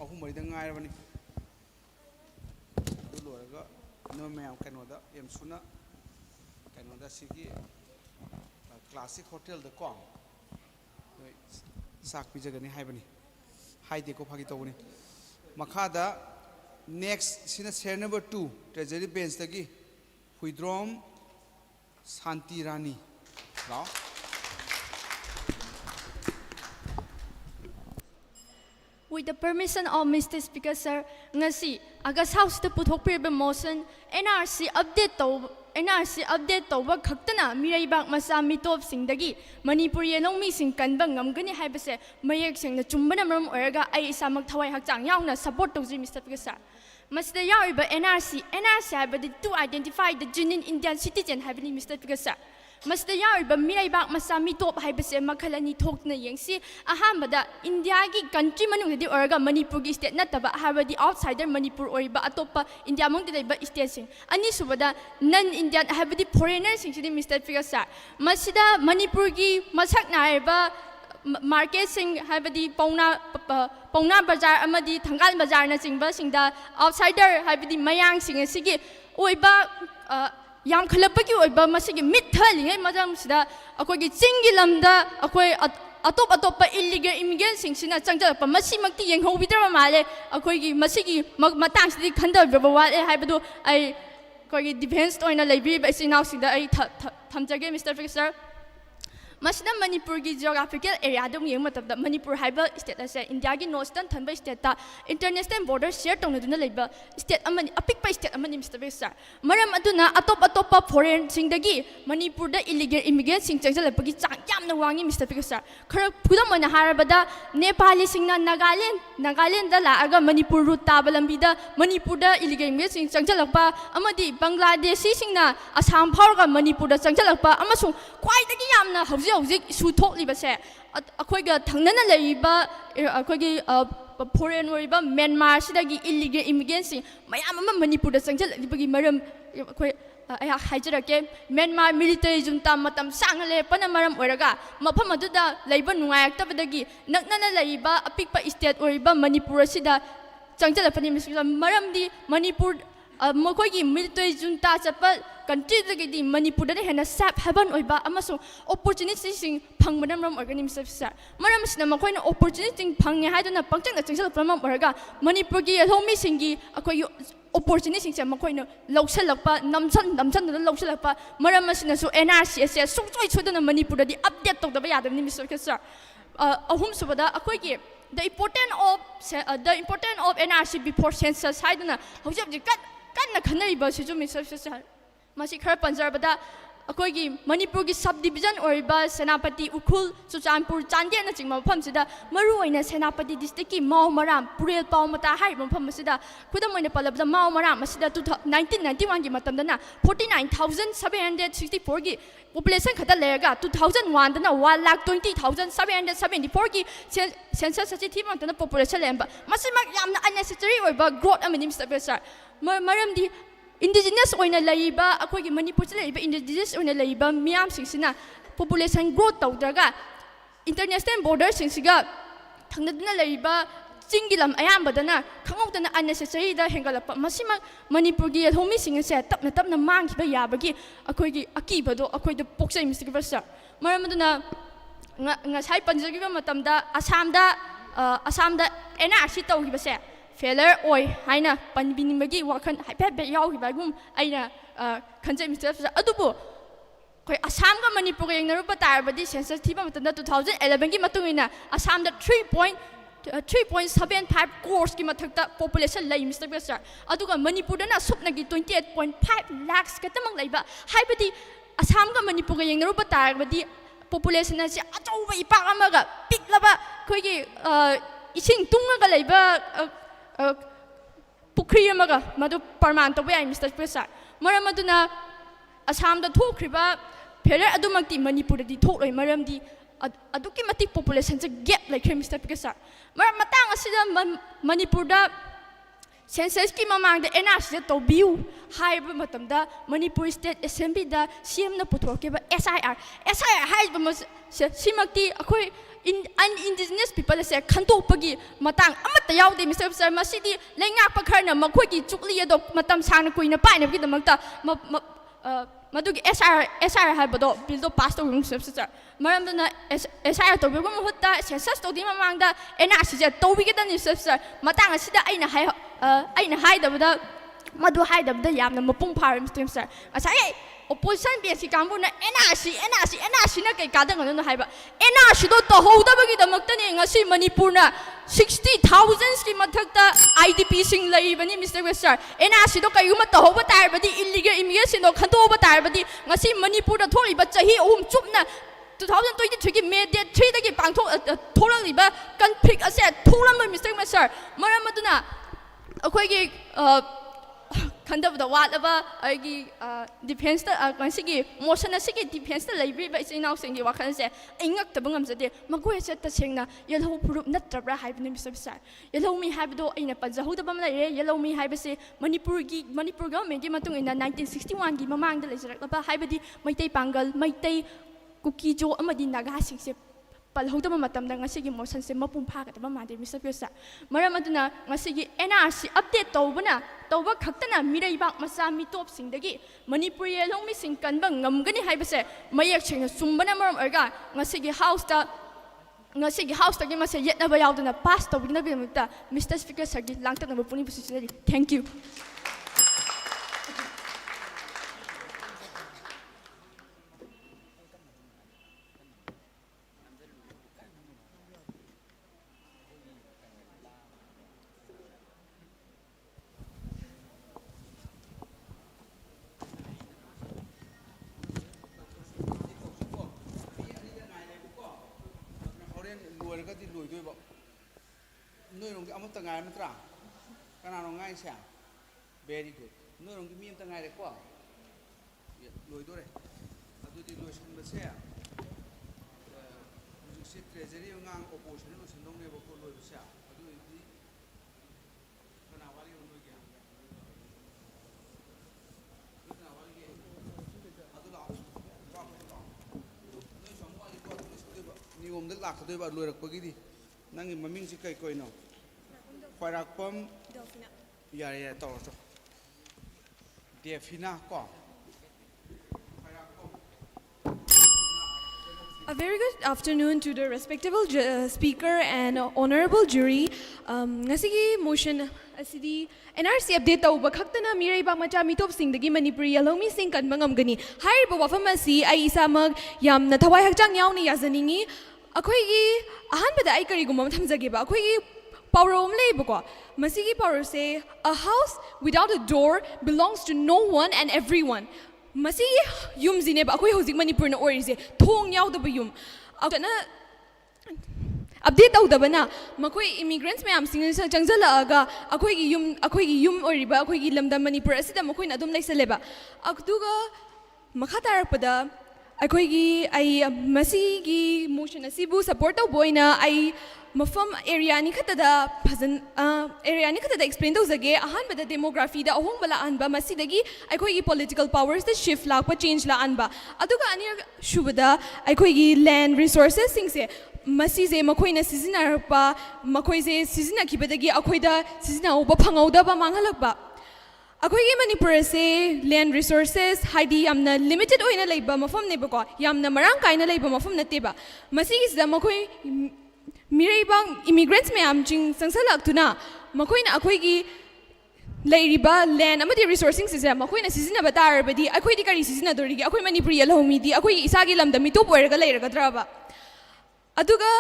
ꯑꯍꯨꯝ ꯃꯔꯤꯗ ꯉꯥꯏꯔꯕꯅꯤ ꯑꯗꯨ ꯂꯣꯏꯔꯒ ꯅꯣꯏ ꯃꯌꯥꯝ ꯀꯩꯅꯣꯗ ꯁꯨꯅ ꯀꯩꯅꯣꯗ ꯁꯤꯒꯤ ꯀ꯭ꯂꯥꯁꯤꯛ ꯍꯣꯇꯦꯜꯗꯀꯣ ꯅꯣꯏ ꯆꯥꯛ ꯄꯤꯖꯒꯅꯤ ꯍꯥꯏꯕꯅꯤ ꯍꯥꯏꯗꯦꯀꯣ ꯐꯥꯒꯤ ꯇꯧꯕꯅꯤ ꯃꯈꯥꯗ ꯅꯦꯛꯁ ꯁꯤꯅ ꯁꯦꯌꯔ ꯅꯝꯕꯔ 2 ꯇ꯭ꯔꯦꯖꯔꯤ ꯕꯦꯟꯁꯇꯒꯤ ꯍꯨꯏꯗ꯭ꯔꯣꯝ ꯁꯥꯟꯇꯤ ꯔꯥꯅꯤ ꯂꯥꯛꯑꯣ With the permission of Mr. Speaker, sir, ngasi August House the puthokpiriba motion NRC update tawba khaktana miraibak masa mitop singdagi Manipuri yelongmi sing kanba ngamgani haibase mayek singna chumbana maram oiraga ai isamak thawai hakchang yauna support tawji Mr. Speaker, sir. Masida yawiba NRC haibadi to identify the genuine Indian citizen haibani Mr. Speaker, sir. Masta yauriba miraibak masa mitop haibase makhalani thokna yengsi ahambada India gi country manungdi oraga Manipur gi state nataba habadi outsider Manipur oriba atopa India mong deba state sing ani subada non Indian habadi foreigner sing sidi Mr. Speaker sir masida Manipur gi masak naiba market sing habadi pauna bazar amadi thangal bazar na singba singda outsider habadi mayang sing asigi oiba yam khalapaki oiba masigi mithali madam sida akoi chingi lamda akoi atop illegal immigrant sing sina changjalapa masi makti yenghobidra male akoi gi masigi matang sidi khandar wale haibadu ai koi defense oina library ba sina sida ai thamjage Mr. Speaker sir Masida Manipur gi geographical area dum yeng matabda Manipur haiba state ase India gi northern thanba state ta international border share tongna duna leiba state amani apikpa state amani Mr. Speaker sir maram aduna atop foreign sing dagi Manipur da illegal immigrant sing changjalapagi chang yamna wangi Mr. Speaker sir khara khudam ona harabada Nepali singna Nagaland da laaga Manipur route tabalambi da Manipur da illegal immigrant sing changjalakpa amadi Bangladeshi singna Assam phawga Manipur da changjalakpa amasung kwai dagi yamna hꯧꯖꯤꯛ ꯏꯁꯨ ꯊꯣꯛꯂꯤꯕꯁꯦ ꯑꯩꯈꯣꯏꯒ ꯊꯪꯅꯅ ꯂꯩꯔꯤꯕ ꯑꯩꯈꯣꯏꯒꯤ foreign ꯑꯣꯏꯔꯤꯕ ꯃ꯭ꯌꯥꯟꯃꯥꯔꯁꯤꯗꯒꯤ illegal ꯏꯃꯤꯒ꯭ꯔꯦꯟꯁꯤꯡ ꯃꯌꯥꯝ ꯑꯃ ꯃꯅꯤꯄꯨꯔꯗ ꯆꯪꯁꯤꯜꯂꯛꯂꯤꯕꯒꯤ ꯃꯔꯝ ꯑꯩꯈꯣꯏ ꯑꯩꯍꯥꯛ ꯍꯥꯏꯖꯔꯛꯀꯦ ꯃ꯭ꯌꯥꯟꯃꯥꯔ ꯃꯤꯂꯤꯇꯔꯤ ꯖꯨꯟꯇꯥ ꯃꯇꯝ ꯁꯥꯡꯅ ꯂꯩꯔꯛꯄꯅ ꯃꯔꯝ ꯑꯣꯏꯔꯒ ꯃꯐꯝ ꯑꯗꯨꯗ ꯂꯩꯕ ꯅꯨꯡꯉꯥꯏꯔꯛꯇꯕꯗꯒꯤ ꯅꯛꯅꯅ ꯂꯩꯔꯤꯕ ꯑꯄꯤꯛꯄ ꯏꯁꯇꯦꯠ ꯑꯣꯏꯔꯤꯕ ꯃꯅꯤꯄꯨꯔ ꯑꯁꯤꯗ ꯆꯪꯁꯤꯜꯂꯛꯄꯅꯤ ꯃꯔꯝꯗꯤ ꯃꯅꯤꯄꯨꯔ ꯃꯈꯣꯏꯒꯤ ꯃꯤꯂꯤꯇꯔꯤ ꯖꯨꯟꯇꯥ ꯆꯠꯄ country Manipur hena sap haban oiba amasung opportunity sing phangmana ram organim sir maram sina makoina opportunity phangye haiduna pangchang changsal pramam oraga Manipur gi homi singi akoi opportunity sing se makoina lawsalakpa namchan da lawsalakpa maram sina su NRC ase sungchoi chodana Manipur di update tawdaba yadabni Mr. Sir ahum subada akoi gi the importance of NRC before census haiduna hojab kanna khanariba siju Mr. Sir Masi khara panjarbada akoi Manipur gi subdivision oriba Senapati Ukhul Chuchanpur Chandya na chingma pham sida maru oina Senapati district ki Mau Maram Purel Paumata hai pham sida khudam oina palabda Mau Maram masida 1991 gi matamda na 49,764 gi population khata lega 2001 dana 1,20,774 gi census sachi thima dana population lemba masi mak yamna unnecessary oiba growth amani Mr. Sir maram di indigenous oina laiba akoi Manipur se laiba indigenous oina laiba miyam singsina population growth tawdraga international border singsiga thangnaduna laiba chingilam ayambadana khangawdana unnecessary da hengalapa masima Manipur gi homi singse tapna mangkiba yabagi akoi gi akibado akoi de poksai Mr. Sir maramaduna ngasai panjagiba matamda Assamda NRC tawgibase failure oi haina panbinimagi wakhan haipet yaugi bagum aina khanjai Mr. Sir adubu koi Assam ga Manipur ga yengnarupa tarbadi census thiba matanda 2011 gi matungina Assam da 3.75 crores ki mathakta population lai Mr. Sir aduga Manipur da na supna gi 28.5 lakhs katamang laiba haibadi Assam ga Manipur ga yengnarupa tarbadi population na si achauba ipak amaga piklaba koi gi ising tunga ga laiba Pukri amaga madu parman to bay Mr. Sir maram aduna Assam da thokriba failure adumakti Manipur di thokloi maram di aduki matik population se gap like Mr. Sir maram matang asida Manipur da census ki mamang da NRC to biu haiba matamda Manipur State Assembly da CM na puthokeba SIR haiba simakti akoi indigenous people say khantopagi matang amata yaude Mr. Sir masidi lenga pakharna makhoi gi chukli ado matam sang kuina paina gi damakta madugi SR haibado bill do pass to Mr. Sir maramdana SR to bigo mahutta census to di mamangda NRC je to bi gidan Mr. Sir matang asida aina haidabada madu haidabada yamna mapung phar Mr. Sir asai opposition basic kambu na NRC na kai kadang ano haiba NRC do to hodabagi damakta ni ngasi Manipur na 60,000 ki mathakta IDP sing laibani Mr. Sir NRC do kayuma to hoba tarbadi illegal immigration do khanto hoba tarbadi ngasi Manipur da tholiba chahi chupna 2023 ki May date 3 dagi pangthok thoraliba conflict ase tholam Mr. Sir maram aduna akoi gi ꯈꯟꯗꯕꯗ ꯋꯥꯠꯂꯕ ꯑꯩꯒꯤ ꯗꯤꯐꯦꯟꯁꯇ ꯉꯁꯤꯒꯤ motion ꯑꯁꯤꯒꯤ ꯗꯤꯐꯦꯟꯁꯇ ꯂꯩꯕꯤꯕ ꯏꯆꯤꯟ ꯏꯅꯥꯎꯁꯤꯡꯒꯤ ꯋꯥꯈꯜꯁꯦ ꯑꯩ ꯉꯛꯇꯕ ꯉꯝꯖꯗꯦ ꯃꯈꯣꯏ ꯑꯁꯤ ꯇꯁꯦꯡꯅ ꯌꯦꯜꯍꯧ ꯐꯨꯔꯨꯞ ꯅꯠꯇ꯭ꯔꯕ꯭ꯔꯥ ꯍꯥꯏꯕꯅꯤ ꯃꯤꯁꯇꯔ ꯁꯥꯔ ꯌꯦꯜꯍꯧꯃꯤ ꯍꯥꯏꯕꯗꯣ ꯑꯩꯅ ꯄꯟꯖꯍꯧꯗꯕ ꯑꯃ ꯂꯩꯔꯦ ꯌꯦꯜꯍꯧꯃꯤ ꯍꯥꯏꯕꯁꯤ ꯃꯅꯤꯄꯨꯔ ꯒꯚꯔꯟꯃꯦꯟꯠꯀꯤ ꯃꯇꯨꯡ ꯏꯟꯅ 1961ꯒꯤ ꯃꯃꯥꯡꯗ ꯂꯩꯖꯔꯛꯂꯕ ꯍꯥꯏꯕꯗꯤ ꯃꯩꯇꯩ ꯄꯥꯡꯒꯜ ꯃꯩꯇꯩ ꯀꯨꯀꯤꯖꯣ ꯑꯃꯗꯤ ꯅꯥꯒꯥꯁꯤꯡꯁꯦ ꯄꯜꯍꯧꯗꯕ ꯃꯇꯝꯗ ꯉꯁꯤꯒꯤ ꯃꯣꯁꯟꯁꯦ ꯃꯄꯨꯡ ꯐꯥꯒꯗꯕ ꯃꯥꯟꯗꯦ ꯃꯤꯁꯇꯔ ꯄꯤꯌꯣꯁ ꯃꯔꯝ ꯑꯗꯨꯅ ꯉꯁꯤꯒꯤ NRC ꯑꯞꯗꯦꯠ ꯇꯧꯕ ꯈꯛꯇꯅ ꯃꯤꯔꯩꯕꯥꯛ ꯃꯆꯥ ꯃꯤꯇꯣꯞꯁꯤꯡꯗꯒꯤ ꯃꯅꯤꯄꯨꯔꯤ ꯌꯦꯜꯍꯧꯃꯤꯁꯤꯡ ꯀꯟꯕ ꯉꯝꯒꯅꯤ ꯍꯥꯏꯕꯁꯦ ꯃꯌꯦꯛ ꯁꯦꯡꯅ ꯆꯨꯝꯕꯅ ꯃꯔꯝ ꯑꯣꯏꯔꯒ ꯉꯁꯤꯒꯤ ꯍꯥꯎꯁꯇꯒꯤ ꯃꯁꯦ ꯌꯦꯠꯅꯕ ꯌꯥꯎꯗꯅ ꯄꯥꯁ ꯇꯧꯕꯤꯅꯕꯒꯤꯗꯃꯛꯇ ꯃꯤꯁꯇꯔ ꯁ꯭ꯄꯤꯀꯔ ꯁꯔꯒꯤ ꯂꯥꯡꯇꯛꯅꯕ ꯄꯨꯛꯅꯤꯡ ꯁꯤꯖꯔꯤ thank you loiragadi loidoiba noirong amata ngai natra kanano ngai sia very good noirong mi amta ngai re ko loidore adudi loisan base hujik treasury ngang opposition no sindong ne bako loi base adu di kana wali no gya kana wali ge adu la नियम लाखदे लोरपगी नंग ममिंग से कई कोई खैरापम यारे तौर डेफिना को A very good afternoon to the respectable speaker and honorable jury. Ngasigi motion asidi NRC update tauba khaktana mireibak macha mitop singdagi Manipuri yalhomi sing kanba ngamgani. Hariba wafam asi ai isamag yamna thawai hakchang yauni yazaningi. Akoigi ahanbada ai kariguma thamjageba. Akoigi power om leibako. Masigi power say a house without a door belongs to no one and everyone. Masi yum zineb akoy hozik Manipur na orise thong yaw da yum na update daw da bana makoy immigrants mayam sing changjala aga akoy gi yum oriba akoy gi lamda Manipur asida makoy na adum laisaleba akduga makhatar pada akoy gi ai masi gi motion asibu support daw boyna ai mafam area ni khatada phazan area ni khatada explain daw zage ahan bada demography da ahong bala anba masidagi aikoi gi political powers da shift la pa change la anba aduga anir shubada aikoi gi land resources singse masise makoi na seasonar pa makoi se seasona kibadagi akoi da seasona ba phangau da ba manghalak ba akoi gi Manipur se land resources haidi yamna limited oina leiba mafam ne ba ko yamna marang kaina leiba mafam na te ba masigi da makoi Miraibang immigrants mayam ching sangsalak tuna makoina akoigi lairiba land amadi resourcing sise makoina sizina batar badi akoi di kari sizina dorigi akoi Manipuri yalhomi di akoi isagi lamda mitop oiraga leiraga draba aduga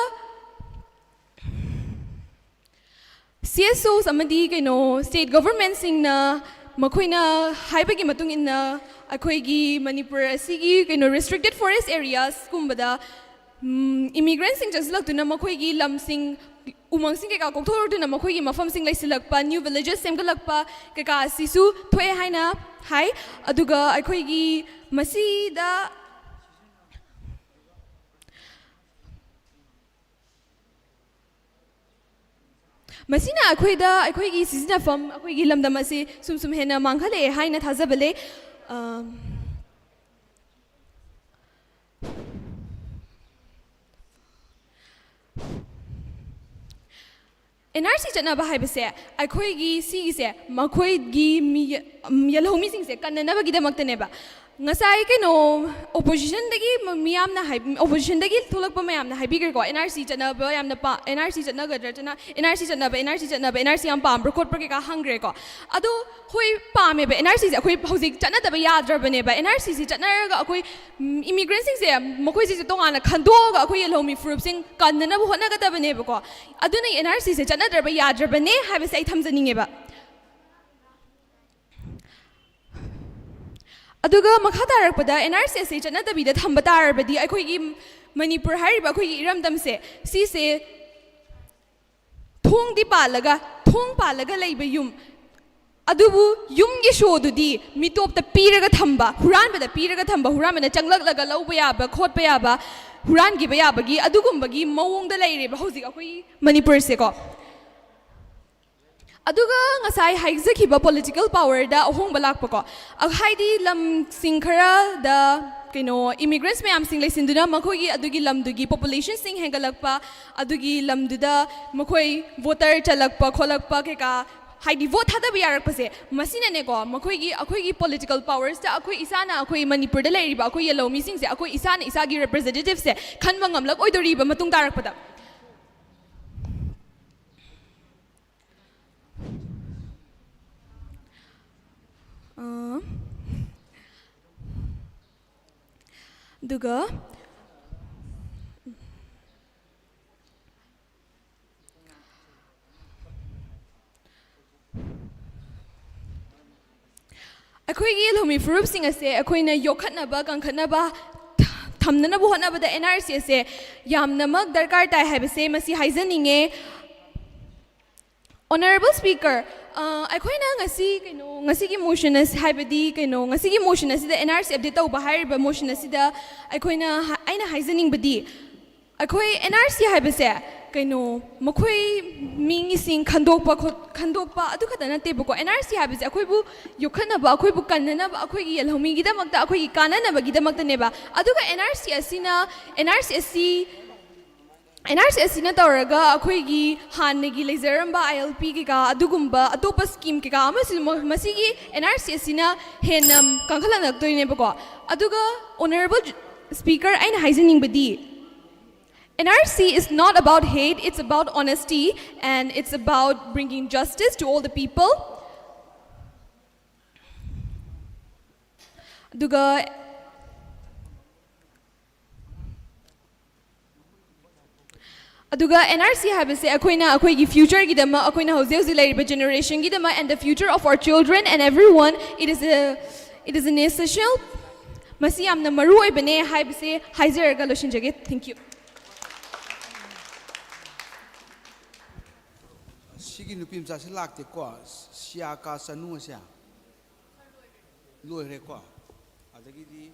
CSOs amadi kaino state government singna makoina haibagi matung inna akoigi Manipur asigi kaino restricted forest areas kumbada immigrants sing jaslak tuna makhoi gi lam sing umang sing ka kokthor tuna makhoi gi mafam sing laisilak pa new villages semgalak pa ka sisu thoi haina hai aduga akhoi gi masida masina akhoi gi sizina fam akhoi gi lamdam asi sum hena mangkhale haina thajabale NRC chanaba haibase akhoi gi si se makhoi gi yalhomi sing se kanna bagi damakta neba ngasai kaino opposition dagi miyam na opposition dagi thulak pa mayam na haibi ko NRC chanaba yam na pa NRC chanaga drachana NRC chanaba NRC am pam record per ka hangre ko adu hoi pame be NRC se akhoi hojik chana da ba yadra bane ba NRC se chana ga akhoi immigrants sing se makhoi se tongana khando ga akhoi yalhomi fruit sing kanna na hona ga da bane ba ko adu nei NRC se chana da ba yadra bane habi sai thamjaninge ba aduga makha tarakpada NRC se chana da bida thamba tar badi akhoi gi Manipur hariba akhoi gi iramdam se si se thong di palaga leiba yum अदुबु युमगी शोदुदी मिटोप द पीरगा थंबा हुरान बदा पीरगा थंबा हुरान बदा चंगलक लगा लौबा याबा खोटबा याबा हुरान गिबा याबगी अदुगुंबगी मवोंगदा लेरेबा हौजिक अखोई मणिपुर से को अदुगा ngasai haizakhiba political power da ahongba lakpa ko haidi lam sing khara da kino immigrants mayam sing leisinduna makhogi adugi lamdugi population sing hengalakpa adugi lamduda makhoi voter chalakpa kholakpa ke ka haidi vote hada biyarak pase masina ne ko makhogi akhoigi political powers da akhoi isana akhoi manipur da leiriba akhoi yellow mi sing se akhoi isana isagi representative se khanba ngamlak oidoriba matung tarakpada दुगा अखोई loamy फुरुप Singh से अखोइना योखनबा कंखनबा थमननबु होनबदा NRC से यामनमक दरकार ताय हाइबसे मसी हाइजनिंगे Honorable Speaker, अखोइना ngasi kino ngasi ki motion as haibadi kino ngasi ki motion as the NRC update tau bahar ba motion as the अखोइना aina haizening badi अखोइ NRC haibase kino मखोइ mingi sing khandokpa adu khata na te bako NRC haibase अखोइ बु yokhana ba अखोइ बु kanna ba अखोइ gi yelhomi gi damakta अखोइ gi kanana ba gi damakta ne ba adu ka NRC asina NRC NRC asina tawraga akhoi hanegi leizaramba ILP ki ka adugumba atopa scheme ki ka masigi NRC asina henam kankhalanak toine bako aduga Honorable Speaker aina haizening badi NRC is not about hate, it's about honesty and it's about bringing justice to all the people aduga अदुगा NRC हाबसे अखोइना अखोइगी future गिदमा अखोइना हौजे हौजे लाइरिबा generation गिदमा and the future of our children and everyone it is an essential masi amna maru oibane haibse haizerga loshinjage thank you sigi nupim sa lakte ko sia ka sanu sia loire ko adagi di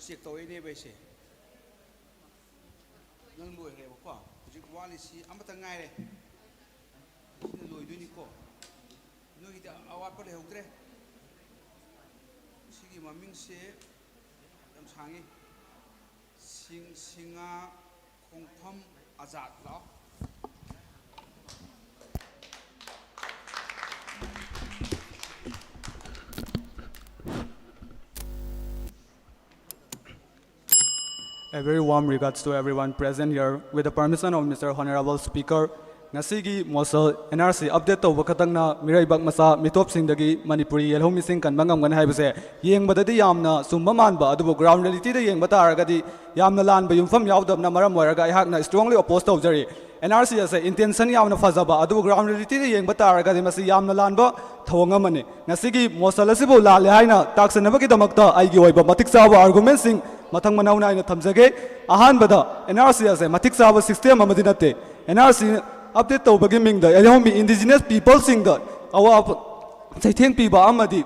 sek to ine be se nang loire ko Walisi amata ngaire sina loiduni ko no ida awat pa lehudre sigi maming se yam sangi singa khongtham azad la A very warm regards to everyone present here. With the permission of Mr. Honorable Speaker, ngasigi mosal NRC update to wakatangna miraibak masa mitop singdagi Manipuri yelhom missing kan bangam gan haibase yengbadadi yamna sumba manba adubu ground reality da yengba taragadi yamna lanba yumfam yaudabna maram waraga ihakna strongly opposed to jari NRC as intention yamna fazaba adubu ground reality da yengba taragadi masi yamna lanba thongamani ngasigi mosal asibu lale haina taksanabagi damakta aigi oiba matik sawa argument sing mathang manauna aina thamjage ahan bada NRC as matik sawa system amadi nate NRC update to bagi ming da yelhomi indigenous people sing da awa saitheng piba amadi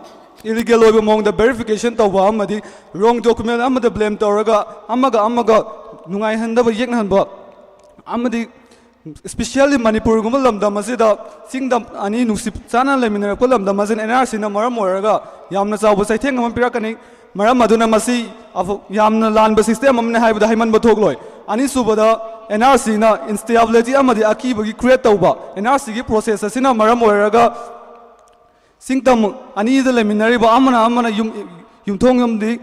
illegal oiba mong da verification to ba amadi wrong document amada blame tawraga amaga nungai handaba yeknhanba amadi especially Manipur gumba lamda masida singdam ani nusip chana lemina ko lamda masin NRC na maram oraga yamna chabu saitheng amam pirakani maram maduna masi yamna lanba system amne haibada haiman bathogloi ani subada NRC na instability amadi akibagi create tauba NRC gi process asina maram oraga singdam ani da leminari ba amana yumthong yamdi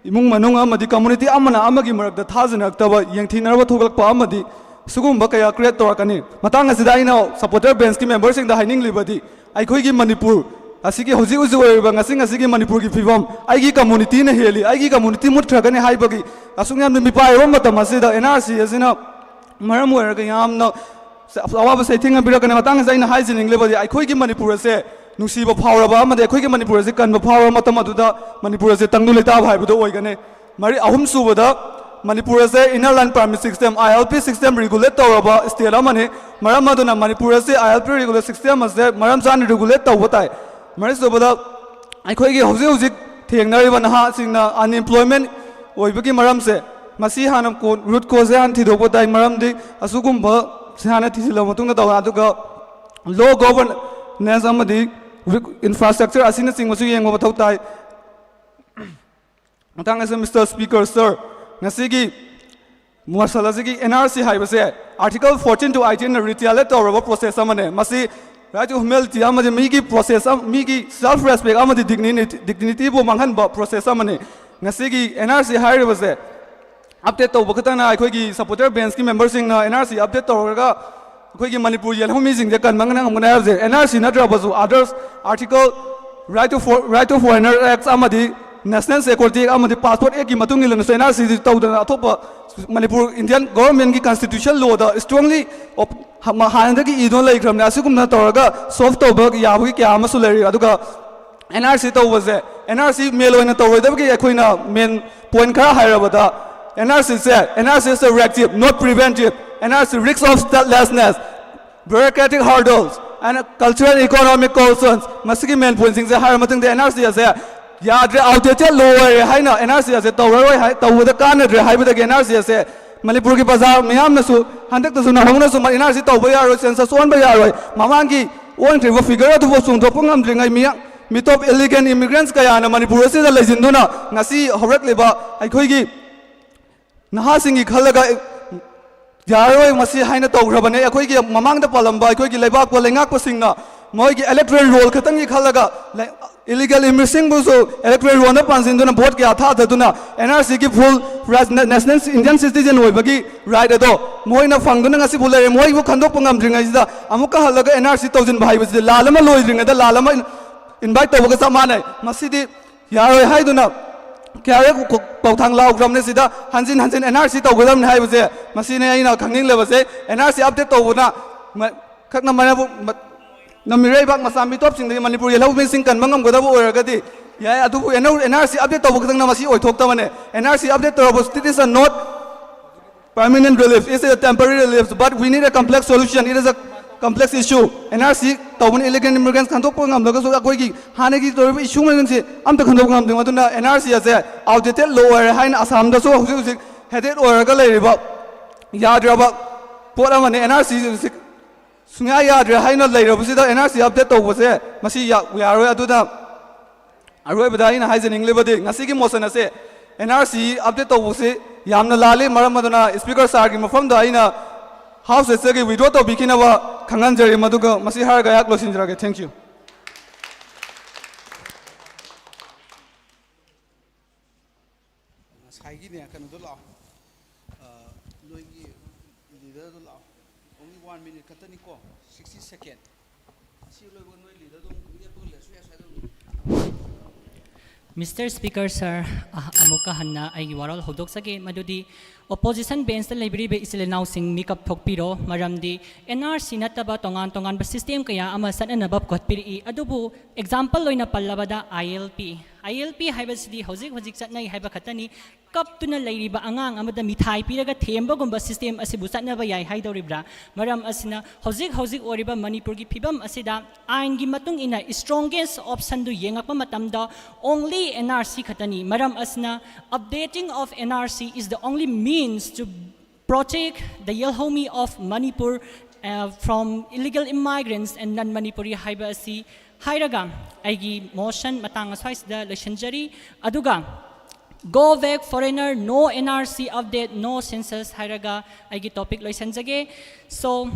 imung manung amadi community amana amagi marakda thajana taba yengthinarba thoglakpa amadi sugumba kaya create torakani matang asida ina supporter bench ki members sing da haining libadi aikhoi gi Manipur asigi hoji uji oiba ngasigi Manipur gi fibam aigi community na heli aigi community mut thragani haibagi asung yam mi pai rom matam asida NRC asina maram oiraga yamna awaba sai thinga birakani matang asida ina haijining libadi aikhoi gi Manipur ase nusiba phawraba amade aikhoi gi Manipur ase kanba phawra matam aduda Manipur ase tangdu leta bhaibudo oigane mari ahum subada Manipur ase inner land permit system ILP system regulate tawaba state amane maram aduna Manipur ase ILP regulate system ase maram chan regulate tawba tai मरीसुबदा अखोई हौजिक हौजिक थेंगनरिबा नहासिंगना unemployment ओइबगी मरम से मसी हाना को root cause हान थिदोबो दाइ मरमदि असुगुम्बा हाना थिसिला मतुंगा तवा अदुगा लो governance अमदि infrastructure असिना सिंगमसु येंगो बथौ ताइ मतंग एस मिस्टर स्पीकर सर नसिगी मुसलसिगी एनआरसी हाइबसे आर्टिकल 14 to 18 रिटेलिएट तौरबा प्रोसेस अमने मसी राइट टू ह्यूमैनिटी अमदि मीगी प्रोसेस मीगी सेल्फ रेस्पेक्ट अमदि डिग्निटी बो मांगहनबा प्रोसेस अमने नसिगी एनआरसी हाइबसे अपडेट तौब खतना अखोगी सपोर्टर बेंच की मेंबर सिंग एनआरसी अपडेट तौरगा अखोगी मणिपुर येलहोमी सिंग कन मंगना हमना जे एनआरसी नत्रबसु others article right to foreigner act अमदि नेशनल सिक्योरिटी अमदि पासपोर्ट एक की मतुंग इलन एनआरसी तौदना अथोप मणिपुर इंडियन गवर्नमेंट की कॉन्स्टिट्यूशन लॉ द स्ट्रांगली हानदगी इदो लेख्रमने असुगुमना तौरगा सॉल्व तौब याबगी क्या अमसु लेरि अदुगा एनआरसी तौबसे एनआरसी मेल ओइना तौरोइदबगी अखोइना मेन पॉइंट खरा हाइरबदा NRC said, NRC is reactive, not preventive. NRC risks of statelessness, bureaucratic hurdles, and cultural and economic concerns. Masiki main point sing se har matung de NRC ase yadre outdated lower haina NRC ase tawroi hai tawda kanadre haibada NRC ase Manipur ki bazar miyam nasu handak tasu na hongna su NRC tawba yaroi census on ba yaroi mamangi on trivo figure to sung thopung am dringai miya mitop illegal immigrants kaya na Manipur se da lejinduna ngasi horak leba aikhoi gi नहासिंगी खलगा यारोय मसी हाइना तौग्रबने अखोइगी ममांगदा पलंबा अखोइगी लेबाक को लेंगाक सिंगना मोइगी electoral roll खतंगी खलगा illegal immigration बुसो electoral roll ना पांसिंदुना वोट के आथा ददुना एनआरसी की फुल नेशनल इंडियन सिटीजन होइबगी राइट अदो मोइना फंगदुना ngasi बुलेरे मोइबु खंदोक पंगमद्रिंगाइदा अमुका हलगा एनआरसी तौजिन भाइबसि लालमा लोइद्रिंगदा लालमा इनवाइट तौबगा समाने मसीदी यारोय हाइदुना क्या पौथांग लाउग्रमने सिदा हंजिन हंजिन एनआरसी तौगदमने हाइबसे मसीने आइना खंगिंग लेबसे एनआरसी अपडेट तौबना खकना मनाबु नमिरेबाक मसामी टॉप सिंग मणिपुर येलौ मिसिंग कनमंगम गदबो ओरगदी याय अदुबु एनआरसी अपडेट तौबगदंगना मसी ओइथोक्तमने एनआरसी अपडेट तौबस it is not permanent relief, it is a temporary relief, but we need a complex solution. It is a complex issue. NRC tawun illegal immigrants kantok po ngam laga so akoi ki hane ki tor issue man se am ta kantok ngam ding atuna NRC ase outdated law hain Assam da so husi headed or ga le ba yadraba pora mane NRC sunga yadra hain le ra busi da NRC update to bose masi ya we are atuna aroi badai na haizening le bade ngasi ki motion ase NRC update to bose yamna lale maram maduna speaker sir ki mafam da aina House is saying we don't begin our Kanganjari Maduga Masihar Gayak Losindraga. Thank you. Only 1 minute, 60 seconds. Mr. Speaker, sir, amuka hanna ay warol hodok sage madudi opposition bench the library isile now sing makeup thokpiro maramdi NRC nataba tongan ba system kaya ama sanana bab khotpiri adubu example loina pallabada ILP haibasidi hojik chatnai haiba khatani kap tuna lairiba angang amada mithai piraga themba gumba system asibu chatnaba yai haidoribra maram asina hojik oriba Manipur gi phibam asida ain gi matung ina strongest option du yengakpa matamda only NRC khatani maram asna updating of NRC is the only means to protect the Yelhomi of Manipur from illegal immigrants and non-Manipuri haiba asi hairaga aigi motion matang aswais da lesenjari aduga go back foreigner no NRC update no census hairaga aigi topic lesenjage. So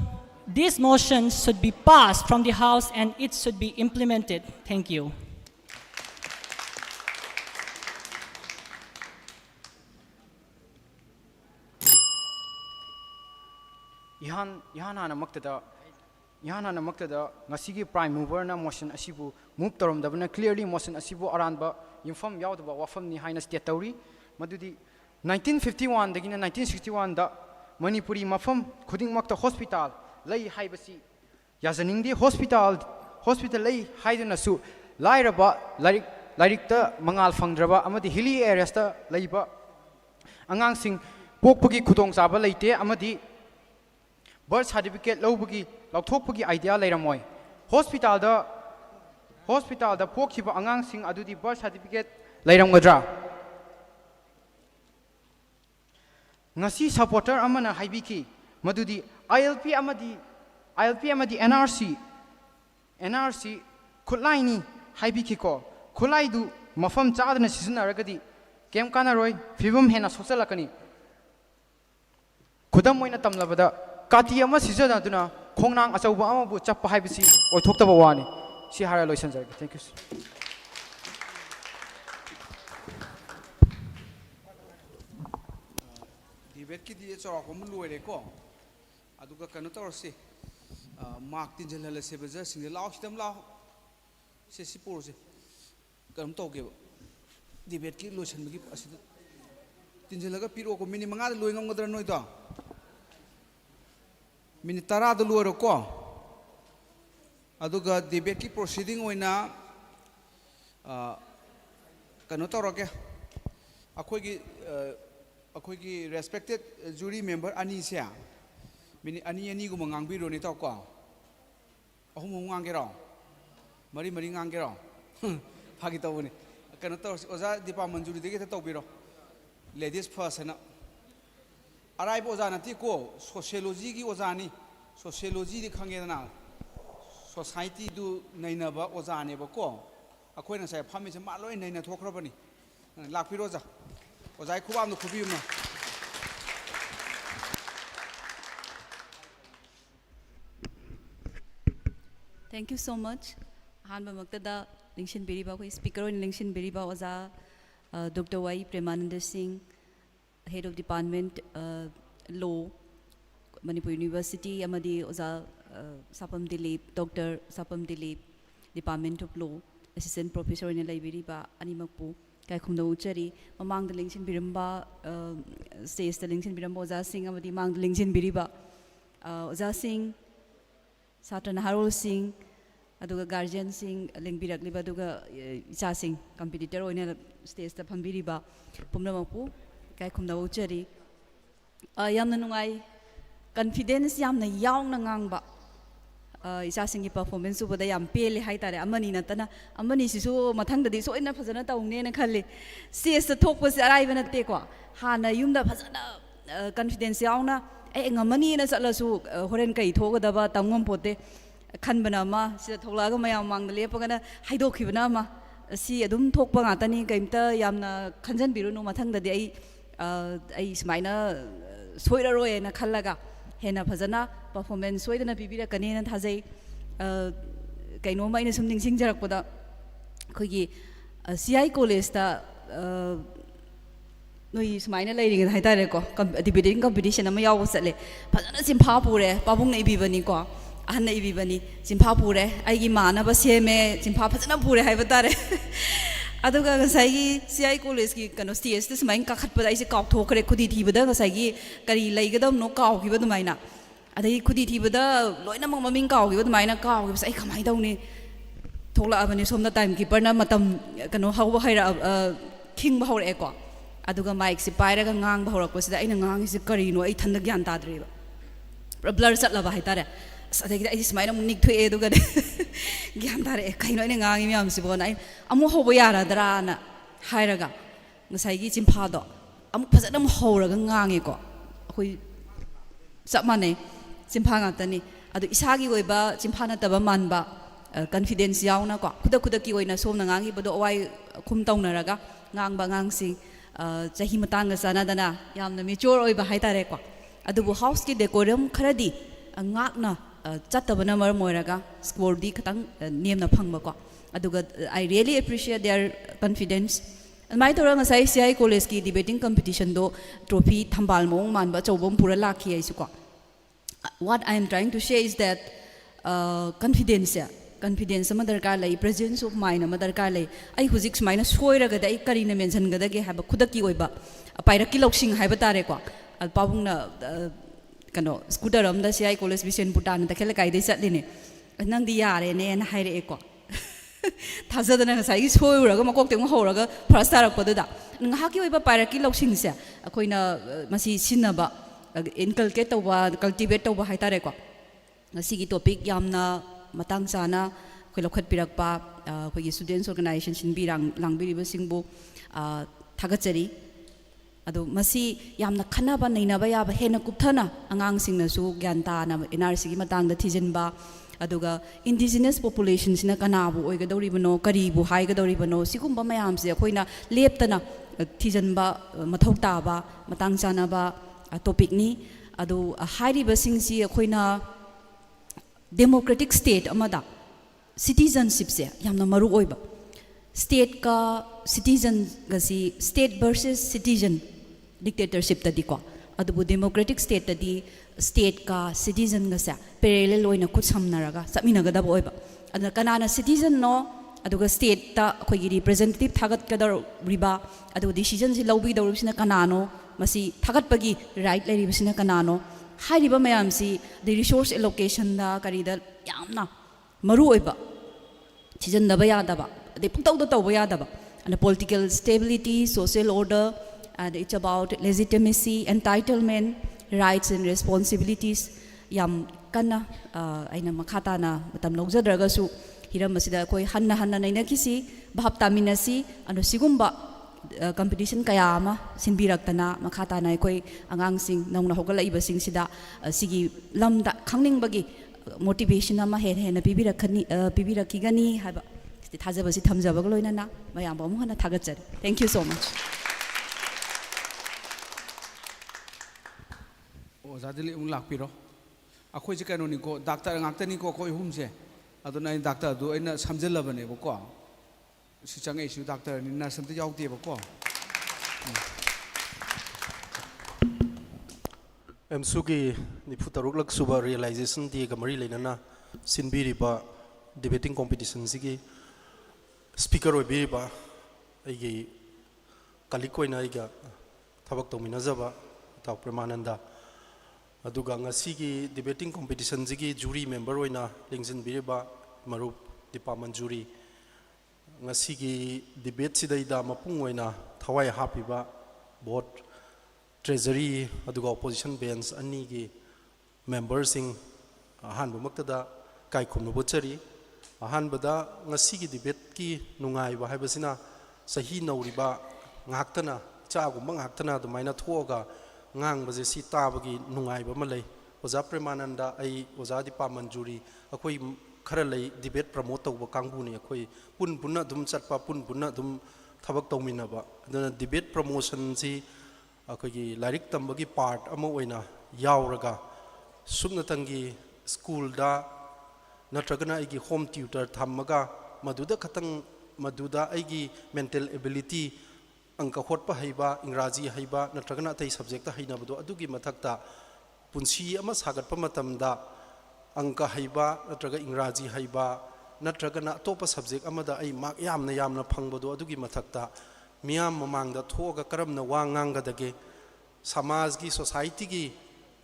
this motion should be passed from the house and it should be implemented. Thank you. Yana Maktada, Nasigi Prime Mover na motion asibu, move torum the clearly motion asibu aranba, inform Yaudaba Wafam ni Highness Tauri, Madudi 1951, the 1961, the Manipuri Mafam, Kuding Makta Hospital, Lay Haibasi, Yazanindi Hospital Lay Haidenasu, Lairaba, Larikta, Mangal Fangraba, Amadi Hilly Aresta, Laiba, Angang Sing, Pokugi Kutong Saba Laite, Amadi. Birth certificate low bugi, Lautopagi idea later moy. Hospital hospital da pokhiba angang sing adudi birth certificate leiramgadra ngasi supporter amana haibiki madudi ILP amadi NRC khulaini haibiki ko khulai du mafam chadna sisinaragadi kem kanaroi fibum hena sochalakani khudam moina tamlabada kati ama sijada duna khongnang achauba ama bu chappa haibisi oithokta bawani si hara loisan jai thank you debate ki di chora ko mun loire ko aduga kanu torsi mark tin jela se baza sing lao sitam lao se sipur se kam to ke debate ki loisan gi asid tin jela ga piro ko mini manga loi ngam gadra noi to mini tara do loiro ko aduga debate ki proceeding oina kanu toroke akhoi gi respected jury member ani sia mini ani gu mangang biro ni to ko ahum ngang gero mari ngang gero phagi to ni kanu to oza dipa manjuri de ke to biro ladies first na arai bo oza na ti ko sociology gi oza ni sociology di khange na society du naina ba oza ne ba ko akhoi na sai phami se ma loi naina thokra bani lak piro za ozai khubam no khubi ma Thank you so much. Hanba Maktada Lingshin Biriba, who is Speaker in Lingshin Biriba, Oza Dr. Y. Premananda Singh, Head of Department Law, Manipur University, Amadi Oza Sapam Dilip, Dr. Sapam Dilip, Department of Law, Assistant Professor in Biriba, Animakpu, Kaikunda Uchari, among the Lingshin Birimba, says the Lingshin Birimba, Oza Singh, Amadi Mang the Lingshin Biriba, Oza Singh, Satan Harol Singh, aduga guardian sing lingbirakliba aduga icha sing competitor oina stage ta phambiriba pumnamapu kai khumna uchari yamna nungai confidence yamna yaungna ngangba icha singi performance ubada yam pele haitare amani natana amani sisu mathangdadi soina phajana taungne na khalle stage ta thokpa se araiba natte ko hana yumda phajana confidence yaungna ngamani na chatlasu horen kai thogadaba tamngom pote khanbana ma sida tholaga mayam mangda lepagana haidokibana ma si adum thokpa ngatani kaimta yamna khanjan birunu mathangdadi ai smaina soiraroi na khallaga hena phajana performance soidana bibira kanena thajai kaino maina sum ningsing jarakpada khogi CI college ta noi smaina leiring haitare ko debating competition ama yaw chatle phajana simpha pure pabung nei bibani ko ahna ibibani simpha pure aigi mana ba seme simpha phajana pure haiba tare aduga ngasai gi CI college gi kano stage this main ka khatpa ai se kauk thokre khudi thibada ngasai gi kari leigadam no kauk gi badu maina adai khudi thibada loina mang maming kauk gi badu maina kauk gi sai khamai dauni thokla abani somna time keeper na matam kano hawa haira king ba hore ko aduga mic si pairaga ngang ba horak pasida aina ngang si kari no ai thanda gyan tadre ba blur satla ba haitare sadai ai smaina munik thu e duga gyan tare kaino ina ngang mi am si bon ai amu hobo yara drana hairaga ngasai gi chimpha do amu phajana mu horaga ngange ko khoi sapmane chimpha ngatani adu isagi oiba chimpha na taba manba confidence yauna ko kuda ki oina somna ngangi bodo owai khum taunaraga ngang ba ngang sing chahi matang sana dana yamna mature oiba haitare ko adubu house ki decorum kharadi ngakna chatabana mar moiraga score di khatang nemna phangba ko aduga I really appreciate their confidence mai toranga sai CI college ki debating competition do trophy thambal mong manba chobom pura lakhi ai su ko what I am trying to say is that confidence ama darkar lai presence of mind ama darkar lai ai huzik smaina soiraga da ai karina mention ga da ge haba khudaki oiba pairaki loksing haiba tare ko pabungna kano scooter amda CI college vision putan da khela kai dei chatlini nang di yare ne na haire ko thajadana sai gi soiraga makok teng horaga first tarak poda nga haki oiba pairaki loksing se akoina masi sinaba inculcate to cultivate to haitare ko ngasi gi topic yamna matang sana ꯑꯩꯈꯣꯏ ꯂꯧꯈꯠꯄꯤꯔꯛꯄ ꯑꯩꯈꯣꯏꯒꯤ students organisation ꯁꯤꯟꯕꯤ ꯂꯥꯡꯕꯤꯔꯤꯕꯁꯤꯡꯕꯨ ꯊꯥꯒꯠꯆꯔꯤ ꯑꯗꯣ ꯃꯁꯤ ꯌꯥꯝꯅ ꯈꯟꯅꯕ ꯅꯩꯅꯕ ꯌꯥꯕ ꯍꯦꯟꯅ ꯀꯨꯞꯊꯅ ꯑꯉꯥꯡꯁꯤꯡꯅꯁꯨ ꯒ꯭ꯌꯥꯟ ꯇꯥꯅ NRCꯒꯤ ꯃꯇꯥꯡꯗ ꯊꯤꯖꯤꯟꯕ ꯑꯗꯨꯒ ꯏꯟꯗꯤꯖꯤꯅꯁ ꯄꯣꯄꯨꯂꯦꯁꯟꯁꯤꯅ ꯀꯅꯥꯕꯨ ꯑꯣꯏꯒꯗꯧꯔꯤꯕꯅꯣ ꯀꯔꯤꯕꯨ ꯍꯥꯏꯒꯗꯧꯔꯤꯕꯅꯣ ꯁꯤꯒꯨꯝꯕ ꯃꯌꯥꯝꯁꯦ ꯑꯩꯈꯣꯏꯅ ꯂꯦꯞꯇꯅ ꯊꯤꯖꯤꯟꯕ ꯃꯊꯧ ꯇꯥꯕ ꯃꯇꯥꯡ ꯆꯥꯅꯕ ꯇꯣꯄꯤꯛꯅꯤ ꯑꯗꯣ ꯍꯥꯏꯔꯤꯕꯁꯤꯡꯁꯤ ꯑꯩꯈꯣꯏꯅ ꯗꯦꯃꯣꯀ꯭ꯔꯦꯇꯤꯛ ꯁ꯭ꯇꯦꯠ ꯑꯃꯗ ꯁꯤꯇꯤꯖꯟꯁꯤꯞꯁꯦ ꯌꯥꯝꯅ ꯃꯔꯨ ꯑꯣꯏꯕ ꯁ꯭ꯇꯦꯠꯀ ꯁꯤꯇꯤꯖꯟꯒꯁꯤ ꯁ꯭ꯇꯦꯠ ꯚꯔꯁꯦꯁ ꯁꯤꯇꯤꯖꯟ ꯗꯤꯛꯇꯦꯇꯔꯁꯤꯞꯇꯗꯤꯀꯣ ꯑꯗꯨꯕꯨ ꯗꯦꯃꯣꯀ꯭ꯔꯦꯇꯤꯛ ꯁ꯭ꯇꯦꯠꯇꯗꯤ ꯁ꯭ꯇꯦꯠꯀ ꯁꯤꯇꯤꯖꯟꯒꯁꯦ ꯄꯦꯔꯦꯂꯦꯜ ꯑꯣꯏꯅ ꯈꯨꯠ ꯁꯝꯅꯔꯒ ꯆꯠꯃꯤꯟꯅꯒꯗꯕ ꯑꯣꯏꯕ ꯑꯗꯨꯅ ꯀꯅꯥꯅ ꯁꯤꯇꯤꯖꯟꯅꯣ ꯑꯗꯨꯒ ꯁ꯭ꯇꯦꯠꯇ ꯑꯩꯈꯣꯏꯒꯤ ꯔꯤꯄ꯭ꯔꯖꯦꯟꯇꯦꯇꯤꯞ ꯊꯥꯒꯠꯀꯗꯧꯔꯤꯕ ꯑꯗꯨꯒ ꯗꯤꯁꯤꯖꯟꯁꯤ ꯂꯧꯕꯤꯗꯧꯔꯤꯕꯁꯤꯅ ꯀꯅꯥꯅꯣ ꯃꯁꯤ ꯊꯥꯒꯠꯄꯒꯤ ꯔꯥꯏꯠ ꯂꯩꯔꯤꯕꯁꯤꯅ ꯀꯅꯥꯅꯣ ꯍꯥꯏꯔꯤꯕ ꯃꯌꯥꯝꯁꯤ ꯑꯗꯩ ꯔꯤꯁꯣꯔꯁ ꯑꯦꯂꯣꯀꯦꯁꯟꯗ ꯀꯔꯤꯗ ꯌꯥꯝꯅ ꯃꯔꯨ ꯑꯣꯏꯕ ꯊꯤꯖꯤꯟꯗꯕ ꯌꯥꯗꯕ ꯑꯗꯩ ꯄꯨꯡꯇꯧꯗ ꯇꯧꯕ ꯌꯥꯗꯕ and political stability, social order, and it's about legitimacy, entitlement, rights and responsibilities. Yam kana aina makhata na matam lawjadragasu hiram masida koi hanna nainakisi bhab taminasi anu sigumba competition kaya ama sinbiraktana makhata na koi angang sing nauna hogalaiba sing sida sigi lamda khangningbagi motivation ama hena pibirakigani haba थाजबसी थमजबग लोइना मयाम अमु हना थागतजर thank you so much ओजादिली उन लाखपिरो अखोइ जे कनोनिको doctor गाक्तनिको कोइ हुमसे अदुना doctor दु अइना समजलबनेबको सि चंगे issue doctor नि nurse अमते यावतेबको एमसुगी निफु तरुक लक सुबा रियलाइजेशन दी गमरी लेना सिनबिरिबा डिबेटिंग कंपटीशन सिगी स्पीकर ओइबिरिबा अइगी कलिकोइना अइगा थबक तौमिनाजबा ताव प्रमानंदा अदुगा ngasiगी डिबेटिंग कंपटीशन जिगी जूरी मेंबर ओइना लिंजिनबिरिबा मरुप डिपार्टमेंट जूरी ngasiगी डिबेट सिदैदा मपुंग ओइना थवाई हापिबा बोर्ड ट्रेजरी अदुगा ऑपोजिशन बेंच अनिगी मेंबरसिंग अहानबमक्तदा काइखुमनो बोचरी अहानबदा ngasiगी डिबेट की नुंगाइबा हाइबसिना सही नौरिबा ngakhtana chaagumba ngakhtana dumaina thoga ngangbase si tabagi nungaइबा malai oza premananda ai oza department juri akoi khara lei debate promote tawba kangbu ni akoi pun punna dum chatpa pun punna dum thabak tawminaba aduna debate promotion si akoi gi lairik tambagi part ama oina yauraga sumnatangi school da natragana aigi home tutor thammaga maduda khatang maduda aigi mental ability angka khotpa haiba ingraji haiba natragana tai subject hainabado adugi mathakta punsi ama sagatpa matamda angka haiba natraga ingraji haiba natragana topa subject amada ai mark yamna phangbado adugi mathakta miyam mamangda thoga karamna wa ngangadage samaj gi society gi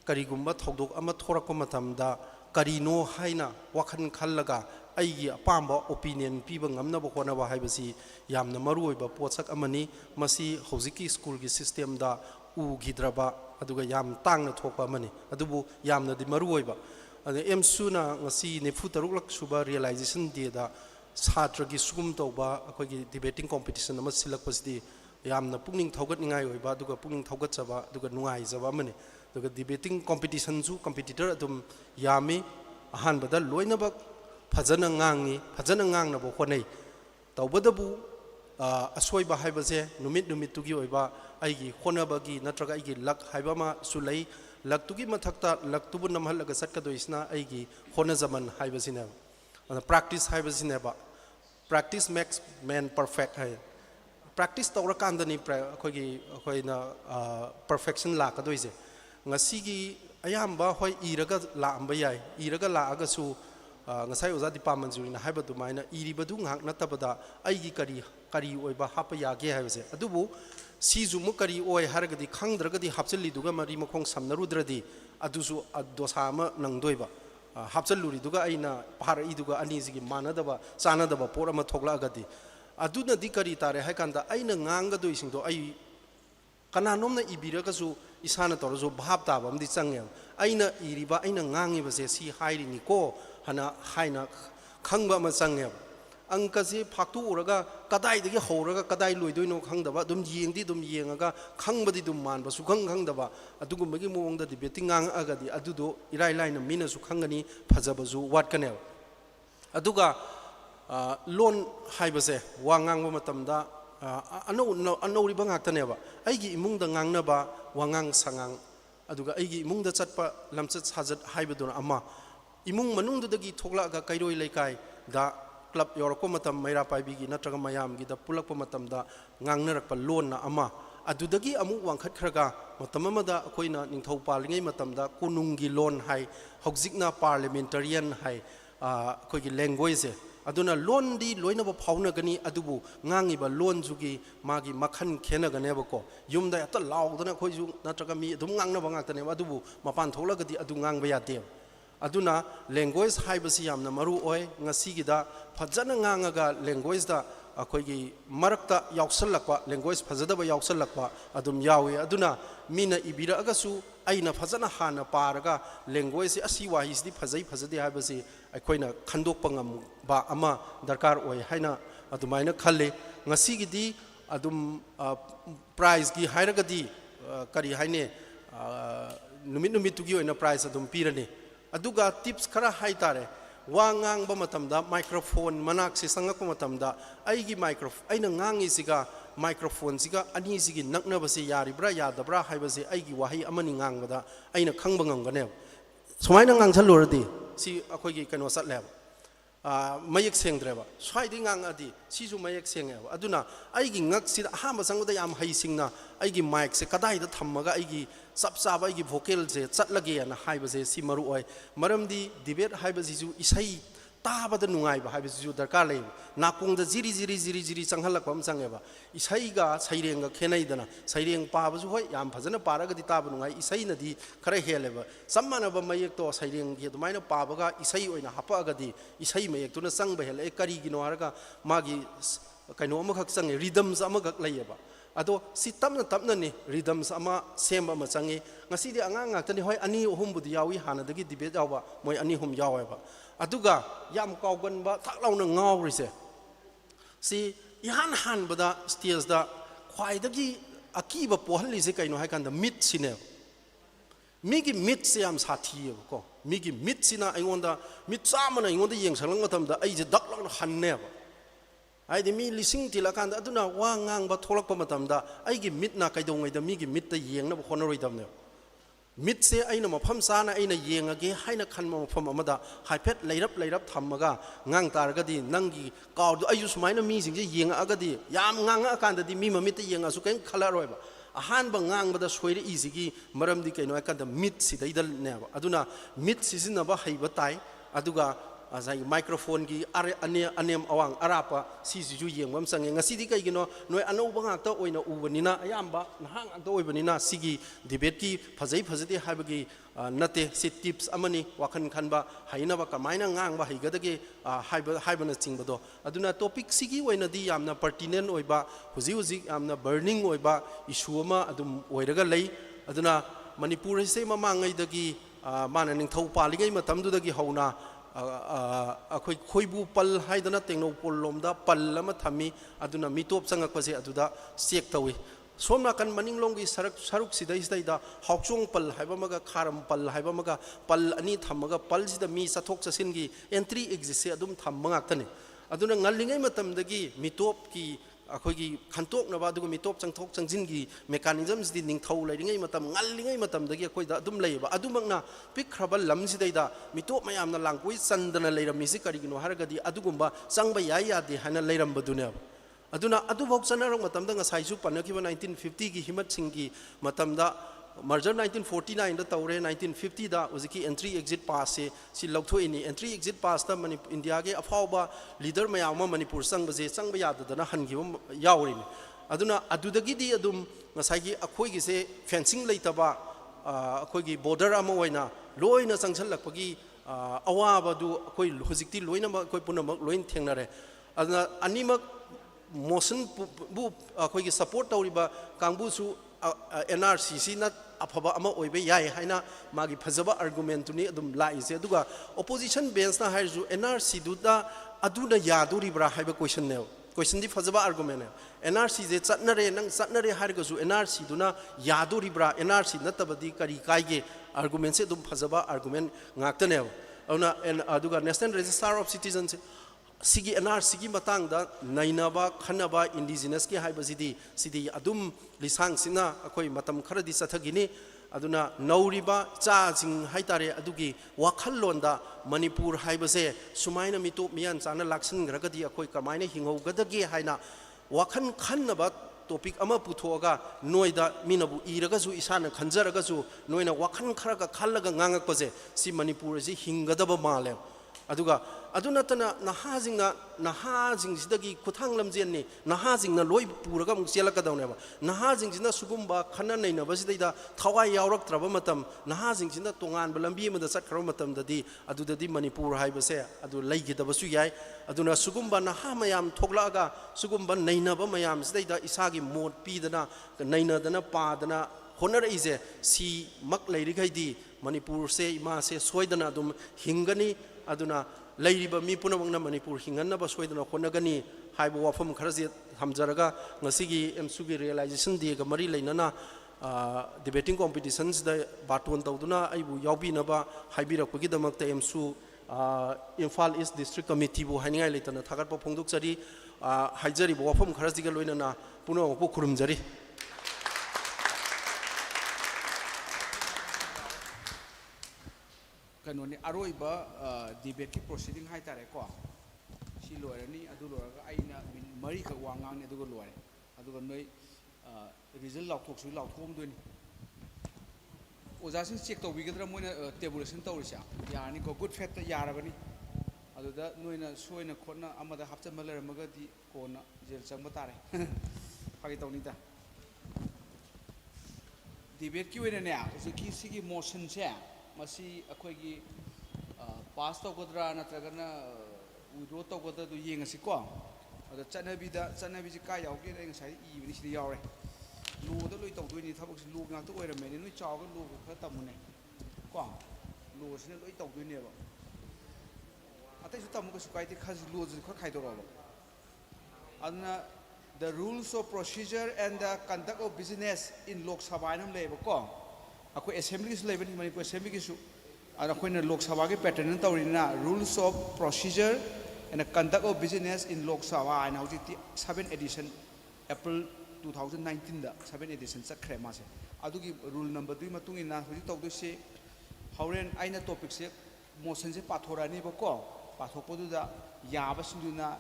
karigumba thodok ama thorakpa matamda karino haina wakhan khallaga aigi apamba opinion piba ngamnaba honaba haibasi yamna maruoiba potsak amani masi hojiki school gi system da u gidraba aduga yam tangna thokpa amani adubu yamna di maruoiba ade emsu na ngasi nefu taruk lak suba realization de da chhatra gi sugum toba akogi debating competition ama silak pasdi yamna pungning thogat ningai oiba aduga pungning thogat chaba aduga nungai jaba amani aduga debating competition su competitor adum yami ahan bada loinaba fajana ngangi fajana ngangnabo honai tawbadabu asoi ba haibase numit tugi oiba aigi honabagi natraga aigi lak haiba ma sulai lak tugi mathakta lak tubu namhalaga satkadoisna aigi hona zaman haibasina practice haibasina ba practice makes man perfect hai practice tawra kandani khoina perfection la kadoise ngasigi ayamba hoi iraga la amba yai iraga la aga su ngasai oza department juri na haiba du maina iribadu ngak natabada aigi kari oiba hapa yage haibase adubu si jumu kari oi haragadi khangdragadi hapchali duga mari makhong samnarudradi adusu adosama nangdoiba hapchaluri duga aina pahara iduga anijigi manadaba chanadaba porama thokla agadi aduna di kari tare haikanda aina nganga doisingdo ai kananomna ibiragasu isana torozo bhab tabam di changyam aina iriba aina ngangi base si hairi ni ko hana haina खंगबा अमा चंगेब अंक से फाक्तुरगा कदाइदगी हौरगा कदाइ लोइदोइनो खंगदबा दुम येंगा खंगबदी दुम मानबा सुखंग खंगदबा अदुगुमबगी मोंगदा debating ngang-agadi adudo irai laina mina su khangani phajabaju watkanel aduga loan haibase wangangba matamda anoriba ngaktaneba aigi imungda ngangnaba wangang sangang aduga aigi imungda chatpa lamchat sajat haibaduna ama imung manungdagi thoklaga kairoi laikai da club yoroko matam maira paibigi natraga mayamgi da pulakpa matamda ngangnarakpa loan na ama adudagi amu wangkhat khraga matam amada akoina ningthau palingai matamda kunungi loan hai hokjikna parliamentarian hai akoigi language aduna loan di loina ba phauna gani adubu ngangi ba loan jugi magi makhan khena gane ba ko yumda ata laudana khoi ju natraga mi dum ngangna ba ngakta ne adubu mapan thola gadi adu ngang ba yate aduna language haibasi yamna maru oi ngasi gida phajana ngangaga language da akoigi marakta yausallakpa language phajadaba yausallakpa adum yawi aduna mina ibira agasu aina phajana hana paraga language asi wahis di phajade haibasi akoina khandokpa ngam ba ama darkar oi haina adumaina khalle ngasi gidi adum prize gi hairagadi kari haine numit tugi oina prize adum pirani aduga tips khara haitare wangang ba matamda microphone manak se sangakpa matamda aigi microphone aina ngangi siga microphone siga ani sigi nakna base yaribra yadabra haibase aigi wahi amani ngangbada aina khangba ngamgane sumaina ngangchaluradi si akoigi kano satleb mayek sengdreba swaidi ngang adi sisu mayek sengeba aduna aigi ngak sid ahamba sangda yam haisingna aigi mic se kadai da thammaga aigi sapsaba aigi vocal se chatlage na haibase si maru oi maramdi debate haibase ju isai tabada nungai ba haibase ju darkar lei nakungda jiri changhalak pam changeba isai ga sairenga khenai dana saireng paba ju hoi yam phajana paraga di tab nungai isai na di khara heleba sammana ba mayek to saireng gi dumaina paba ga isai oina hapa ga di isai mayek to na changba hele kari gi no harga magi kaino amakhak change rhythms amagak laiba ado si tapna ni rhythms ama sem ama change ngasi di angang ngakta ni hoi ani ohum budi yawi hana dagi debate yawa moi ani hum yaweba aduga yam kaugan ba thaklauna ngawrise si ihan han bada stage da khwai dagi akiba pohali se kaino hai kan da mit sine migi mit se am sathi ko migi mit sina aingonda mit chamana aingonda yengsalang matam da ai je daklak hanne ba ai de mi lising tilakan da aduna wangang ba tholak pa matam da ai gi mit na kai dongai da migi mit ta yengna ba khonaroi dam ne mit se aina mafam sana aina yengage haina khanma mafam amada haipet leirap thammaga ngang targadi nangi kaw du ayu sumaina mi singje yenga agadi yam ngang akanda di mi mamit yenga su ken khalaroi ba ahan ba ngang bada soire izigi maram di kaino akanda mit si daidal ne ba aduna mit sizina ba haiba tai aduga azai microphone gi anem awang arapa si ju yengwam sange ngasi di kai gino noi anou banga ta oina ubanina ayamba nahang anta oibanina sigi debate ki phajade habagi nate si tips amani wakhan khanba haina ba kamaina ngang ba higadage haibana chingbodo aduna topic sigi oina di yamna pertinent oiba huji yamna burning oiba issue ama adum oiraga lei aduna manipur se mamangai dagi mana ningthau paligai matamdudagi hauna akhoi khoibu pal haidana tengno pollomda pallama thami aduna mitop changakpase aduda check tawi somna kan maninglonggi saruk sidai hawchong pal haiba maga kharam pal haiba maga pal ani thamaga pal sida mi sathok chasingi entry exit se adum thammanga tane aduna ngalingai matamdagi mitop ki akhoi khantok na ba du mitop changthok changjin gi mechanisms di ningthau lairingai matam ngallingai matam dagi akhoi da adum leiba adumangna pikhraba lamsidaida mitop mayamna langkoi chandana leiramni si karigino haragadi adugumba changba ya de hana leiram badune aduna adu bok chanarang matam da ngasai su panakiba 1950 gi himat singgi matam da merger 1949 da tawre 1950 da uziki entry exit pass se si lokthoi ni entry exit pass ta mani india ge afawba leader mayama manipur sangba je changba yadadana hangiba yawri ni aduna adudagi di adum ngasai gi akhoi gi se fencing leitaba akhoi gi border ama oina loina changchal lakpagi awaba du akhoi hojikti loina ma akhoi punamak loin thengnare aduna animak motion bu akhoi gi support tawriba kangbu su NRC sina afaba ama oibe yai haina magi phajaba argument ni adum laise aduga opposition bench na haizu NRC duda aduna yaduribra haiba question ne question di phajaba argument ne NRC je chatnare nang chatnare hargasu NRC duna yaduribra NRC natabadi kari kaige argument se dum phajaba argument ngakta ne auna aduga national register of citizens sigi NRC gi matang da nainaba khanaba indigenous ki haiba sidi adum lisang sina akoi matam kharadi sathagini aduna nauriba cha jing haitare adugi wakhallonda manipur haiba se sumaina mitu mian chana laksin gragadi akoi kamaina hingau gadagi haina wakhan khannaba topic ama puthoga noida minabu iragasu isana khanjaragasu noina wakhan kharaga khallaga ngangakpase si manipur ji hingadaba male aduga adunatana nahajing sidagi kuthang lamjenni nahajing na loi puraga muk chelakadawne ba nahajing sina sugumba khana naina basidida thawai yaurak traba matam nahajing sina tongan balambi mada sakro matam dadi adudadi manipur haibase adu leigidaba yai aduna sugumba naha mayam thoklaga sugumba naina ba mayam sidida isagi mod pidana naina dana padana honor ise si mak leiri gaidi manipur se ima se soidana dum hingani aduna leiriba mi punamangna manipur hinganna ba soidana honagani haiba wafam kharaje hamjaraga ngasigi emsugi realization di ga mari leinana debating competitions da baton tawduna aibu yawbina ba haibira ko gidamakta emsu Imphal East District Committee bu haningai leitana thagat pa phongduk chari haijari bo wafam kharaji ga loinana puno ko khurumjari kanoni aroiba debate ki proceeding hai tare ko si loirani adu loraga aina mari ka wangang ne adu loire adu noi result lauthok su lauthom doini oja sin check to bigadra moina tabulation tawrisa yani ko good fact yarabani adu da noina soina khona amada hapcha malar magadi kona jel changba tare phagi tawni da debate ki wena ne ki sigi motion se masi akhoi pass tawgadra natragana withdraw tawgadra du yengasi ko ada chanabi ji ka yauge re ngasai ibini sidi yaure lu da loi tawdoi thabak si lu ngak to oirame ni noi chawga lu kha tamune ko lu sine loi tawdoi ne ba atai su tamu ko sukai ti khaji lu ji kha khai do ro adna the rules of procedure and the conduct of business in Lok Sabha nam le ba ko akoi assembly su level Manipur assembly ki su ana khoina Lok Sabha ke pattern tawrina rules of procedure and the conduct of business in Lok Sabha and hauji 7th edition April 2019 da 7th edition chakre ma se adugi rule number 2 matung ina hoji tawdu se hauren aina topic se motion se pathorani ba ko pathokpodu da yaba sinduna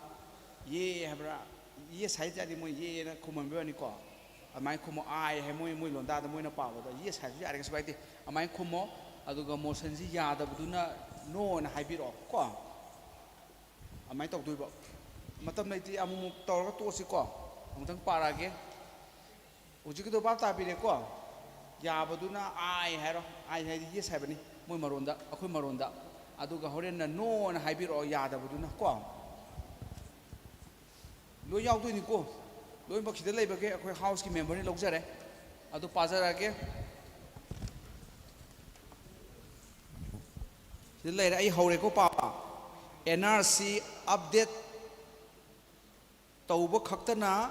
ye habra ye sai jadi mo ye na khumam be ni ko amai khumo ai he moi londa da moi na pa da ye sai ji arega swaite amai khumo aduga motion ji ya da buduna no na haibiro ko amai tok dui ba matam nei ti amu tor to si ko amutang parage uji do ba ta bi re ko ya baduna ai hero ai he ye sai bani moi maronda akhoi maronda aduga horen na no na haibiro ya da buduna ko lo yaw dui ni ko loi bak sida lei bage akhoi house ki member ni lokjare adu pajara ke sida lei ai hore ko pa NRC update tauba khaktana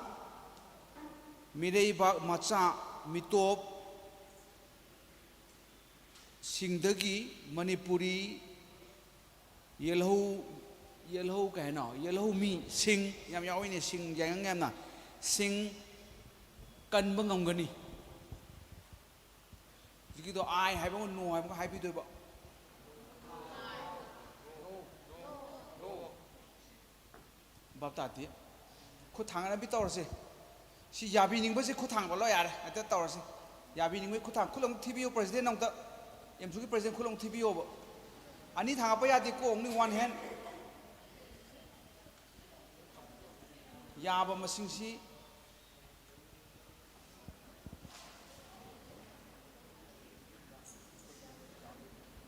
mirei ba macha mitop singdagi manipuri yelho ka na yelho mi sing yam yawi ne sing yang ngam na sing kan bangam gani jiki do ai hai bang no hai bang hai pi do ba babta ti khu thang na bi tawr se si yabi ning ba se khu thang ba lo yare ata tawr se yabi ning khu thang khulong tv president nong ta em su ki president khulong tv ba ani thang pa ya ti ko only one hand yaba masing si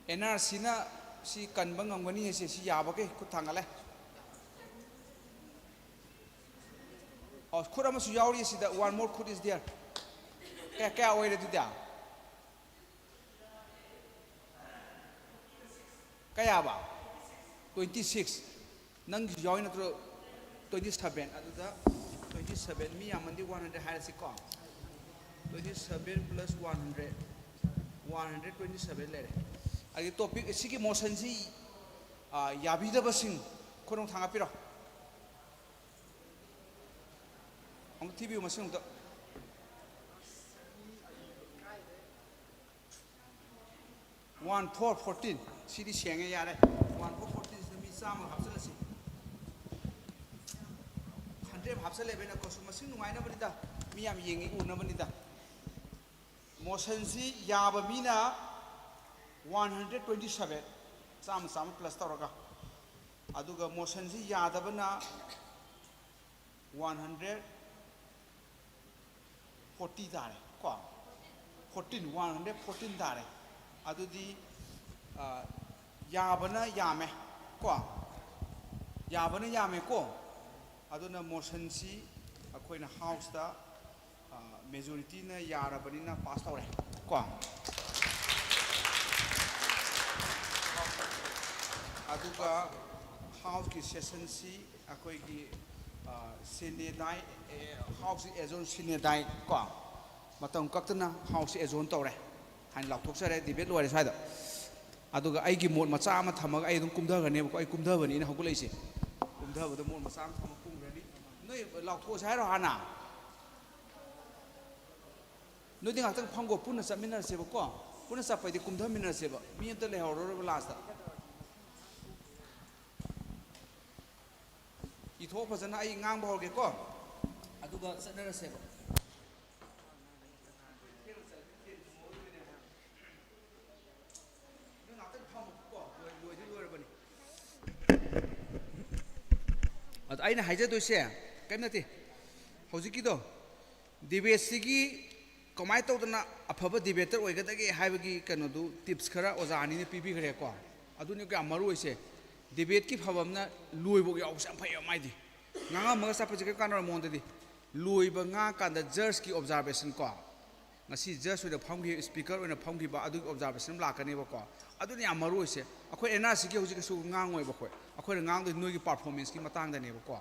NRC na si kan bang ngani se si yaba ke khu thang ale oh khura ma su yauri si that one more khut is there क्या ओइरे दुदा क्या बा 26 नंग join नत्रो 27 अदुदा 27 मी यामंदी 100 हायरसी को 27 plus 100 127 लेरे अगे topic इसी motion सी याबीदबसिंग खोनों थांगा पिरो हम टीवी मसिंग तो 1414 सीधी शेंगे यारे 1414 से मी साम हाफसल सी 100 हाफसल ले बेना कोसु मसिंग नुमाइना बनिदा मी याम येंगी उना बनिदा मोशन सी याब मीना 127 साम साम प्लस तौरगा अदुगा मोशन सी यादबना 140 तारे को 114 तारे अदुदी याबना यामे को याबना यामे को अदुना मोशन सी अखोइना हाउस दा मेजॉरिटी ना यारबनिना पास तौरे को अदुगा हाउस की सेशन सी अखोइ की सिनेदाई हाउस एजोन सिनेदाई को मतम कक्तना हाउस एजोन तौरे हाइन लाउथोक्सरे डिबेट लोरे साइड अदुगा आइगी मोड मचा अमा थमग आइ दुम कुमधगने को आइ कुमधबनी ना हगुलैसे कुमधबद मोड मचा अमा थमग कुमग्रनी नोय लाउथोस हाइरो हाना नोय दिंगा तंग फंगो पुना चमिनरसेबो को पुना चपैदि कुमधमिनरसेबो मी अंत लेहौरो last इथो फजना I ngang bahorge ko aduga sanaraseba ad aina haija doise kaimnati hojiki do debate sigi kamai tawdana afaba debater oigadagi haibagi kanodu tips khara ojani ne pibi khare ko aduni ka maru oise debate ki phabamna luibo yaw sam phai maidi nganga maga sa pajike kanor mondadi luiba nga kanda judge ki observation ko ngasi judge with phanggi speaker with phanggi ba adu observation lakani ba ko adu ni amaru ise akhoi NRC ki hojike su ngang oi ba khoi akhoi ngang do noi ki performance ki matang da ne ba ko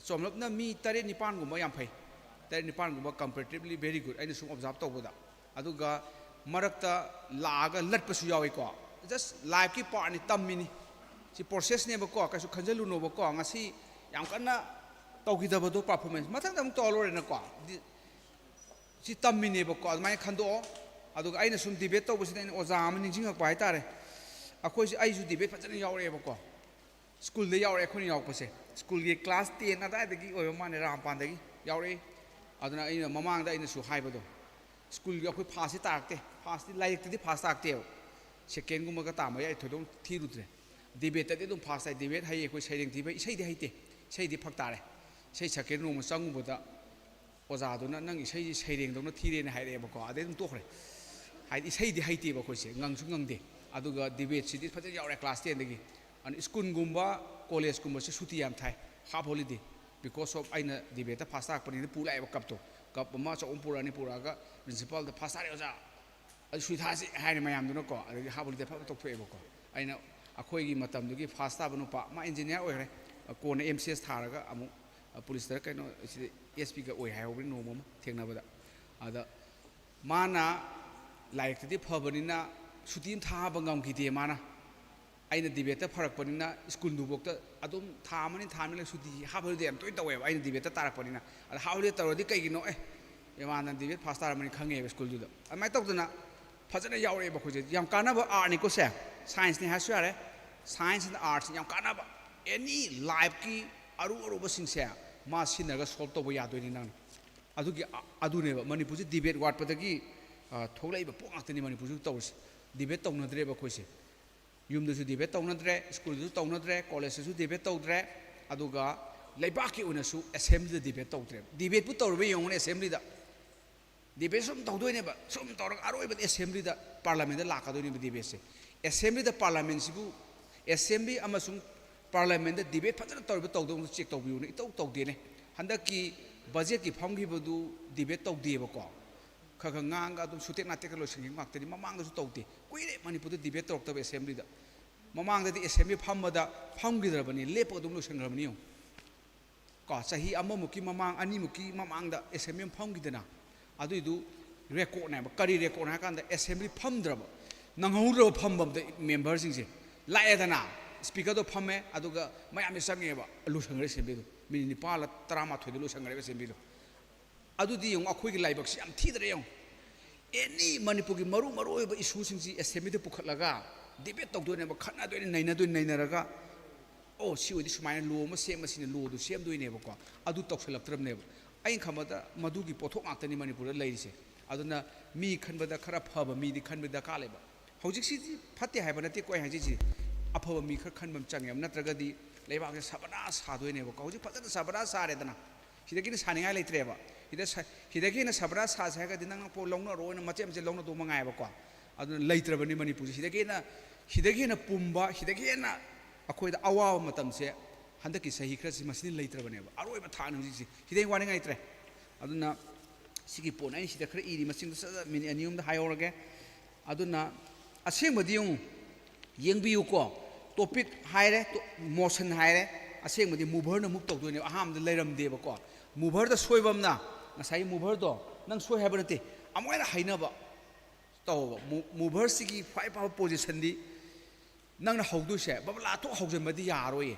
somlopna mi tare nipan gumba yam phai tare nipan gumba comparatively very good aina sum observe tawboda aduga marakta laaga latpa su yawi ko just live ki part ni tammini si process ne ba ko ka su khanjalu no ba ko ngasi yam kana tawgidaba do performance mathang dam to lore na ko si tammini ba ko mai khando aduga aina sum debate to busi ne oja am ning jing pa hai tare akhoi si ai su debate phajana yaure ba ko school de yaure khoni yaw pase school ge class 10 ada dagi oi mane rampan dagi yaure aduna aina mamang da aina su hai ba do school ge akhoi phasi takte phasi laik ti phas takte second guma ka ta ma yai thodong thirudre debate te dum phas ai debate hai ko sairing ti ba isai de haite sai di phak tare sai second room sang bu da oja do na nang isai sairing do na thire ne hai re ba ko ade dum to khre hai isai di haite ba ko se ngang su ngang de aduga debate si di phaja yaure class 10 dagi an school gumba college gumba se suti yam thai half holiday because of aina debate phas tak pani pu lai ba kap to kap ma cha pura ni pura ga principal da phas are oja ai sui tha si hai ne mayam do na ko ade half holiday pha to phe ba ko aina akhoi gi matam du gi fast ta banu pa ma engineer oi re ko na MCS tharaga amu police da kaino SP ga oi hai obri no mom thengna bada ada mana like ti phabani na sutim tha bangam gi de mana aina debate pharak panina school du bok ta adum tha mani thamile suti ha bhal de am toi tawe aina debate tarak panina ada ha hole tarodi kai gi no yamana debate fast tar mani khange school du da amai tok duna phajana yaure ba khoje yam kana ba art ni ko se science ni ha su are science and arts yam kana ba any life ki aru ba sing se ma sinaga solve to ba ya doi ni nang adu ki adu ne ba manipur ji debate wat pa da ki tholai ba pong atani manipur ji to debate to na dre ba khoi se yum du su debate to na dre school du to na dre college su debate to dre adu ga leiba ki una su assembly debate to dre debate pu to ba yong ne assembly da debate sum to doi ne ba sum to ra aroi ba assembly da parliament da la ka doi ni debate se assembly da parliament sibu assembly amasung parliament da debate phajana tawba tawdong check tawbiu ne itaw tawde ne handa ki budget ki pham gi bodu debate tawde ba ko खर ngang ga dum sutek natek lo sing mak tedi mamang da su tawte kuire manipur debate tok ta assembly da mamang da assembly phamada phamgidrabani lepo dum lo sangrabani yo ka sahi amamuki mamang ani muki mamang da assembly phamgidana adu du record na kari record na kan da assembly phamdraba nanghuro phambam da member sing se laedana speaker do phame aduga mayam sangeba lo sangre assembly do mini pala trama thoi lo sangre assembly do adudi yung akhoi gi laibak si am thidre yung any manipur gi maru oiba issue sing si assembly de pukhatlaga debate tok do ne ba khana do ne naina raga oh si odi sumaina lo ma sem masine lo do sem do ne ba ko adu tok selaptram ne ba ain khamada madu gi pothok aktani manipur da lairi se aduna mi khanbada khara phaba mi di khanbada ka leba hojik si phatte haiba nate koi haji ji aphaba mi khar khanbam changem natraga di leibak se sabana sa do ne ba ko hojik phata sabana sa re dana hidaki saningai leitre ba hidaki na sabra sa sa ga dinang po longno ro na machem je longno do mangai ba ko adu leitrabani manipur hidaki na pumba hidaki na akhoi da awa matam se handaki sahi khra si masin leitrabani ba aroi ba thang ji hidai wani ngai tre aduna sigi po nai sida khra iri masing sa min anium da hayorage aduna aseng badi yung yengbiu ko topic haire motion haire aseng badi mover na muk tok do ne aham da leiram de ba ko mover da soibam na ngasai mover do nang soi haba nate amoina hainaba to mover sigi five power position di nang na haudu se babla to haujem badi yaroi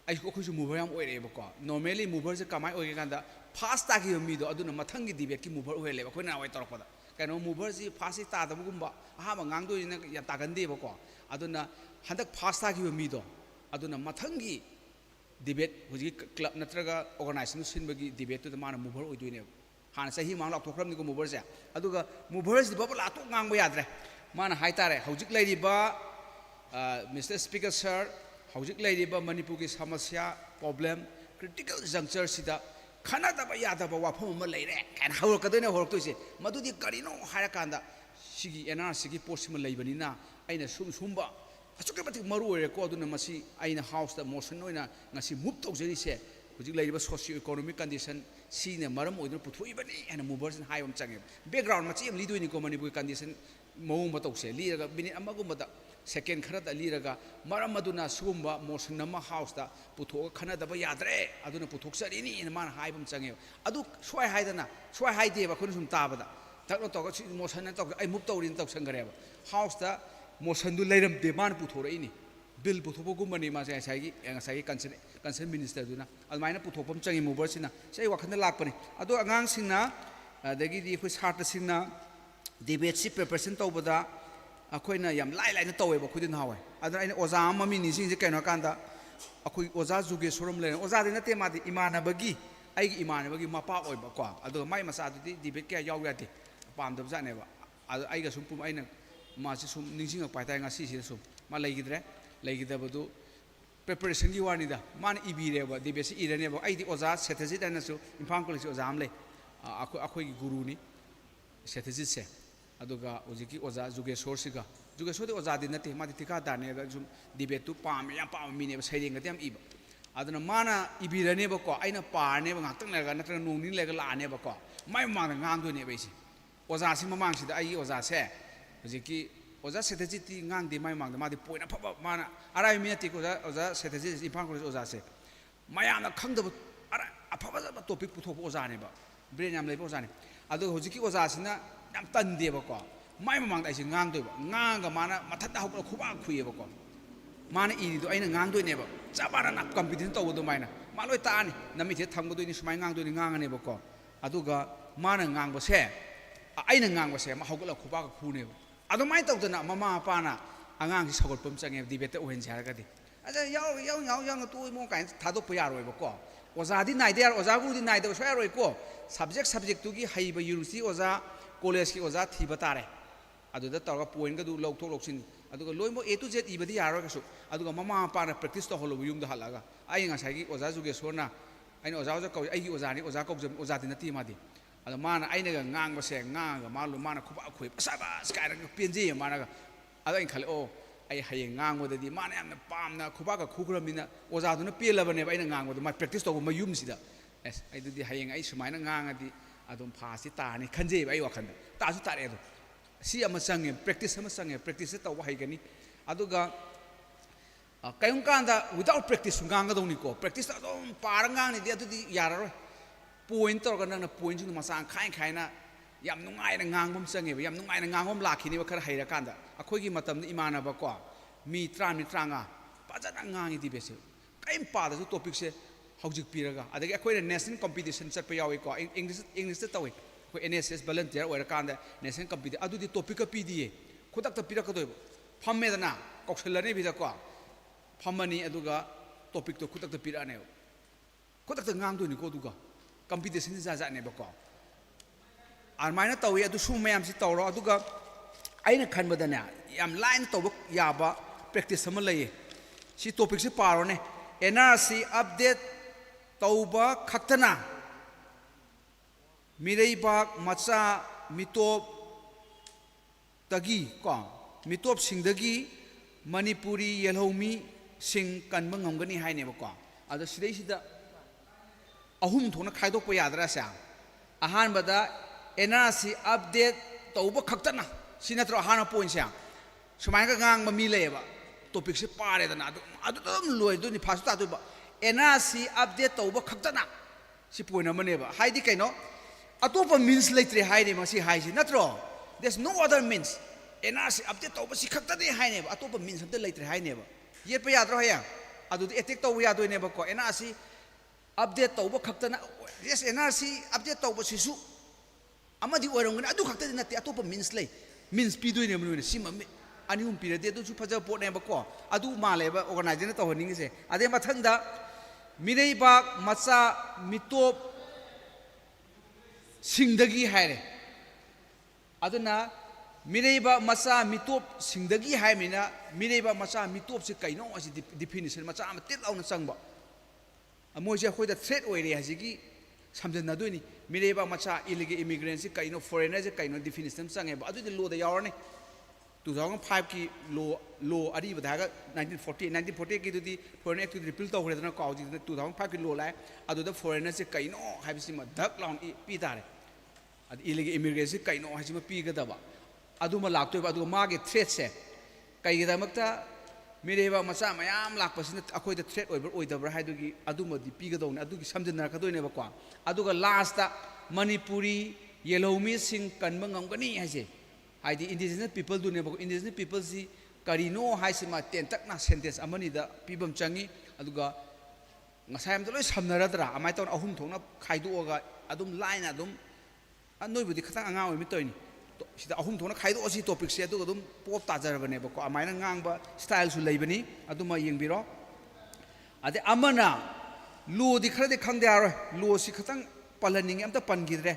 ai ko khu mover yam oire ba ko normally mover se kamai oige kanda fast ta ki mi do aduna mathang gi debate ki mover oile ba khoina wai torok pada kano mover si fast ta da bugumba ahama ngang do ina ya ta gande ba ko aduna handak fast ta ki mi do aduna mathang gi debate huji club natraga organization sinbagi debate to the man mover oidoine han sahi mang lak thokram ni ko mover se aduga mover si babala to ngang ba yadre mana haitare hojik lairi ba Mr. Speaker sir hojik lairi ba manipur ki samasya problem critical juncture sida khana da ba yada ba wafam ma laire kan hawr ka doine horok to se madudi karino hara kanda sigi NRC ki post ma laibani na aina sumba asuke batik maru ore ko aduna masi aina house da motion oina ngasi move tok jeri se hujik laiba socio economic condition si ne maram oidun puthoi bani and movers and high change background machi am lidoi ni ko manipur condition mawung ba tok se liraga bini amagum ba second khara da liraga maram aduna sumba motion nama house da putho khana da ba yadre aduna puthok sari ni in man high bam change adu swai haidana swai haide ba khun sum ta ba da takno to ko motion na tok ai move tok rin tok sangare ba house da motion du leiram demand puthora ini bill puthopogum mani ma sai concern minister duna almaina puthopam changi mover sina sai wakhana lakpani ado angang singna dagi di khoi sart singna debate si preparation tawbada akoina yam lai na tawe ba khudin hawai adra aina oza mami ni sing je kaino kanda akoi oza juge sorom le oza de na te ma di imana bagi ai gi imana bagi mapa oi ba kwa ado mai masa du di debate kya yaw yati pam dab jane ba ado ai ga sum pum aina मासी सुम निजिंग पाइता ngasi si sum ma laigidabadu preparation gi wani da man ibire ba debesi irane ba ai di oza strategy dana su imphang college oza amle akhoi gi guru ni strategy se aduga ojiki oza jugeshwar siga jugeshwar de oza di nate ma di tika dane ga sum debate tu pam ya pam mi ne saireng ga tem iba aduna mana ibirane ba ko aina parne ba ngak tang la ga natra nong ni le ga la ne ba ko mai ma ga ngang do ne ba si oza si mamang si da ai oza se hojiki oza strategy ti ngang de mai mang da ma de point apha mana arai mi ati ko oza strategy imphang college oza se maya na khang da ara apha ba topic puthok oza ne ba brain yam lei oza ne adu hojiki oza sina yam tan de ba ko mai mamang da si ngang do ba ngang ga mana mathat da hok khuba khuye ba ko mana iri do aina ngang do ne ba chabara na competition to do mai na ma loi ta ni nami the thang do ni smai ngang do ni ngang ne ba ko adu ga mana ngang ba se aina ngang ba se ma hok la khuba khu ne ba ado mai tau na mama pa na angang si sagol pum change debate ohen jar ga di aja yaw tu mo kain thado pya roi ba ko oza di nai der oza gu di nai de so roi ko subject tu gi hai ba university oza college ki oza thi ba tare adu da tar ga point ga du lok thok lok sin adu ga loi mo a to z i ba di yaro ga so adu ga mama pa na practice to holo yum da halaga ai nga sai gi oza ju ge so na ai no oza ko ai gi oza ni oza ko jam oza di na ti ma di ada mana aina ga ngang ba se ngang ga malu mana khuba khoi asaba sky ra penji mana ga ada in khale o ai haye ngang mo di mana yam pam na khuba ga khugramina oza du na pelabane ba aina ngang mo ma practice to ma yum sida es ai du di haye ai sumaina ngang adi adum phasi tani khanje bai wakhanda tasu tare do si ama sange practice taw hai gani aduga kayung kanda without practice nganga dong ni ko practice adum parangang ni dia tu di yararo point tor kan na point ju masang khai na yam nungai na ngangom sange yam nungai na ngangom lakhini ba khar haira kanda akhoi gi matam ni imana ba ko mi tranga pajana ngangi di bese kaim pa da topic se hojik piraga adagi akhoi national competition chat pa yawi ko english ta tawi ko NSS volunteer oira kanda national competition adu di topic ka pdi khudak ta piraka do phamme dana kokselani bi da ko phamani aduga topic to khudak ta pirane khudak ta ngang do ni ko duga competition za za ne ba ko armaina tawi adu su mayam si tawro aduga aina khanbadana yam line to yaba practice sama lay si topic si paro ne NRC update tauba khaktana mirei bak macha mitop tagi ko mitop singdagi manipuri yelhomi sing kanba ngamgani haine ba ko adu sidai sida ahum thona khaidok pa yadra sa ahan bada NRC update tauba khaktana sinatro hana point sa sumai ka ngang mi leba topic se pare da na adu dum loi du ni phasta du ba NRC update tauba khaktana si point amane ba haidi kaino atopa means leitre haide ma si haisi natro there's no other means NRC update tauba si khakta de haine ba atopa means amte leitre haine ba ye pa yadro haya adu etek tau ya do ne ba ko NRC update tauba khaktana yes NRC update tauba sisu amadi oirongna adu khakta de nati atopa means lei means pi do ne mnu ne sima ani pire de du su phaja pot ne ba ko adu ma le ba organizer na to honing se ade mathanda mirei bak macha mitop singdagi haire aduna mirei bak macha mitop singdagi hai mina mirei bak macha mitop se kaino asi definition macha am tit launa changba amoi je khoi da threat oire hasigi samjan na doini mirei bak macha illegal immigrants se kaino foreigner se kaino definition change ba adu de law da yawarne 2005 की लो अरी बधागा 1940 की दुदी foreign act repeal तो होरे दना cow जी 2005 की लो लाए अदुदा foreigner से कइनो हाइबिसि म धक लाउन पी तारे अद इलीगल इमिग्रेशन से कइनो हाइसि म पी गदबा अदुमा लाक्तो बा अदु मागे थ्रेट से कई गदमक्ता मेरेबा मचा मयाम लाक्पसिन अखोय द थ्रेट ओइबर ओइदबर हाइदुगी अदुमदि पी गदौने अदुगी समजनर खदोइने बा को अदुगा लास्ट मणिपुरी येलोमी सिंग कनबा ngamgani हाइसे हाइदी इंडिजिनस पीपल दुने बको इंडिजिनस पीपल सी करिनो हाइसिमा टेंटकना सेंटेंस अमनी दा पीबम चंगी अदुगा ngसायम द लोय समनरदरा अमाय तौन अहुम थोंना खाइदोगा अदुम लाइन अदुम अनोइबुदि खता अंगा ओइमि तोइनी सिदा अहुम थोंना खाइदो असि टॉपिक से अदुगा अदुम पोप ताजरबने बको अमायना ngang ba स्टाइल सु लेबनी अदुमा यंगबिरो अदे अमना लो दि खरदे खंगदे आरो लो सि खतंग पलनिंग अमता पनगिद्रे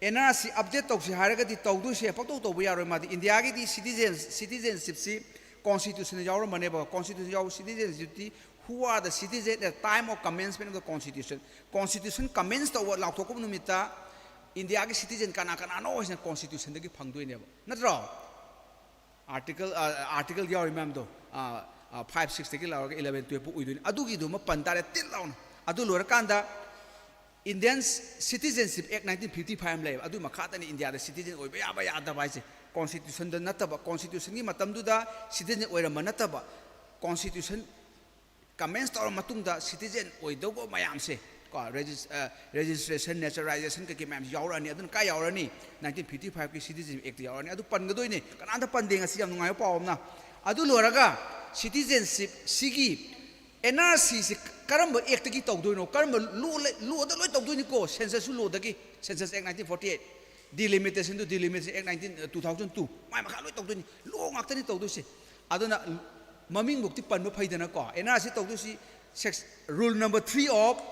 NRC update to si haraga di tawdu se pakto to bu yaro ma di India gi di citizenship si constitution yawo mane ba constitution yawo citizenship ti who are the citizens at the time of commencement of the constitution commence to law to ko numita India gi citizen kana no is constitution gi phangdoi ne ba natro article yawo remember do 560 gi law 11 12 pu uidoi adu gi do ma pantare til law adu lor kanda Indian Citizenship Act 1955 lay adu makhata ni India da citizen oi ba ya da bai se constitution da nataba constitution ni matam du da citizen oi ra manataba constitution commence tor matung da citizen oi do go mayam se ko registration naturalization ke mayam yawra ni adun ka yawra ni 1955 ki citizen act yawra ni adu pan ga doi ni kana da pan ding asi yam ngai pa om na adu loraga citizenship sigi NRC se karamba act ki tawdoino karamba law da loi tawdoini ko census law da ki census act 1948 delimitation act 2002 mai makha loi tawdoini law ngaktani tawdosi aduna maming bukti panba phaidana ko NRC tawdosi rule number 3 of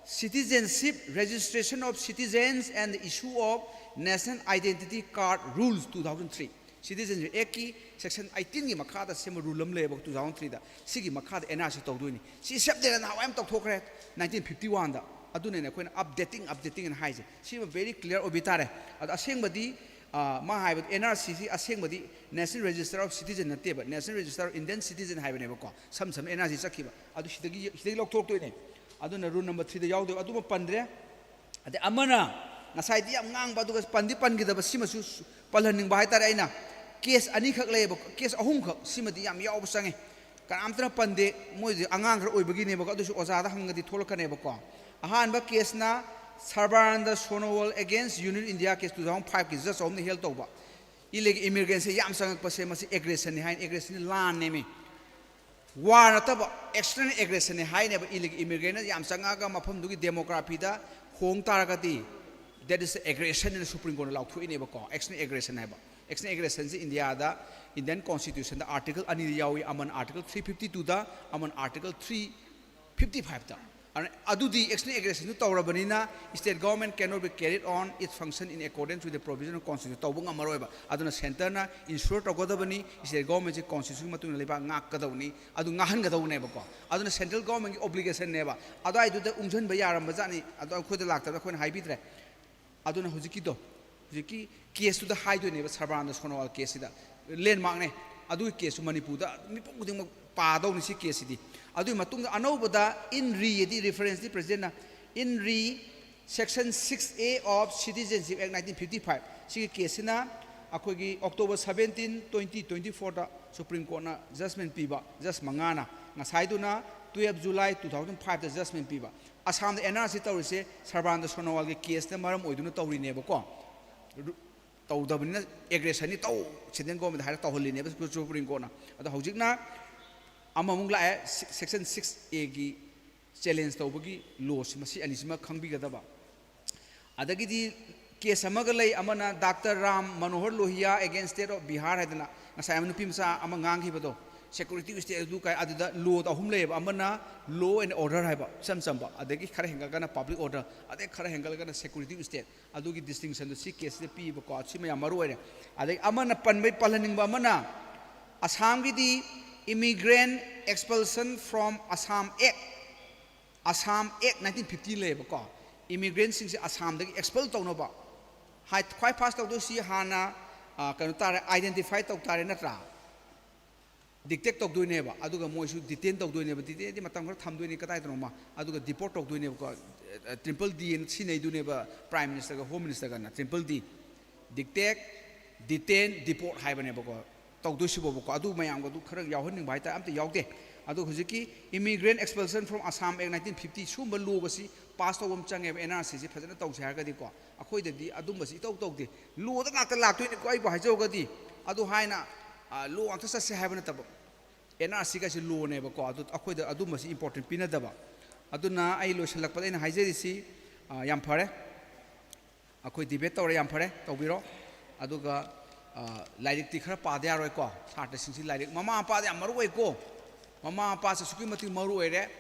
citizenship registration of citizens and the issue of national identity card rules 2003 Citizenship Act ki section 18 ki makha da sem rule am le ba 2003 da sigi makha da NRC tawdoini si sep de na hawam tok thokre 1951 da adune ne koina updating and haise si very clear obitare ad aseng badi ma haiba NRC si aseng badi National Register of Citizen na te ba National Register of Indian Citizen haiba ne ba ko sam NRC sakhi ba adu sidagi lok thok toine aduna rule number 3 da yaw de adu ma pandre ade amana ngasai di am ngang ba du pandi pangi da sima su palhaning ba haitare aina case ani khak leba case ahum khak sima di yam yaw sange kan amtra pande moi angang khar oi bagi ne ba du su oza da hangadi tholkane ba ko ahan ba case na Sarbaranda Sonowal against Union India case 2005 ki just om ni hel toba illegal immigrants yam sangak pa se masi aggression ni hain aggression lan ne mi war taba external aggression ni hain ba illegal immigrant yam sangaga mafam dugi demography da hong taragati that is aggression in the Supreme Court law through ba ko external aggression hai ba external aggression is India da Indian constitution da article ani yawi aman article 352 da aman article 355 da and adudi external aggression to tawrabanina state government cannot be carried on its function in accordance with the provision of constitution tawbung amaroiba aduna center na ensure togodabani state government je constitution matun leba ngak kadawni adu ngahan gadawne ba ko aduna central government obligation neba adai du da ungjan ba yaram ba jani adu khod lakta khon haibitre aduna hujiki case to the high to neba Sarbaranda Sonowal case da landmark ne adu case Manipur da mi punguding pa daw ni si case di adu matung anauba da in re di reference di president na in re section 6A of Citizenship Act 1955 si case na akogi October 17 2024 da Supreme Court na judgment piba just mangana ngasai du na 12 July 2005 da judgment piba Assam the NRC tawrise Sarbaranda Sonowal ge case na maram oiduna tawri ne ba ko tawdabina aggression ni taw Indian government ha tawholi ne ba Supreme Court na adu hojik na amamung la section 6A gi challenge tawbagi law masi anisima khangbi gadaba adagi di case amaga lay amana Dr. Ram Manohar Lohia against state of Bihar hadana ngasai amanu pimsa amangang hibado security state du kai aduda law ahum lay amana law and order haiba samsamba adagi khara hengal gana public order ade khara hengal gana security state adugi distinction du si case de pi ba ko sima yamaru ore adagi amana panbai palaning ba amana Assam gi di Immigrant Expulsion from Assam Act 1950 leba ko immigrants sing Assam da expel tawna ba hai khwai fast taw do si hana kanu tar identify taw tare natra dictate taw do ne ba aduga moi su detain taw do ne ba detain di matam khar tham do ne katai tno ma aduga deport taw do ne ko triple D in sinai do ne ba prime minister ga home minister ga na triple D dictate detain deport hai ba ne ba ko taw do si bo ko adu mayam ga du khara yaw hon ning bai ta am ta yaw de adu hujiki Immigrant Expulsion from Assam Act 1950 sumba law basi pass taw bam change NRC si phajana taw sa ga di ko akhoi de di adum basi taw taw de law da ngak lak tu ni ko ai ba hajo ga di adu haina law ang ta sa se ha ba na tab NRC ka si law ne ba ko adu akhoi de adum basi important pina da ba adu na ai lo selak pa ina haijeri si yam phare akhoi debate taw yam phare taw biro adu ga lairik ti khara pa de aroi ko sart sing si lairik mama pa de amaru wai ko mama pa sa suki mati maru ere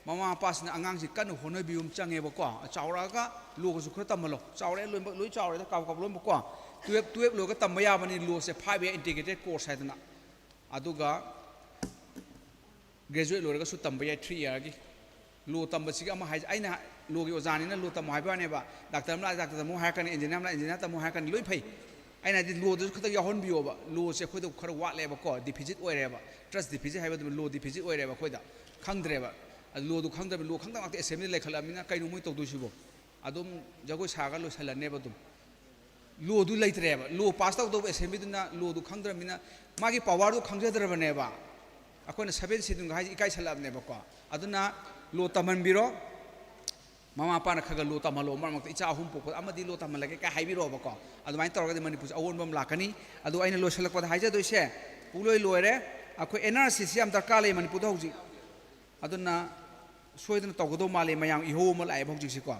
mama pa sa angang si kan honoi bium change ba ko chawra ga lo ko su khra tamalo chawre loi chawre da kaw lo ba ko tuep lo ga tamaya bani lo se 5 year integrated course ha dana aduga graduate lo ga su tambaya 3 year gi lo tamba si ama hai aina lo gi ojani na lo tam hai ba ne ba doctor mo ha kan engineer tam mo ha kan loi phai aina di lo du khata yahon biyo ba lo se khoi da khara wa le ba ko deficit oire ba trust deficit hai ba lo deficit oire ba khoi da khangdre ba lo du khangdre lo khangda ngak assembly le khala mina kai no moi to du sibo adum jago saga lo sala ne ba dum lo du leitre ba lo pass taw do assembly du na lo du khangdre mina magi power du khangjadra ba ne ba akona 7 sidung hai ikai sala ne ba ko aduna lo taman biro mama pa na khaga lo tamalo mar mak icha ahum pok amadi lo tamalage ka haibiro ba ko adu mai tor ga manipur awon bam lakani adu aina lo selak pa haija do se puloi loire akoi NRC siam darka le manipur hauji aduna soidna tawgodo male mayang iho mal ai bhauji si ko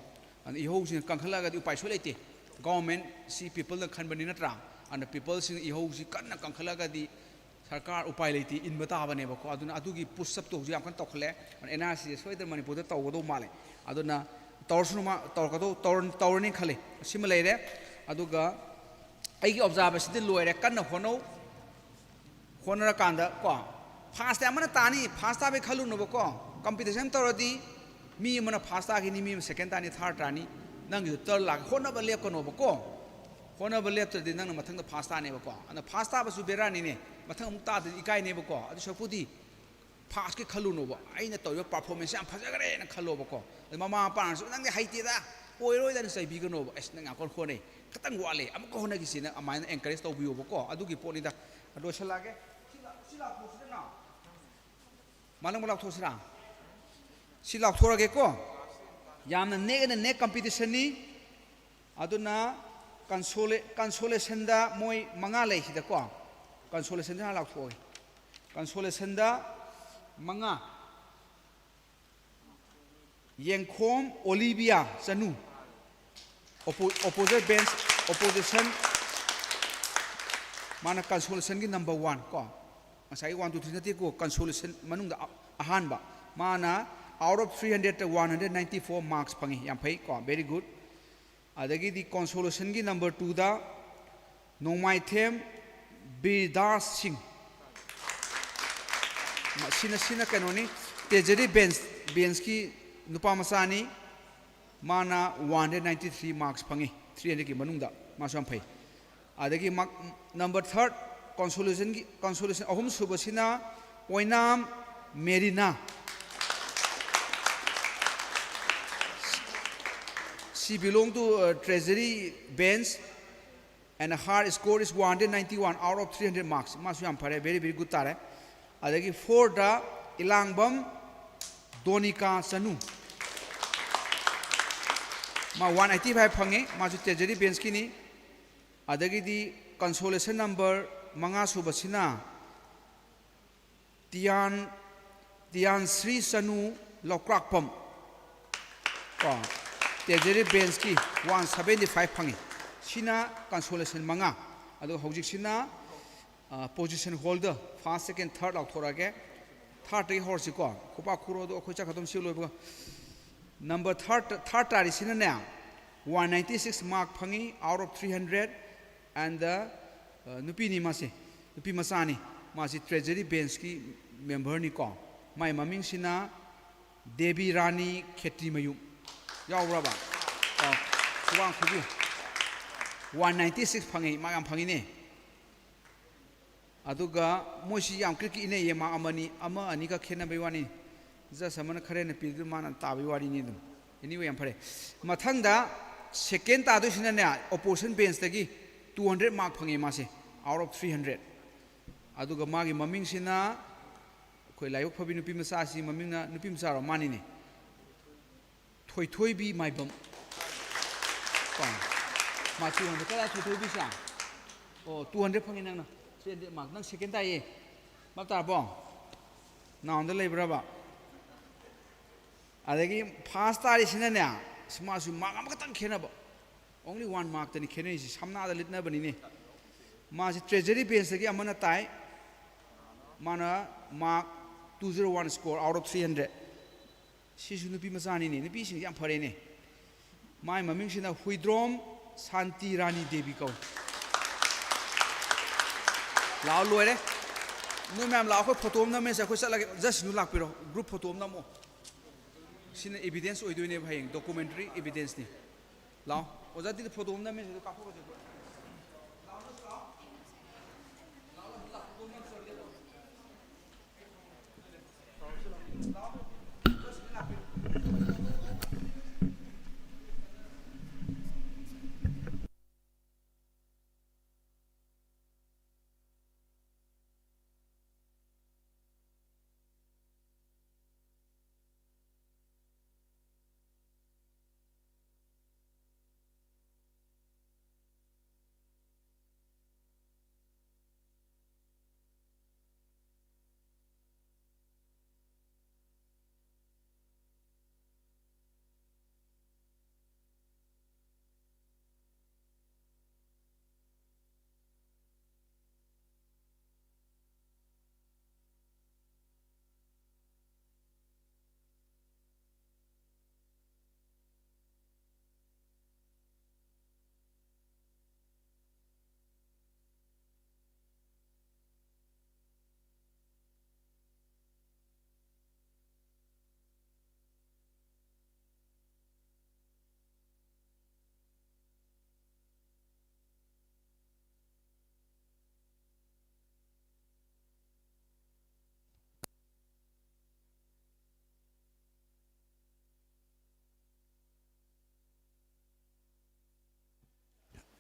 an iho sin kangkhala ga upai so leite government si people na khanbani na tra and people sin iho si kanna kangkhala ga di sarkar upai leite in bata bane ba ko aduna adugi push up to ji am kan tokhle NRC soidna manipur da tawgodo male aduna tawrsuma tawkado tawrni khale simalaire aduga aigi observation de loire kanna honora kanda ko fast amana tani fast abe khalu no ko competition torodi mi mana fast agi ni mi second tani third tani nang yu third lag hona ba lep ko no ko hona ba lep de nang mathang da fast tani ba ko ana fast ba su berani ne mathang mukta de ikai ne ba ko adu sopudi fast ke khalu no ba aina to yo performance am phajagare na khalo ba ko mama pa su nang de haiti da ꯑꯣꯏꯔꯣꯏꯗꯅ ꯆꯩꯕꯤꯒꯅꯣꯕ ꯑꯁ ꯅꯪ ꯉꯥꯛꯀꯣꯟ ꯍꯣꯠꯅꯩ ꯈꯤꯇꯪ ꯋꯥꯠꯂꯦ ꯑꯃꯨꯛꯀ ꯍꯣꯠꯅꯈꯤꯁꯤꯅ ꯑꯗꯨꯃꯥꯏꯅ encourage ꯇꯧꯕꯤꯌꯣꯕꯀꯣ ꯑꯗꯨꯒꯤ ꯄꯣꯠꯅꯤꯗ ꯂꯣꯏꯁꯤꯜꯂꯛꯑꯒꯦ ꯁꯤ ꯂꯥꯎꯊꯣꯛꯁꯤꯗꯅ ꯃꯥꯂꯪꯕ ꯂꯥꯎꯊꯣꯛꯁꯤꯔꯥ ꯁꯤ ꯂꯥꯎꯊꯣꯛꯑꯒꯦꯀꯣ ꯌꯥꯝꯅ ꯅꯦꯛꯑꯅ ꯅꯦꯛ ꯀꯝꯄꯤꯇꯤꯁꯟꯅꯤ ꯑꯗꯨꯅ ꯀꯟꯁꯣꯂꯦꯁꯟꯗ ꯃꯣꯏ 5 ꯂꯩ ꯁꯤꯗꯀꯣ ꯀꯟꯁꯣꯂꯦꯁꯟꯗ ꯍꯥꯟꯅ ꯂꯥꯎꯊꯣꯛꯑꯒꯦ ꯀꯟꯁꯣꯂꯦꯁꯟꯗ 5 ꯌꯦꯡꯈꯣꯝ Olivia Chanu opposition mana consolation gi number 1 ko masai 1 2 3 nati ko consolation manung da ahan ba mana out of 300 to 194 marks phangi yam phai ko very good adagi di consolation gi number 2 da nongmai them bidas singh sina kanoni tejeri bench ki nupa masani mana 193 marks phangi 300 ki manung da masam phai adagi number 3 consolation ahum subasina oinam merina she belong to treasury bench and her score is 191 out of 300 marks masam phare very very good tare adagi 4 da ilangbam donika sanu ma 185 phange ma su treasury bench ki ni adagi di consolation number 5 subasina tian sri sanu lokrakpam ko treasury bench ki 175 phange sina consolation 5 adu hojik sina position holder first second third laukthorage third ri horsi ko khopa khuro do khoi cha khatom si loi ba number third tari sina ne 196 mark phangi out of 300 and the nupi ni mase nupi masani masi treasury bench ki member ni ko mai maming sina devi rani khetri mayu yaura ba suwang khubi 196 phangi ma yam phangi ne aduga moisi yam kriki ine yema amani ama ani ka khena bai wani ja samana khare na pildu mana tabi wari ni dum anyway yam phare mathang da second ta do sina ne opposition bench tagi 200 mark phangi mase out of 300 aduga magi maming sina khoi layok phabi nupi masa si maming na nupi masa ro mani ne thoi bi mai bam ma 200 kala thoi bi sa o 200 phangi nang na 300 mark nang second ta ye mak ta bo naw da lei bra ba adagi first ta ri sina ne sma su mark am ka tang khena ba only 1 mark tani khene si samna da litna bani ne ma si treasury bench gi amana tai mana mark 201 score out of 300 si su nupi masani ne nupi sing yam phare ne mai maming sina huidrom santi rani devi ko lao loire nu mem lao ko photo na me sa ko sala just nu lak piro group photo na mo sina evidence oi doine bhai documentary evidence ni lao oja di photo na me ka ko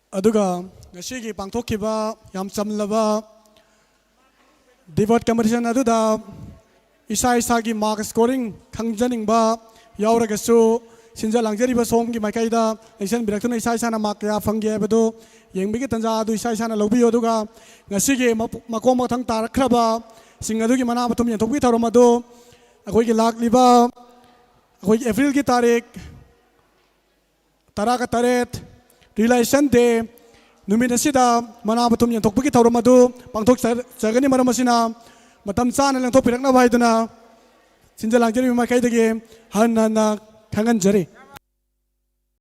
ꯑꯗꯨꯒ ꯉꯁꯤꯒꯤ ꯄꯥꯡꯊꯣꯛꯈꯤꯕ ꯌꯥꯝ ꯆꯝꯂꯕ debate competition ꯑꯗꯨꯗ ꯏꯁꯥ ꯏꯁꯥꯒꯤ mark scoring ꯈꯪꯖꯅꯤꯡꯕ ꯌꯥꯎꯔꯒꯁꯨ ꯁꯤꯟꯖ ꯂꯥꯡꯖꯔꯤꯕ ꯁꯣꯝꯒꯤ ꯃꯥꯏꯀꯩꯗ ꯂꯩꯁꯟꯕꯤꯔꯛꯇꯨꯅ ꯏꯁꯥ ꯏꯁꯥꯅ ꯃꯥꯔꯛ ꯀꯌꯥ ꯐꯪꯒꯦ ꯍꯥꯏꯕꯗꯨ ꯌꯦꯡꯕꯒꯤ ꯇꯟꯖꯥ ꯑꯗꯨ ꯏꯁꯥ ꯏꯁꯥꯅ ꯂꯧꯕꯤꯌꯨ ꯑꯗꯨꯒ ꯉꯁꯤꯒꯤ ꯃꯀꯣꯛ ꯃꯊꯪ ꯇꯥꯔꯛꯈ꯭ꯔꯕ ꯁꯤꯡ ꯑꯗꯨꯒꯤ ꯃꯅꯥ ꯃꯊꯨꯝ ꯌꯦꯟꯊꯣꯛꯄꯒꯤ ꯊꯧꯔꯝ ꯑꯗꯨ ꯑꯩꯈꯣꯏꯒꯤ ꯂꯥꯛꯂꯤꯕ ꯑꯩꯈꯣꯏꯒꯤ ꯑꯦꯄ꯭ꯔꯤꯜꯒꯤ ꯇꯥꯔꯤꯛ 18 ꯔꯤꯂꯥꯏꯖꯦꯁꯟ ꯗꯦ ꯅꯨꯃꯤꯠ ꯑꯁꯤꯗ ꯃꯅꯥ ꯃꯊꯨꯝ ꯌꯦꯟꯊꯣꯛꯄꯒꯤ ꯊꯧꯔꯝ ꯑꯗꯨ ꯄꯥꯡꯊꯣꯛꯆꯒꯅꯤ ꯃꯔꯝ ꯑꯁꯤꯅ ꯃꯇꯝ ꯆꯥꯅ ꯂꯦꯡꯊꯣꯛꯄꯤꯔꯛꯅꯕ ꯍꯥꯏꯗꯨꯅ ꯁꯤꯟꯖ ꯂꯥꯡꯖꯔꯤꯕ ꯃꯥꯏꯀꯩꯗꯒꯤ ꯍꯟꯅ ꯈꯪꯍꯟꯖꯔꯤ